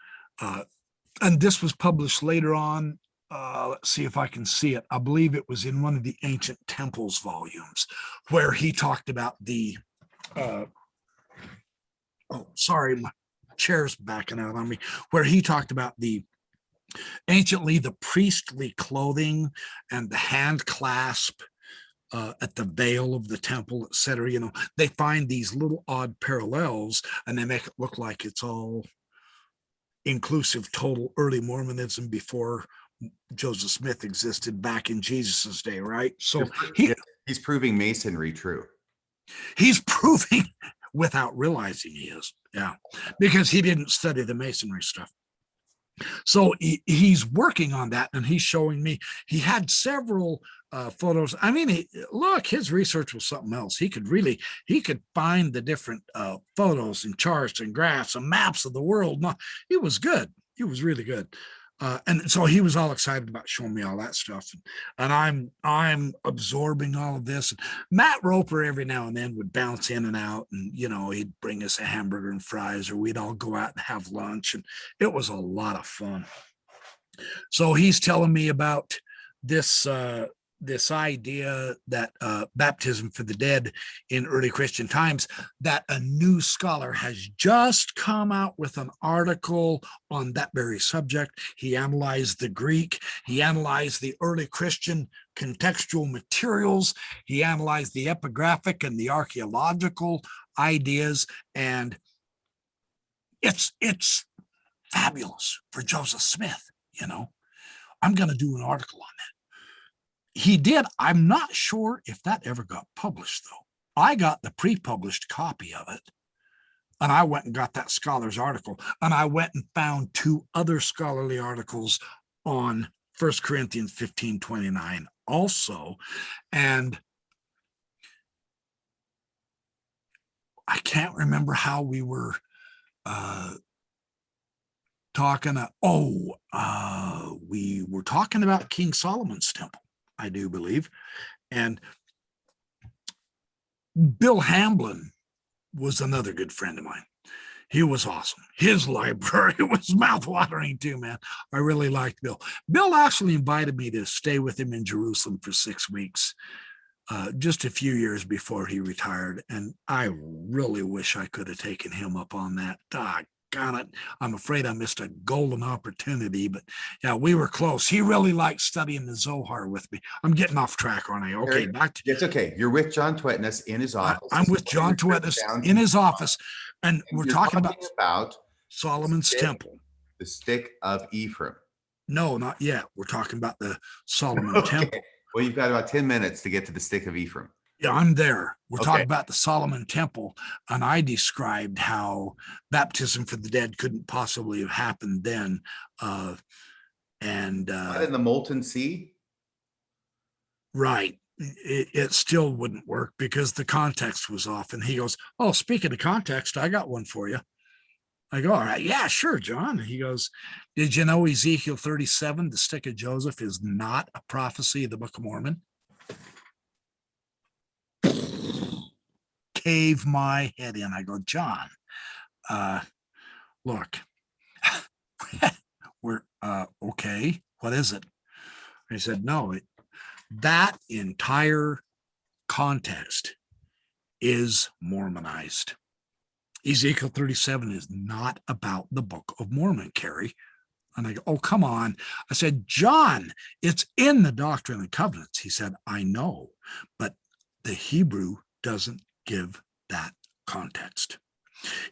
and this was published later on. Let's see if I can see it. I believe it was in one of the Ancient Temples volumes, where he talked about the sorry, my chair's backing out on me, where he talked about the priestly clothing and the hand clasp at the veil of the temple, etc. They find these little odd parallels, and they make it look like it's all inclusive, total early Mormonism before Joseph Smith existed back in Jesus's day, right? So he's proving Masonry true. He's proving without realizing he is, yeah, because he didn't study the Masonry stuff. So he's working on that, and he's showing me. He had several photos. I mean, look, his research was something else. He could find the different photos and charts and graphs and maps of the world. No, he was good. He was really good. And so he was all excited about showing me all that stuff, and I'm absorbing all of this. Matt Roper every now and then would bounce in and out, and he'd bring us a hamburger and fries, or we'd all go out and have lunch, and it was a lot of fun. So he's telling me about this this idea that baptism for the dead in early Christian times, that a new scholar has just come out with an article on that very subject. He analyzed the Greek, he analyzed the early Christian contextual materials, he analyzed the epigraphic and the archaeological ideas, and it's fabulous for Joseph Smith. I'm going to do an article on that. He did. I'm not sure if that ever got published, though. I got the pre-published copy of it, and I went and got that scholar's article, and I went and found 2 other scholarly articles on 1 Corinthians 15:29 also. And I can't remember how we were talking. We were talking about King Solomon's temple, I do believe. And Bill Hamblin was another good friend of mine. He was awesome. His library was mouthwatering too, man. I really liked Bill. Bill actually invited me to stay with him in Jerusalem for 6 weeks, just a few years before he retired. And I really wish I could have taken him up on that. Doggone it. I'm afraid I missed a golden opportunity, but yeah, we were close. He really liked studying the Zohar with me. I'm getting off track, aren't I? Okay, back to it's okay. You're with John Twetness in his office. I'm with John Twetness in his office, and we're talking about Solomon's temple, the stick of Ephraim. No, not yet. We're talking about the Solomon temple. Well, you've got about 10 minutes to get to the stick of Ephraim. Yeah, I'm there. We're talking about the Solomon temple, and I described how baptism for the dead couldn't possibly have happened then. Not in the molten sea? Right. It still wouldn't work because the context was off. And he goes, "Oh, speaking of context, I got one for you." I go, "All right, yeah, sure, John." He goes, "Did you know Ezekiel 37, the stick of Joseph, is not a prophecy of the Book of Mormon?" Cave my head in. I go, "John, look, we're okay. What is it?" He said, "No, that entire context is Mormonized. Ezekiel 37 is not about the Book of Mormon, Kerry." And I go, "Oh, come on." I said, "John, it's in the Doctrine and Covenants." He said, "I know, but the Hebrew doesn't give that context."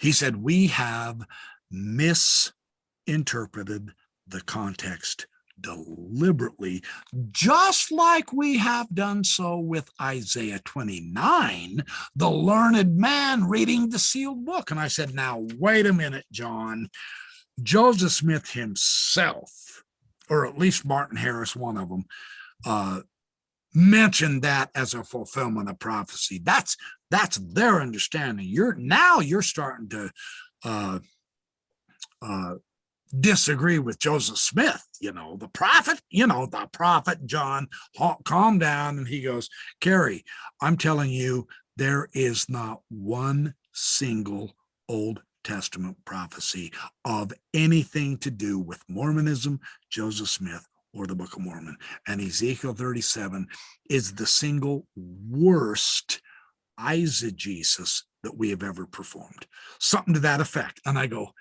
He said, "We have misinterpreted the context deliberately, just like we have done so with Isaiah 29, the learned man reading the sealed book." And I said, "Now, wait a minute, John. Joseph Smith himself, or at least Martin Harris, one of them, mentioned that as a fulfillment of prophecy. That's their understanding. You're starting to disagree with Joseph Smith, the prophet, John, calm down." And he goes, "Kerry, I'm telling you, there is not one single Old Testament prophecy of anything to do with Mormonism, Joseph Smith, or the Book of Mormon. And Ezekiel 37 is the single worst eisegesis that we have ever performed." Something to that effect. And I go,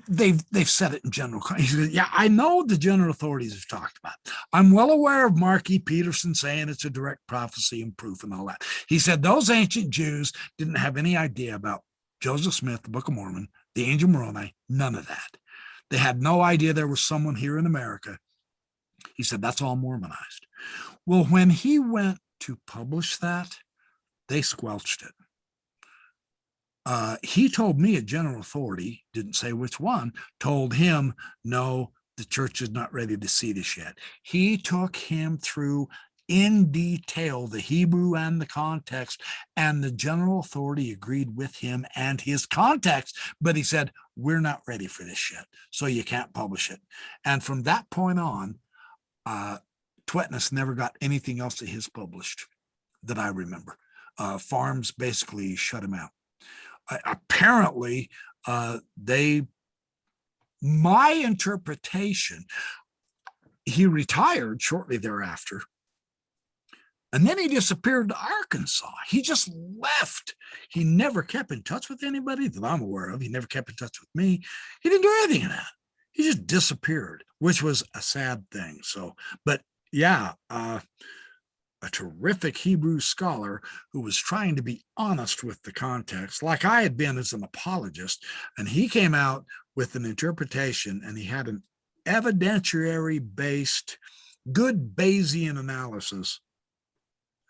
they've said it in general. He said, "Yeah, I know the general authorities have talked about it. I'm well aware of Mark E. Peterson saying it's a direct prophecy and proof and all that." He said those ancient Jews didn't have any idea about Joseph Smith, the Book of Mormon, the Angel Moroni, none of that. They had no idea there was someone here in America. He said that's all Mormonized. Well, when he went to publish that, they squelched it. He told me a general authority, didn't say which one, told him, no, the church is not ready to see this yet. He took him through in detail the Hebrew and the context, and the general authority agreed with him and his context, but he said, we're not ready for this yet, so you can't publish it. And from that point on, Twetnus never got anything else of his published that I remember. Farms basically shut him out. Apparently, my interpretation, he retired shortly thereafter, and then he disappeared to Arkansas. He just left. He never kept in touch with anybody that I'm aware of. He never kept in touch with me. He didn't do anything of that. He just disappeared, which was a sad thing. So, but yeah, a terrific Hebrew scholar who was trying to be honest with the context, like I had been as an apologist, and he came out with an interpretation, and he had an evidentiary-based, good Bayesian analysis,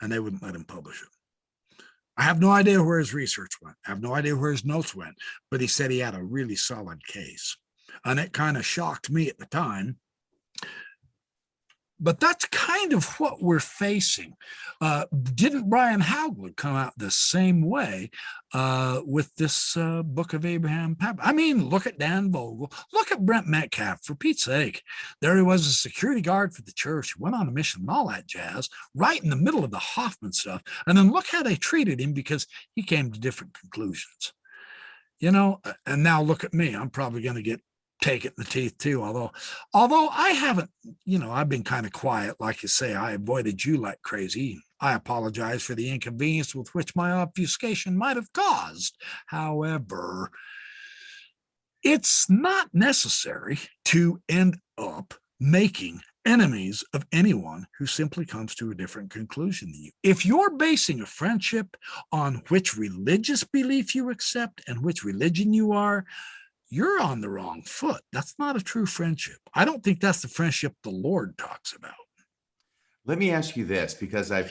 and they wouldn't let him publish it. I have no idea where his research went. I have no idea where his notes went, but he said he had a really solid case. And it kind of shocked me at the time. But that's kind of what we're facing. Didn't Brian Howland come out the same way with this Book of Abraham? I mean, look at Dan Vogel. Look at Brent Metcalf, for Pete's sake. There he was, a security guard for the church, went on a mission and all that jazz, right in the middle of the Hoffman stuff. And then look how they treated him because he came to different conclusions. You know, and now look at me. I'm probably going to get take it in the teeth too. Although I haven't, I've been kind of quiet. Like you say, I avoided you like crazy. I apologize for the inconvenience with which my obfuscation might have caused. However, it's not necessary to end up making enemies of anyone who simply comes to a different conclusion than you. If you're basing a friendship on which religious belief you accept and which religion you are, you're on the wrong foot. That's not a true friendship. I don't think that's the friendship the Lord talks about. Let me ask you this, because I've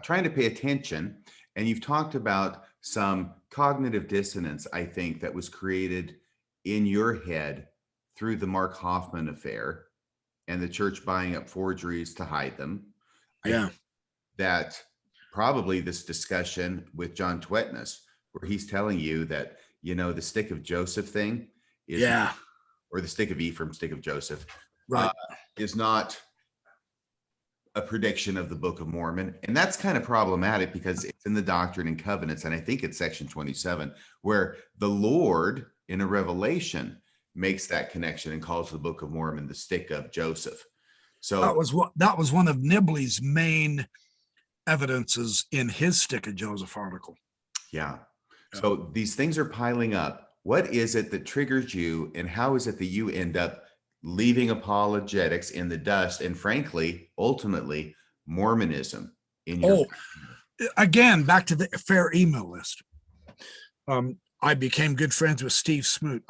trying to pay attention, and you've talked about some cognitive dissonance, I think, that was created in your head through the Mark Hoffman affair and the church buying up forgeries to hide them. Yeah. That probably this discussion with John Twetnus, where he's telling you that, the stick of Joseph thing is, or the stick of Ephraim, stick of Joseph, right, is not a prediction of the Book of Mormon. And that's kind of problematic because it's in the Doctrine and Covenants. And I think it's section 27, where the Lord in a revelation makes that connection and calls the Book of Mormon the stick of Joseph. So that was one of Nibley's main evidences in his stick of Joseph article. Yeah. So these things are piling up. What is it that triggers you, and how is it that you end up leaving apologetics in the dust and, frankly, ultimately, Mormonism in your again, back to the fair email list. I became good friends with Steve Smoot.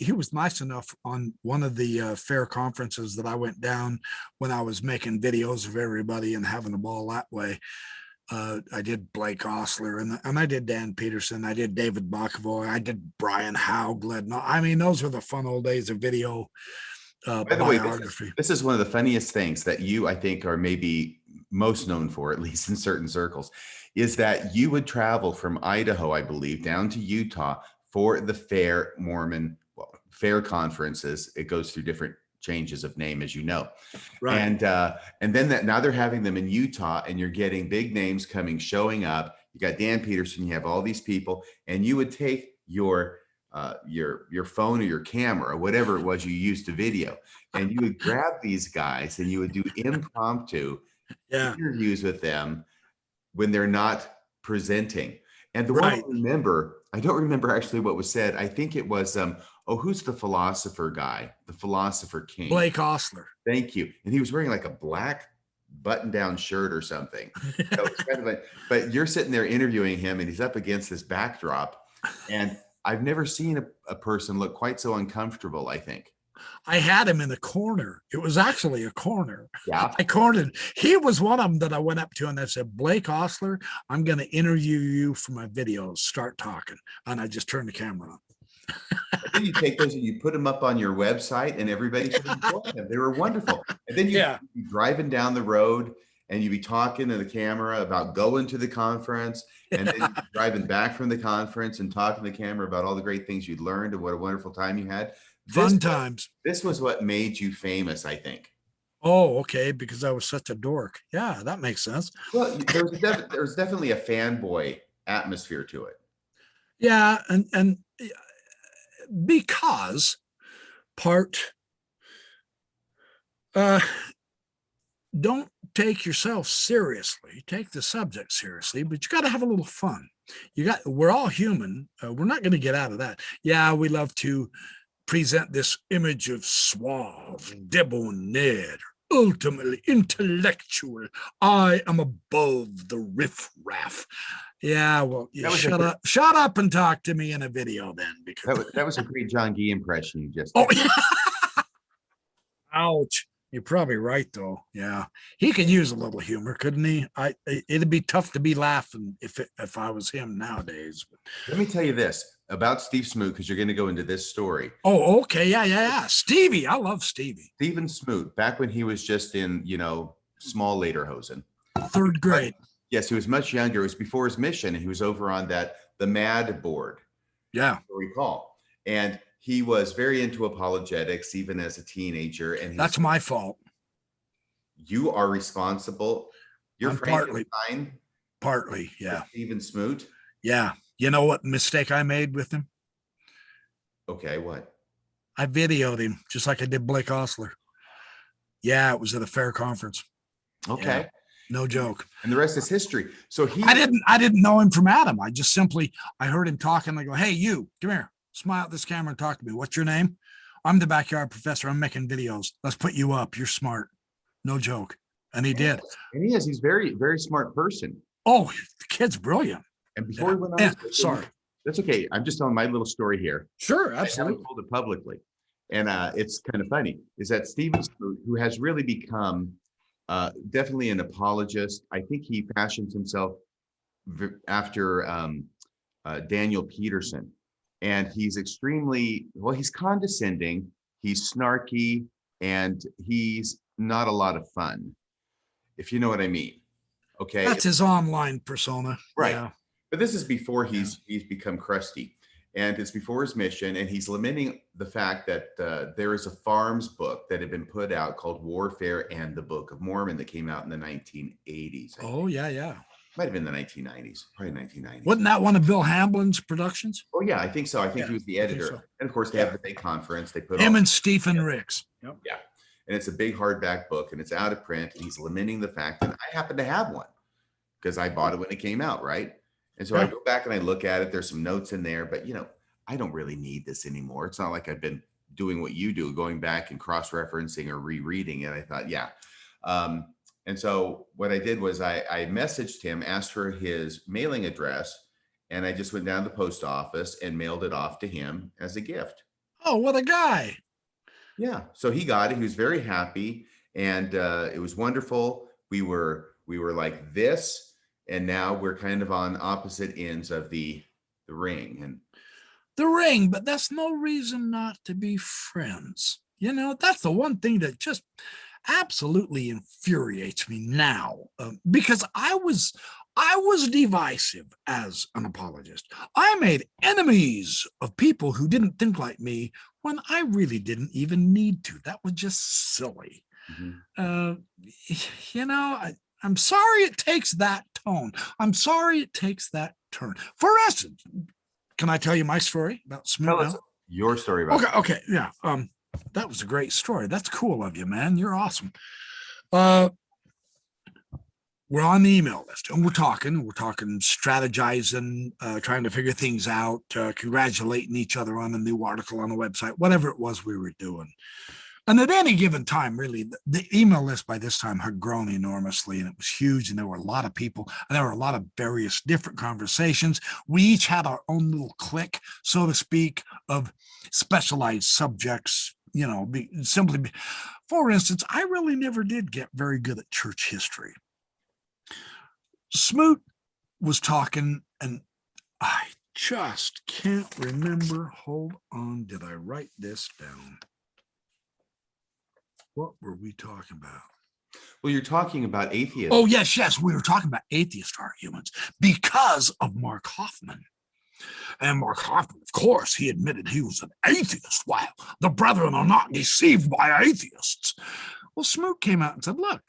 He was nice enough on one of the fair conferences that I went down when I was making videos of everybody and having a ball that way. I did Blake Osler and I did Dan Peterson. I did David Bachavoy. I did Brian Hauglid. I mean, those were the fun old days of video biography. Way, this is one of the funniest things that you, I think, are maybe most known for, at least in certain circles, is that you would travel from Idaho, I believe, down to Utah for the FairMormon, fair conferences. It goes through different changes of name, as you know. Right. And then now they're having them in Utah, and you're getting big names showing up. You got Dan Peterson, you have all these people, and you would take your phone or your camera, whatever it was you used to video, and you would grab these guys and you would do impromptu interviews with them when they're not presenting. And the one I don't remember actually what was said. I think it was, who's the philosopher guy? The philosopher king. Blake Osler. Thank you. And he was wearing like a black button-down shirt or something. So it's kind of but you're sitting there interviewing him, and he's up against this backdrop. And I've never seen a person look quite so uncomfortable, I think. I had him in the corner. It was actually a corner. Yeah. I cornered. He was one of them that I went up to and I said, Blake Ostler, I'm going to interview you for my videos. Start talking. And I just turned the camera on. And then you take those and you put them up on your website and everybody could enjoy them. They were wonderful. And then you'd be driving down the road and you'd be talking to the camera about going to the conference. And then you'd be driving back from the conference and talking to the camera about all the great things you'd learned and what a wonderful time you had. Fun times. This was what made you famous, I think. Oh, okay. Because I was such a dork. Yeah, that makes sense. Well, there was definitely a fanboy atmosphere to it. Yeah. And because don't take yourself seriously, take the subject seriously, but you got to have a little fun. We're all human. We're not going to get out of that. Yeah, we love to present this image of suave, debonair, ultimately intellectual. I am above the riffraff. Yeah, well, shut up and talk to me in a video then. Because that was a great John Gee impression you just did. Oh, ouch. You're probably right, though. Yeah, he could use a little humor, couldn't he? It'd be tough to be laughing if I was him nowadays. Let me tell you this about Steve Smoot, because you're going to go into this story. Oh, okay, yeah. Stevie, I love Stevie. Stephen Smoot, back when he was just in, small lederhosen. Third grade. Yes, he was much younger. It was before his mission, and he was over on the MAD board. Yeah, I recall, and he was very into apologetics, even as a teenager. And that's my fault. You are responsible. You're partly, yeah. Stephen Smoot. Yeah. You know what mistake I made with him? Okay, what? I videoed him just like I did Blake Ostler. Yeah, it was at a fair conference. Okay. Yeah, no joke. And the rest is history. So I didn't know him from Adam. I heard him talking. I go, hey, you, come here. Smile at this camera and talk to me. What's your name? I'm the backyard professor. I'm making videos. Let's put you up. You're smart. No joke. And he did. And he's very, very smart person. Oh, the kid's brilliant. And before we went on, sorry. That's okay. I'm just telling my little story here. Sure, absolutely. I haven't told it publicly. And it's kind of funny, is that Stephen Smoot, who has really become definitely an apologist. I think he fashions himself after Daniel Peterson. And he's he's condescending, he's snarky, and he's not a lot of fun, if you know what I mean. Okay. That's his online persona. Right. Yeah. But this is before he's become crusty, and it's before his mission. And he's lamenting the fact that there is a Farms book that had been put out called Warfare and the Book of Mormon that came out in the 1980s. Oh, yeah. Might have been the 1990s, probably 1990s. Wasn't that one of Bill Hamblin's productions? Oh, yeah, I think so. I think he was the editor. So. And of course, they have the big conference. They put him and Stephen Ricks. Yep. Yeah. And it's a big hardback book, and it's out of print. And he's lamenting the fact that I happen to have one because I bought it when it came out, right? And so I go back and I look at it. There's some notes in there, but I don't really need this anymore. It's not like I've been doing what you do, going back and cross-referencing or rereading it. I thought, yeah. And so what I did was I messaged him, asked for his mailing address, and I just went down to the post office and mailed it off to him as a gift. Oh, what a guy. Yeah. So he got it. He was very happy, and it was wonderful. We were like this, and now we're kind of on opposite ends of the ring. And the ring, but that's no reason not to be friends. That's the one thing that just absolutely infuriates me now, because I was divisive as an apologist. I made enemies of people who didn't think like me when I really didn't even need to. That was just silly. Mm-hmm. I'm sorry it takes that tone. I'm sorry it takes that turn. For instance, can I tell you my story about Smoot? Tell us your story about okay, yeah. That was a great story. That's cool of you, man. You're awesome. We're on the email list and we're talking, strategizing, trying to figure things out, congratulating each other on a new article on the website, whatever it was we were doing. And at any given time, really, the email list by this time had grown enormously, and it was huge, and there were a lot of people, and there were a lot of various different conversations. We each had our own little clique, so to speak, of specialized subjects, For instance, I really never did get very good at church history. Smoot was talking, and I just can't remember. Hold on. Did I write this down? What were we talking about? Well, you're talking about atheism. Oh, yes. We were talking about atheist arguments because of Mark Hoffman. And Mark Hoffman, of course, he admitted he was an atheist. Wow, the brethren are not deceived by atheists. Well, Smoot came out and said, look,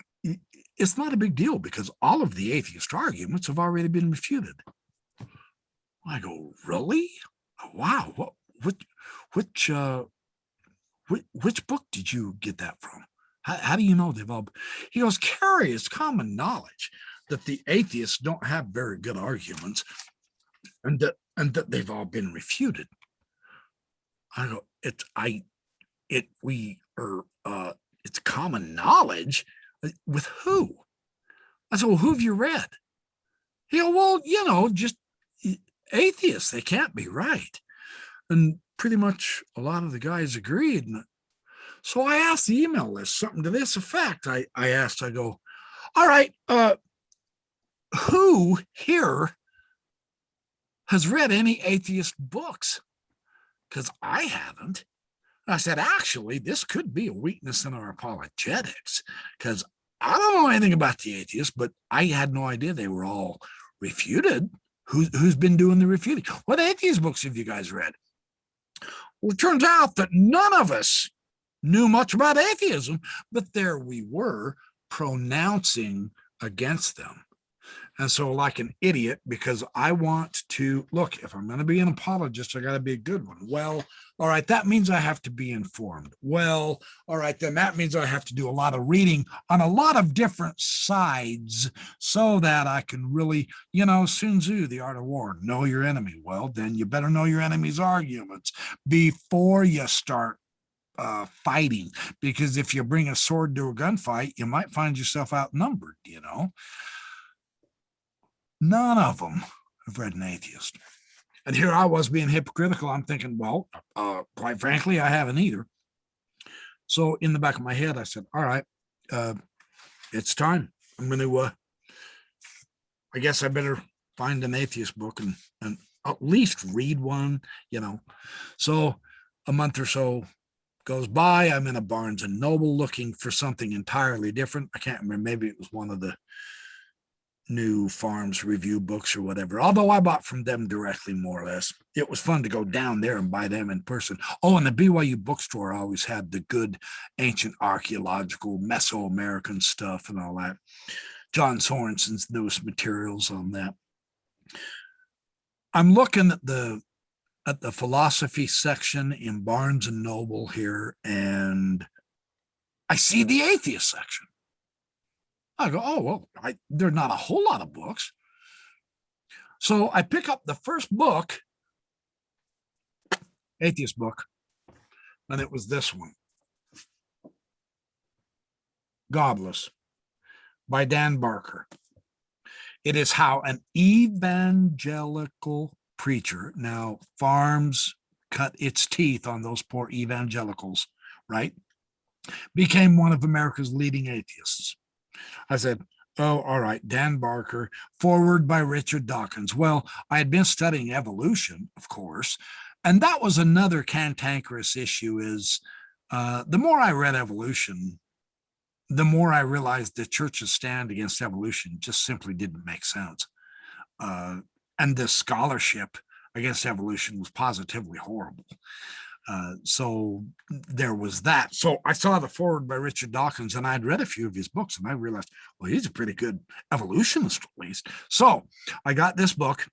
it's not a big deal because all of the atheist arguments have already been refuted. I go, really? Wow. Which book did you get that from? How do you know they've all? He goes, Kerry, it's common knowledge that the atheists don't have very good arguments, and that they've all been refuted. I go, it's common knowledge. With who? I said, well, who have you read? He go, well, just atheists. They can't be right. And pretty much a lot of the guys agreed. And so I asked the email list something to this effect. I go, all right, who here has read any atheist books? Because I haven't. I said, actually, this could be a weakness in our apologetics, because I don't know anything about the atheists, but I had no idea they were all refuted. Who's been doing the refuting? What atheist books have you guys read? Well, it turns out that none of us knew much about atheism, but there we were pronouncing against them. And so, like an idiot, because I want to look, if I'm going to be an apologist, I got to be a good one. Well, all right, that means I have to be informed. Well, all right, then that means I have to do a lot of reading on a lot of different sides so that I can really, Sun Tzu, The Art of War, know your enemy. Well, then you better know your enemy's arguments before you start fighting, because if you bring a sword to a gunfight, you might find yourself outnumbered, None of them have read an atheist. And here I was being hypocritical. I'm thinking, well, quite frankly, I haven't either. So in the back of my head, I said, all right, it's time. I'm going to, I guess I better find an atheist book and at least read one, So a month or so goes by. I'm in a Barnes and Noble looking for something entirely different. I can't remember. Maybe it was one of the new Farms Review books or whatever, although I bought from them directly, more or less. It was fun to go down there and buy them in person. Oh, and the BYU bookstore always had the good ancient archaeological Mesoamerican stuff and all that. John Sorensen's newest materials on that. I'm looking at the philosophy section in Barnes and Noble here, and I see the atheist section. I go, oh, well, there's not a whole lot of books. So I pick up the first book, atheist book, and it was this one, Godless, by Dan Barker. It is how an evangelical preacher, now Farms cut its teeth on those poor evangelicals, right, became one of America's leading atheists. I said, oh, all right, Dan Barker, forward by Richard Dawkins. Well, I had been studying evolution, of course, and that was another cantankerous issue is the more I read evolution, the more I realized the church's stand against evolution just simply didn't make sense. And the scholarship against evolution was positively horrible. So there was that. So I saw the forward by Richard Dawkins, and I'd read a few of his books, and I realized, well, he's a pretty good evolutionist, at least. So I got this book.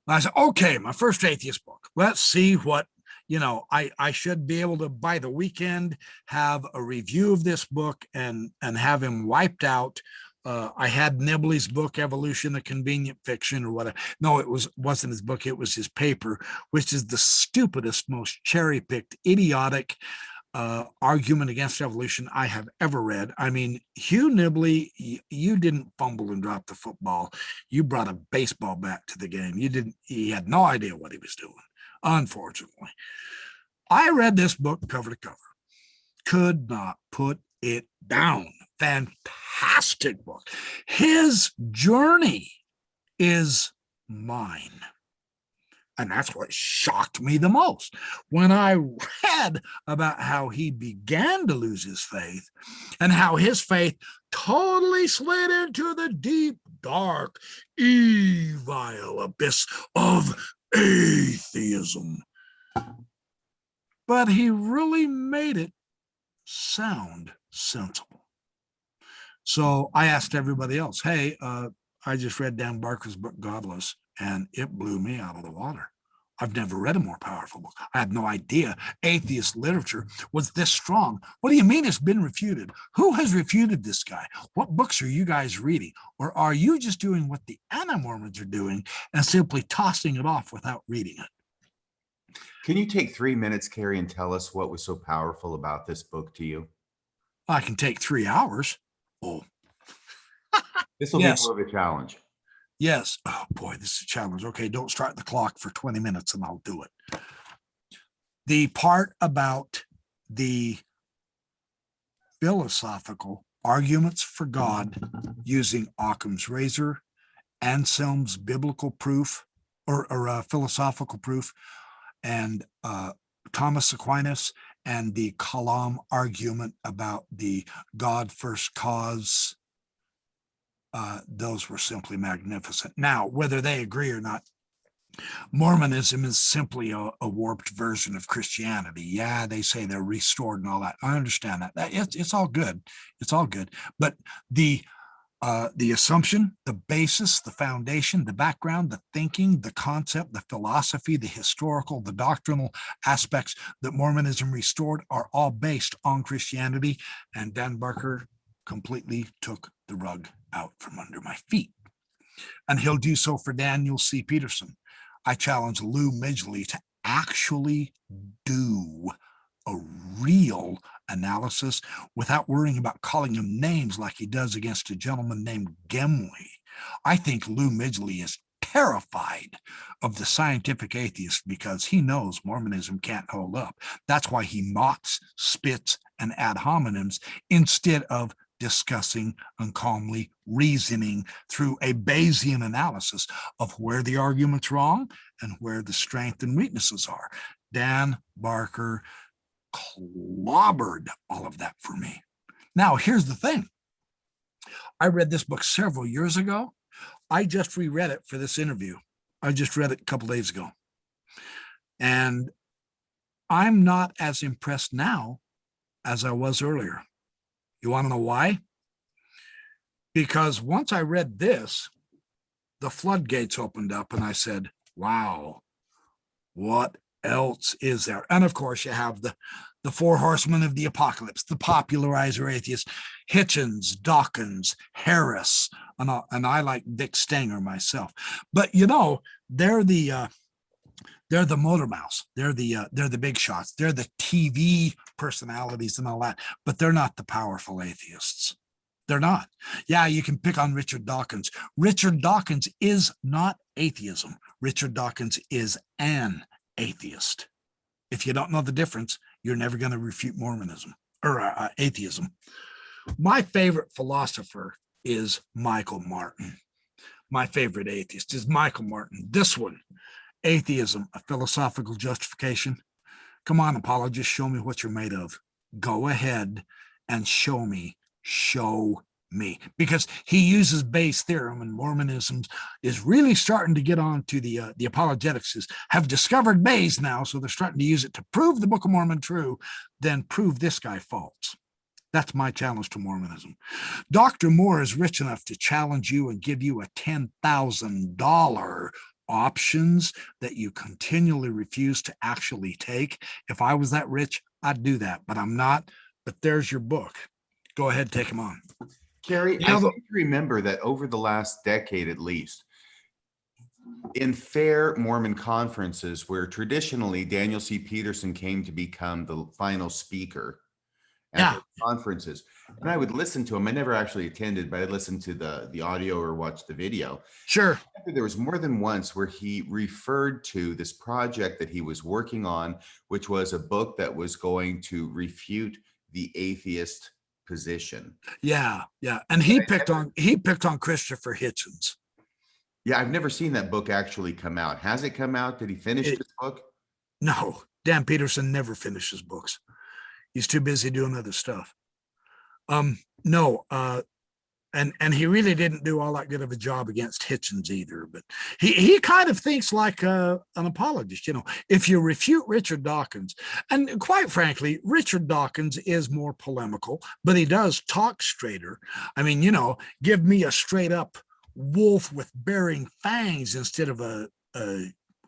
I said, okay, my first atheist book. Let's see what, I should be able to, by the weekend, have a review of this book and have him wiped out. I had Nibley's book, Evolution, a Convenient Fiction, or whatever. No, wasn't his book. It was his paper, which is the stupidest, most cherry-picked, idiotic argument against evolution I have ever read. I mean, Hugh Nibley, you didn't fumble and drop the football. You brought a baseball bat to the game. He had no idea what he was doing, unfortunately. I read this book cover to cover. Could not put it down. Fantastic book. His journey is mine. And that's what shocked me the most. When I read about how he began to lose his faith and how his faith totally slid into the deep, dark, evil abyss of atheism. But he really made it sound sensible. So I asked everybody else, hey, I just read Dan Barker's book, Godless, and it blew me out of the water. I've never read a more powerful book. I had no idea atheist literature was this strong. What do you mean it's been refuted? Who has refuted this guy? What books are you guys reading? Or are you just doing what the anti-Mormons are doing and simply tossing it off without reading it? Can you take 3 minutes, Kerry, and tell us what was so powerful about this book to you? I can take 3 hours. Oh, this will yes. be more of a challenge. Yes. Oh boy, this is a challenge. Okay, don't start the clock for 20 minutes and I'll do it. The part about the philosophical arguments for God using Occam's razor, Anselm's biblical proof or philosophical proof, and Thomas Aquinas, and the Kalam argument about the God first cause. Those were simply magnificent. Now, whether they agree or not, Mormonism is simply a warped version of Christianity. Yeah, they say they're restored and all that. I understand that. It's all good. It's all good. But the assumption, the basis, the foundation, the background, the thinking, the concept, the philosophy, the historical, the doctrinal aspects that Mormonism restored are all based on Christianity. And Dan Barker completely took the rug out from under my feet. And he'll do so for Daniel C. Peterson. I challenge Lou Midgley to actually do a real analysis without worrying about calling him names like he does against a gentleman named Gemley. I think Lou Midgley is terrified of the scientific atheist because he knows Mormonism can't hold up. That's why he mocks, spits, and ad hominems instead of discussing and calmly reasoning through a Bayesian analysis of where the argument's wrong and where the strength and weaknesses are. Dan Barker clobbered all of that for me. Now, here's the thing. I read this book several years ago. I just reread it for this interview. I just read it a couple days ago. And I'm not as impressed now as I was earlier. You want to know why? Because once I read this, the floodgates opened up and I said, wow, what else is there? And of course, you have the four horsemen of the apocalypse, the popularizer atheists, Hitchens, Dawkins, Harris, and I like Dick Stenger myself. But you know, they're the motor mouse. They're the big shots. They're the TV personalities and all that, but they're not the powerful atheists. They're not. Yeah, you can pick on Richard Dawkins. Richard Dawkins is not atheism. Richard Dawkins is an atheist. If you don't know the difference, you're never going to refute Mormonism or atheism. My favorite philosopher is Michael Martin. My favorite atheist is Michael Martin. This one, Atheism, a Philosophical Justification. Come on, apologist, show me what you're made of. Go ahead and show me. Show me. Because he uses Bayes' theorem, and Mormonism is really starting to get on to the apologetics have discovered Bayes now, so they're starting to use it to prove the Book of Mormon true, then prove this guy false. That's my challenge to Mormonism. Dr. Moore is rich enough to challenge you and give you a $10,000 options that you continually refuse to actually take. If I was that rich, I'd do that, but I'm not. But there's your book. Go ahead, take them on. Kerry, I seem to remember that over the last decade at least, in FairMormon conferences where traditionally Daniel C. Peterson came to become the final speaker, at Yeah, those conferences. And I would listen to him. I never actually attended, but I listened to the audio or watched the video. sure. There was more than once where he referred to this project that he was working on, which was a book that was going to refute the atheist position. Yeah, yeah. And he picked on Christopher Hitchens. Yeah, I've never seen that book actually come out. Has it come out? Did he finish It, this book? no, Dan Peterson never finishes books. He's too busy doing other stuff. No, and he really didn't do all that good of a job against Hitchens either. But he kind of thinks like an apologist. If you refute Richard Dawkins, and quite frankly, Richard Dawkins is more polemical, but he does talk straighter. I mean, give me a straight up wolf with bearing fangs instead of a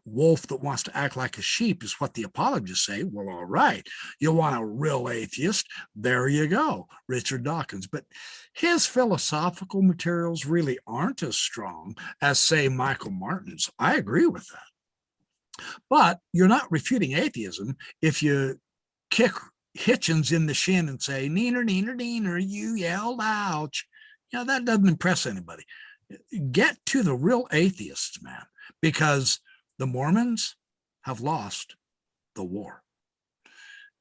wolf that wants to act like a sheep, is what the apologists say. Well, all right, you want a real atheist, there you go, Richard Dawkins. But his philosophical materials really aren't as strong as, say, Michael Martin's. I agree with that. But you're not refuting atheism if you kick Hitchens in the shin and say, neener, neener, neener, you yelled, ouch. That doesn't impress anybody. Get to the real atheists, man, because the Mormons have lost the war.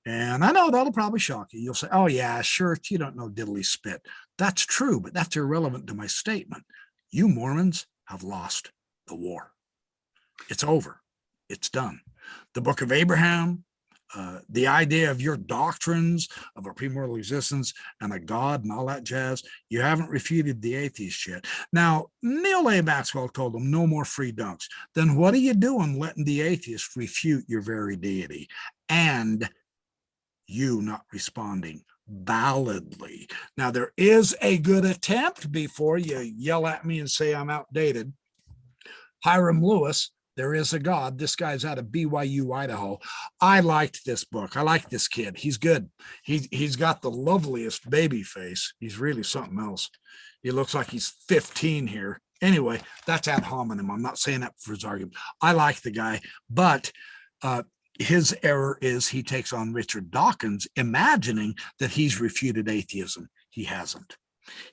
And I know that'll probably shock you. You'll say, oh, yeah, sure, you don't know diddly spit. That's true, but that's irrelevant to my statement. You Mormons have lost the war. It's over. It's done. The Book of Abraham, the idea of your doctrines of a premortal existence and a God and all that jazz, you haven't refuted the atheist yet. Now, Neil A. Maxwell told them no more free dunks. Then what are you doing letting the atheist refute your very deity and you not responding validly? Now, there is a good attempt before you yell at me and say I'm outdated. Hiram Lewis, There Is a God. This guy's out of BYU, Idaho. I liked this book. I like this kid. He's good. He's got the loveliest baby face. He's really something else. He looks like he's 15 here. Anyway, that's ad hominem. I'm not saying that for his argument. I like the guy, but his error is he takes on Richard Dawkins, imagining that he's refuted atheism. He hasn't.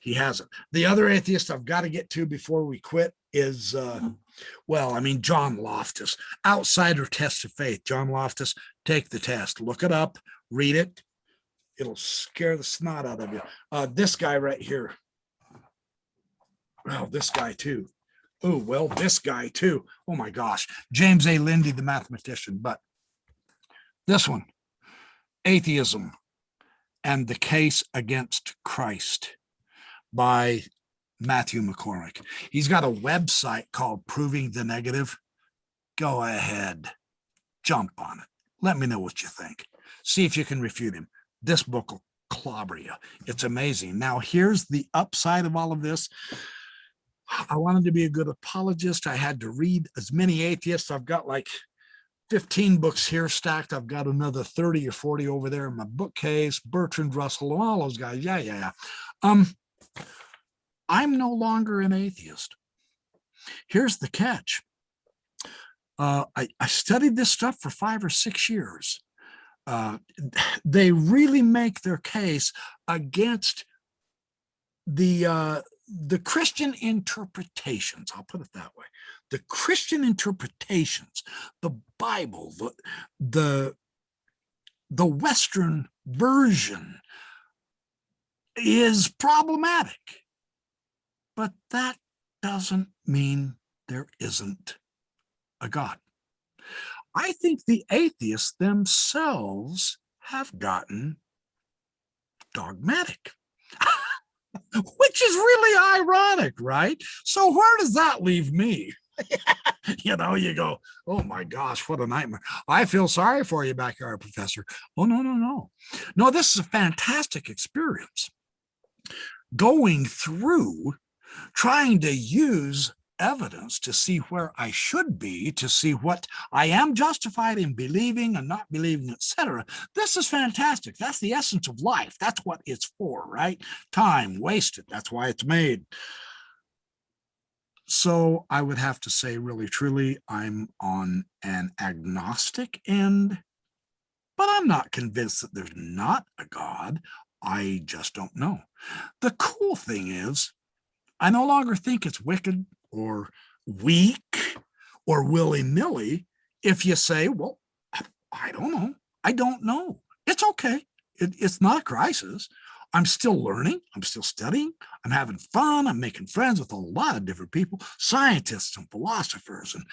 He hasn't. The other atheist I've got to get to before we quit is, John Loftus, Outsider Test of Faith. John Loftus, take the test. Look it up. Read it. It'll scare the snot out of you. This guy right here. Well, this guy too. Oh, well, this guy too. Oh my gosh. James A. Lindy, the mathematician. But this one, Atheism and the Case Against Christ by Matthew McCormick. He's got a website called Proving the Negative. Go ahead, jump on it. Let me know what you think. See if you can refute him. This book will clobber you. It's amazing. Now, here's the upside of all of this. I wanted to be a good apologist. I had to read as many atheists. I've got like 15 books here stacked. I've got another 30 or 40 over there in my bookcase. Bertrand Russell, all those guys. Yeah. I'm no longer an atheist. Here's the catch. I studied this stuff for 5 or 6 years. They really make their case against the Christian interpretations. I'll put it that way. The Christian interpretations, the Bible, the Western version is problematic. But that doesn't mean there isn't a God. I think the atheists themselves have gotten dogmatic, which is really ironic, right? So where does that leave me? You go, oh my gosh, what a nightmare. I feel sorry for you, backyard professor. Oh, no. No, this is a fantastic experience. Going through trying to use evidence to see where I should be, to see what I am justified in believing and not believing, etc. This is fantastic. That's the essence of life. That's what it's for, right? Time wasted. That's why it's made. So I would have to say, really, truly, I'm on an agnostic end but I'm not convinced that there's not a God. I just don't know. The cool thing is, I no longer think it's wicked or weak or willy-nilly if you say, well, I don't know. I don't know. It's okay. It's not a crisis. I'm still learning. I'm still studying. I'm having fun. I'm making friends with a lot of different people, scientists and philosophers and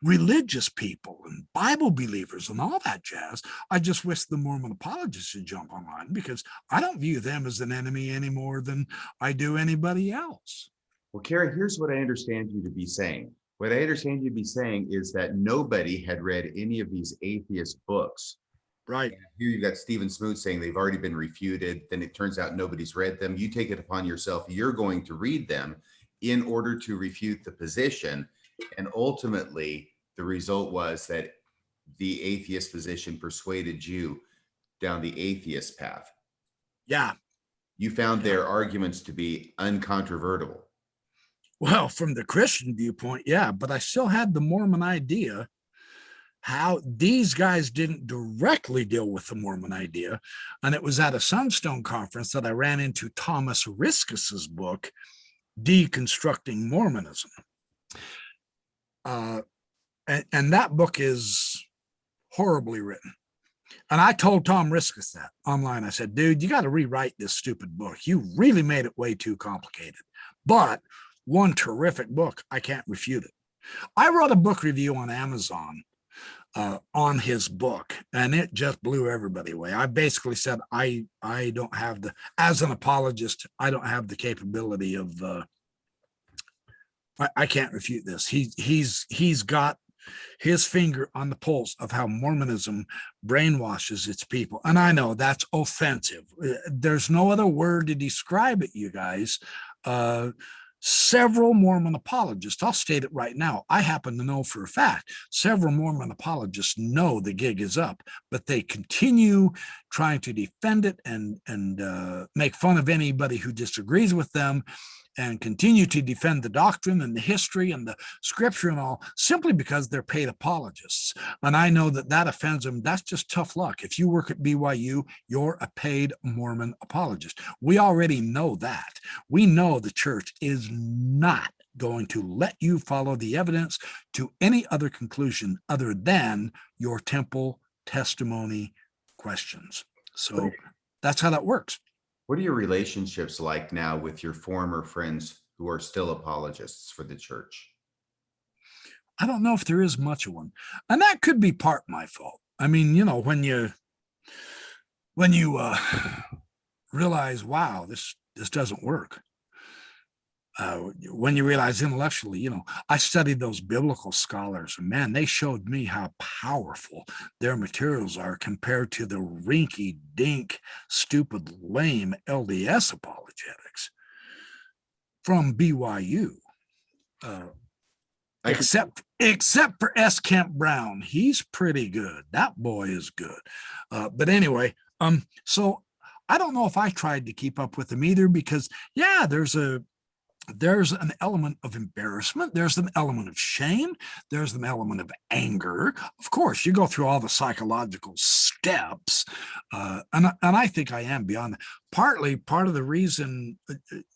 religious people and Bible believers and all that jazz. I just wish the Mormon apologists would jump online, because I don't view them as an enemy any more than I do anybody else. Well, Kerry, here's what I understand you to be saying. What I understand you to be saying is that nobody had read any of these atheist books. Right. And here you've got Stephen Smoot saying they've already been refuted. Then it turns out nobody's read them. You take it upon yourself. You're going to read them in order to refute the position. And ultimately, the result was that the atheist position persuaded you down the atheist path. Yeah. You found their arguments to be uncontrovertible. Well, from the Christian viewpoint, yeah, but I still had the Mormon idea. How these guys didn't directly deal with the Mormon idea. And it was at a Sunstone conference that I ran into Thomas Riskus's book, Deconstructing Mormonism. And that book is horribly written. And I told Tom Riskus that online. I said, dude, you got to rewrite this stupid book. You really made it way too complicated. But one terrific book. I can't refute it. I wrote a book review on Amazon on his book, and it just blew everybody away. I basically said, I don't have as an apologist, I don't have the capability of, I can't refute this. He's got his finger on the pulse of how Mormonism brainwashes its people. And I know that's offensive. There's no other word to describe it, you guys. Several Mormon apologists, I'll state it right now, I happen to know for a fact, several Mormon apologists know the gig is up, but they continue trying to defend it and make fun of anybody who disagrees with them, and continue to defend the doctrine and the history and the scripture and all, simply because they're paid apologists. And I know that offends them. That's just tough luck. If you work at BYU, you're a paid Mormon apologist. We already know that. We know the church is not going to let you follow the evidence to any other conclusion other than your temple testimony questions. So that's how that works. What are your relationships like now with your former friends who are still apologists for the church? I don't know if there is much of one. And that could be part my fault. I mean, when you realize, wow, this doesn't work. When you realize intellectually, I studied those biblical scholars, and man, they showed me how powerful their materials are compared to the rinky-dink, stupid, lame LDS apologetics from BYU. Except for S. Kemp Brown. He's pretty good. That boy is good. But anyway, so I don't know if I tried to keep up with him either, because yeah, there's an element of embarrassment. There's an element of shame. There's an element of anger. Of course, you go through all the psychological steps. And I think I am beyond that. Part of the reason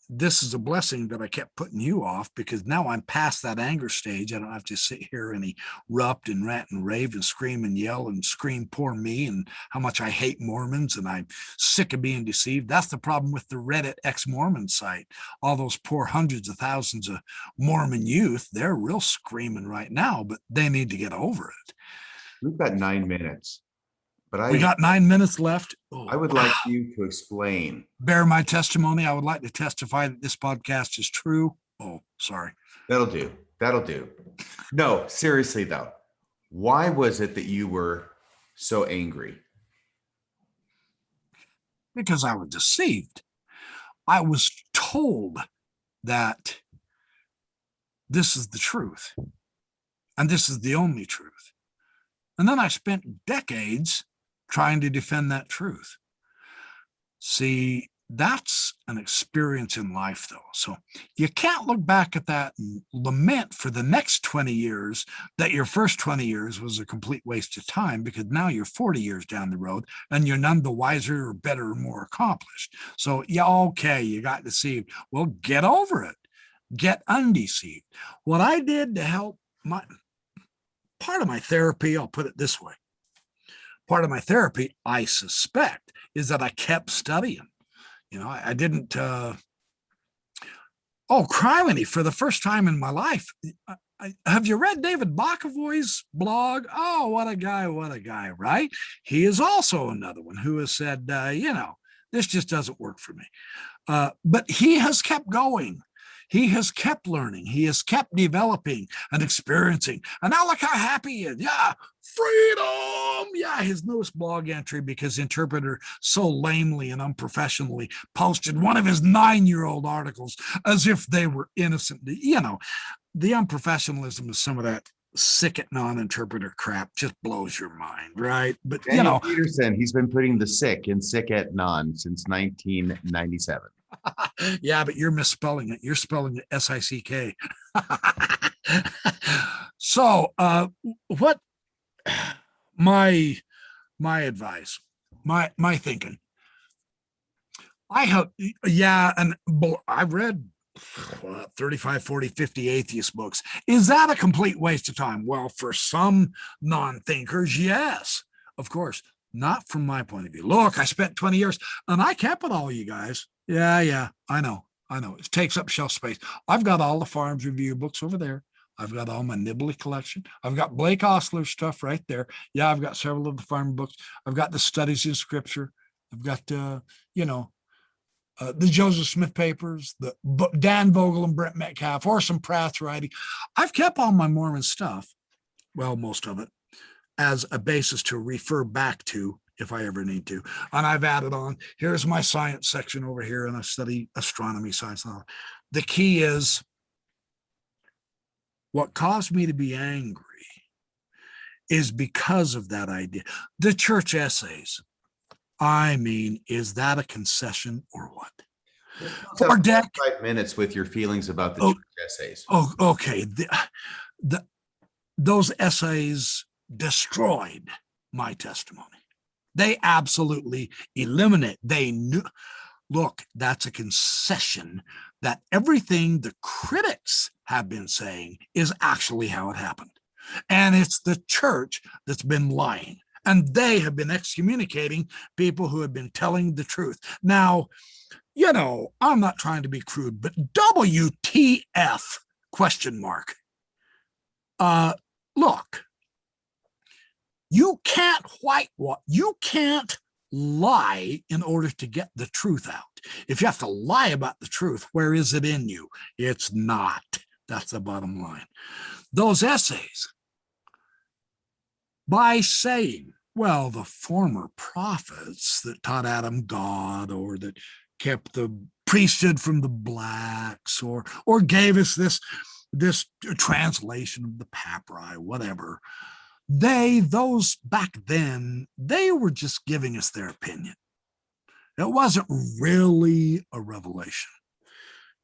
this is a blessing that I kept putting you off, because now I'm past that anger stage. I don't have to sit here and erupt and rant and rave and scream and yell and scream, poor me, and how much I hate Mormons and I'm sick of being deceived. That's the problem with the Reddit ex-Mormon site. All those poor hundreds of thousands of Mormon youth, they're real screaming right now, but they need to get over it. We've got 9 minutes. But we got 9 minutes left. Oh, I would like you to explain. Bear my testimony. I would like to testify that this podcast is true. Oh, sorry. That'll do. No, seriously though. Why was it that you were so angry? Because I was deceived. I was told that this is the truth, and this is the only truth. And then I spent decades trying to defend that truth. See, That's an experience in life, though. So you can't look back at that and lament for the next 20 years that your first 20 years was a complete waste of time, because now you're 40 years down the road and you're none the wiser or better or more accomplished. So, yeah, okay, you got deceived. Well, get over it. Get undeceived. What I did to help part of my therapy, I'll put it this way. Part of my therapy, I suspect, is that I kept studying. I didn't, criminy, for the first time in my life. Have you read David Bokovoy's blog? Oh, what a guy, right? He is also another one who has said, this just doesn't work for me. But he has kept going. He has kept learning. He has kept developing and experiencing. And now look how happy he is. Yeah, freedom. Yeah, his newest blog entry, because Interpreter so lamely and unprofessionally posted one of his 9-year-old articles as if they were innocent. The unprofessionalism of some of that sick at non-interpreter crap just blows your mind, right? But Daniel Peterson, he's been putting the sick in sick at non since 1997. Yeah, but you're misspelling it. You're spelling it S-I-C-K. So what my advice, my thinking, and I've read 35, 40, 50 atheist books. Is that a complete waste of time? Well, for some non-thinkers, yes, of course. Not from my point of view. Look, I spent 20 years and I kept it all, you guys. Yeah, I know. It takes up shelf space. I've got all the Farms Review books over there. I've got all my Nibley collection. I've got Blake Ostler stuff right there. Yeah, I've got several of the farm books. I've got the studies in scripture. I've got, the Joseph Smith papers, the Dan Vogel and Brent Metcalf, Orson Pratt's writing. I've kept all my Mormon stuff, well, most of it, as a basis to refer back to if I ever need to. And I've added on, here's my science section over here, and I study astronomy, science. The key is, what caused me to be angry is because of that idea. The church essays. I mean, is that a concession or what? For 5 minutes with your feelings about the church essays. Oh, okay. Those essays destroyed my testimony. They absolutely eliminate. They knew. Look, that's a concession that everything the critics have been saying is actually how it happened. And it's the church that's been lying. And they have been excommunicating people who have been telling the truth. Now, I'm not trying to be crude, but WTF ? Look, you can't you can't lie in order to get the truth out. If you have to lie about the truth, where is it in you? It's not. That's the bottom line. Those essays, by saying, well, the former prophets that taught Adam God, or that kept the priesthood from the blacks, or gave us this translation of the papyri, whatever. Those back then, they were just giving us their opinion. It wasn't really a revelation.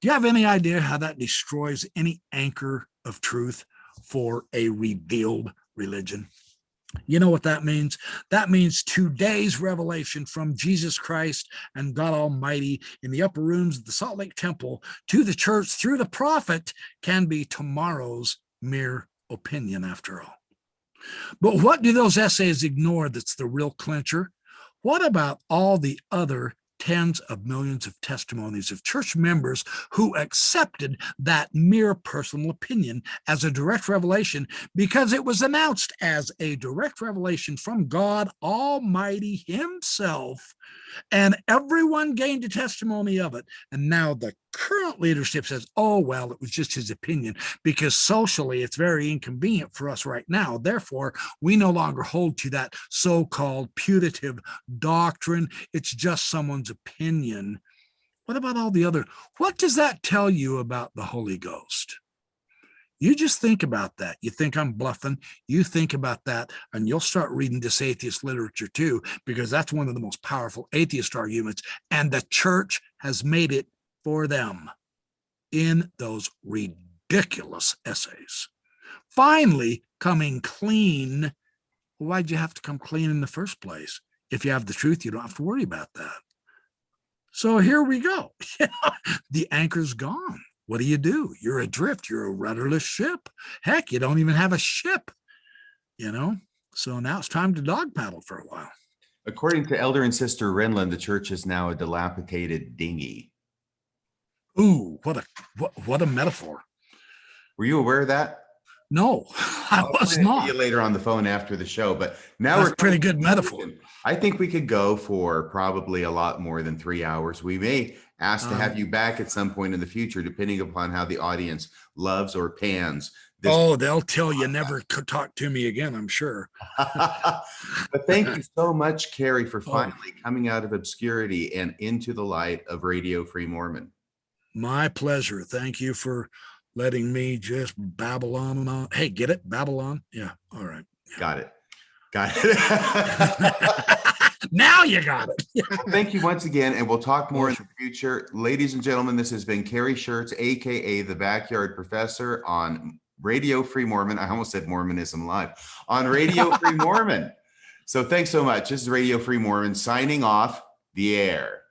Do you have any idea how that destroys any anchor of truth for a revealed religion? You know what that means? That means today's revelation from Jesus Christ and God Almighty in the upper rooms of the Salt Lake Temple to the church through the prophet can be tomorrow's mere opinion after all. But what do those essays ignore that's the real clincher? What about all the other tens of millions of testimonies of church members who accepted that mere personal opinion as a direct revelation because it was announced as a direct revelation from God Almighty himself, and everyone gained a testimony of it? And now the current leadership says, oh, well, it was just his opinion because socially it's very inconvenient for us right now. Therefore, we no longer hold to that so-called putative doctrine. It's just someone's opinion. What about all the other? What does that tell you about the Holy Ghost? You just think about that. You think I'm bluffing. You think about that, and you'll start reading this atheist literature too, because that's one of the most powerful atheist arguments. And the church has made it for them in those ridiculous essays. Finally, coming clean. Why'd you have to come clean in the first place? If you have the truth, you don't have to worry about that. So here we go. The anchor's gone. What do? You're adrift. You're a rudderless ship. Heck, you don't even have a ship, So now it's time to dog paddle for a while. According to Elder and Sister Renlund, the church is now a dilapidated dinghy. Ooh, what a metaphor. Were you aware of that? No, I was not. You later on the phone after the show, but now that's we're pretty good metaphor. I think we could go for probably a lot more than 3 hours. We may ask to have you back at some point in the future, depending upon how the audience loves or pans this. Oh, they'll tell you never could talk to me again, I'm sure. But thank you so much, Kerry, for finally coming out of obscurity and into the light of Radio Free Mormon. My pleasure. Thank you for letting me just babble on and on. Hey, get it? Babylon? Yeah. All right. Yeah. Got it. Now you got it. Thank you once again, and we'll talk more in the future. Ladies and gentlemen, this has been Kerry Shirts, aka the Backyard Professor, on Radio Free Mormon. I almost said Mormonism Live on Radio Free Mormon. So thanks so much. This is Radio Free Mormon signing off the air.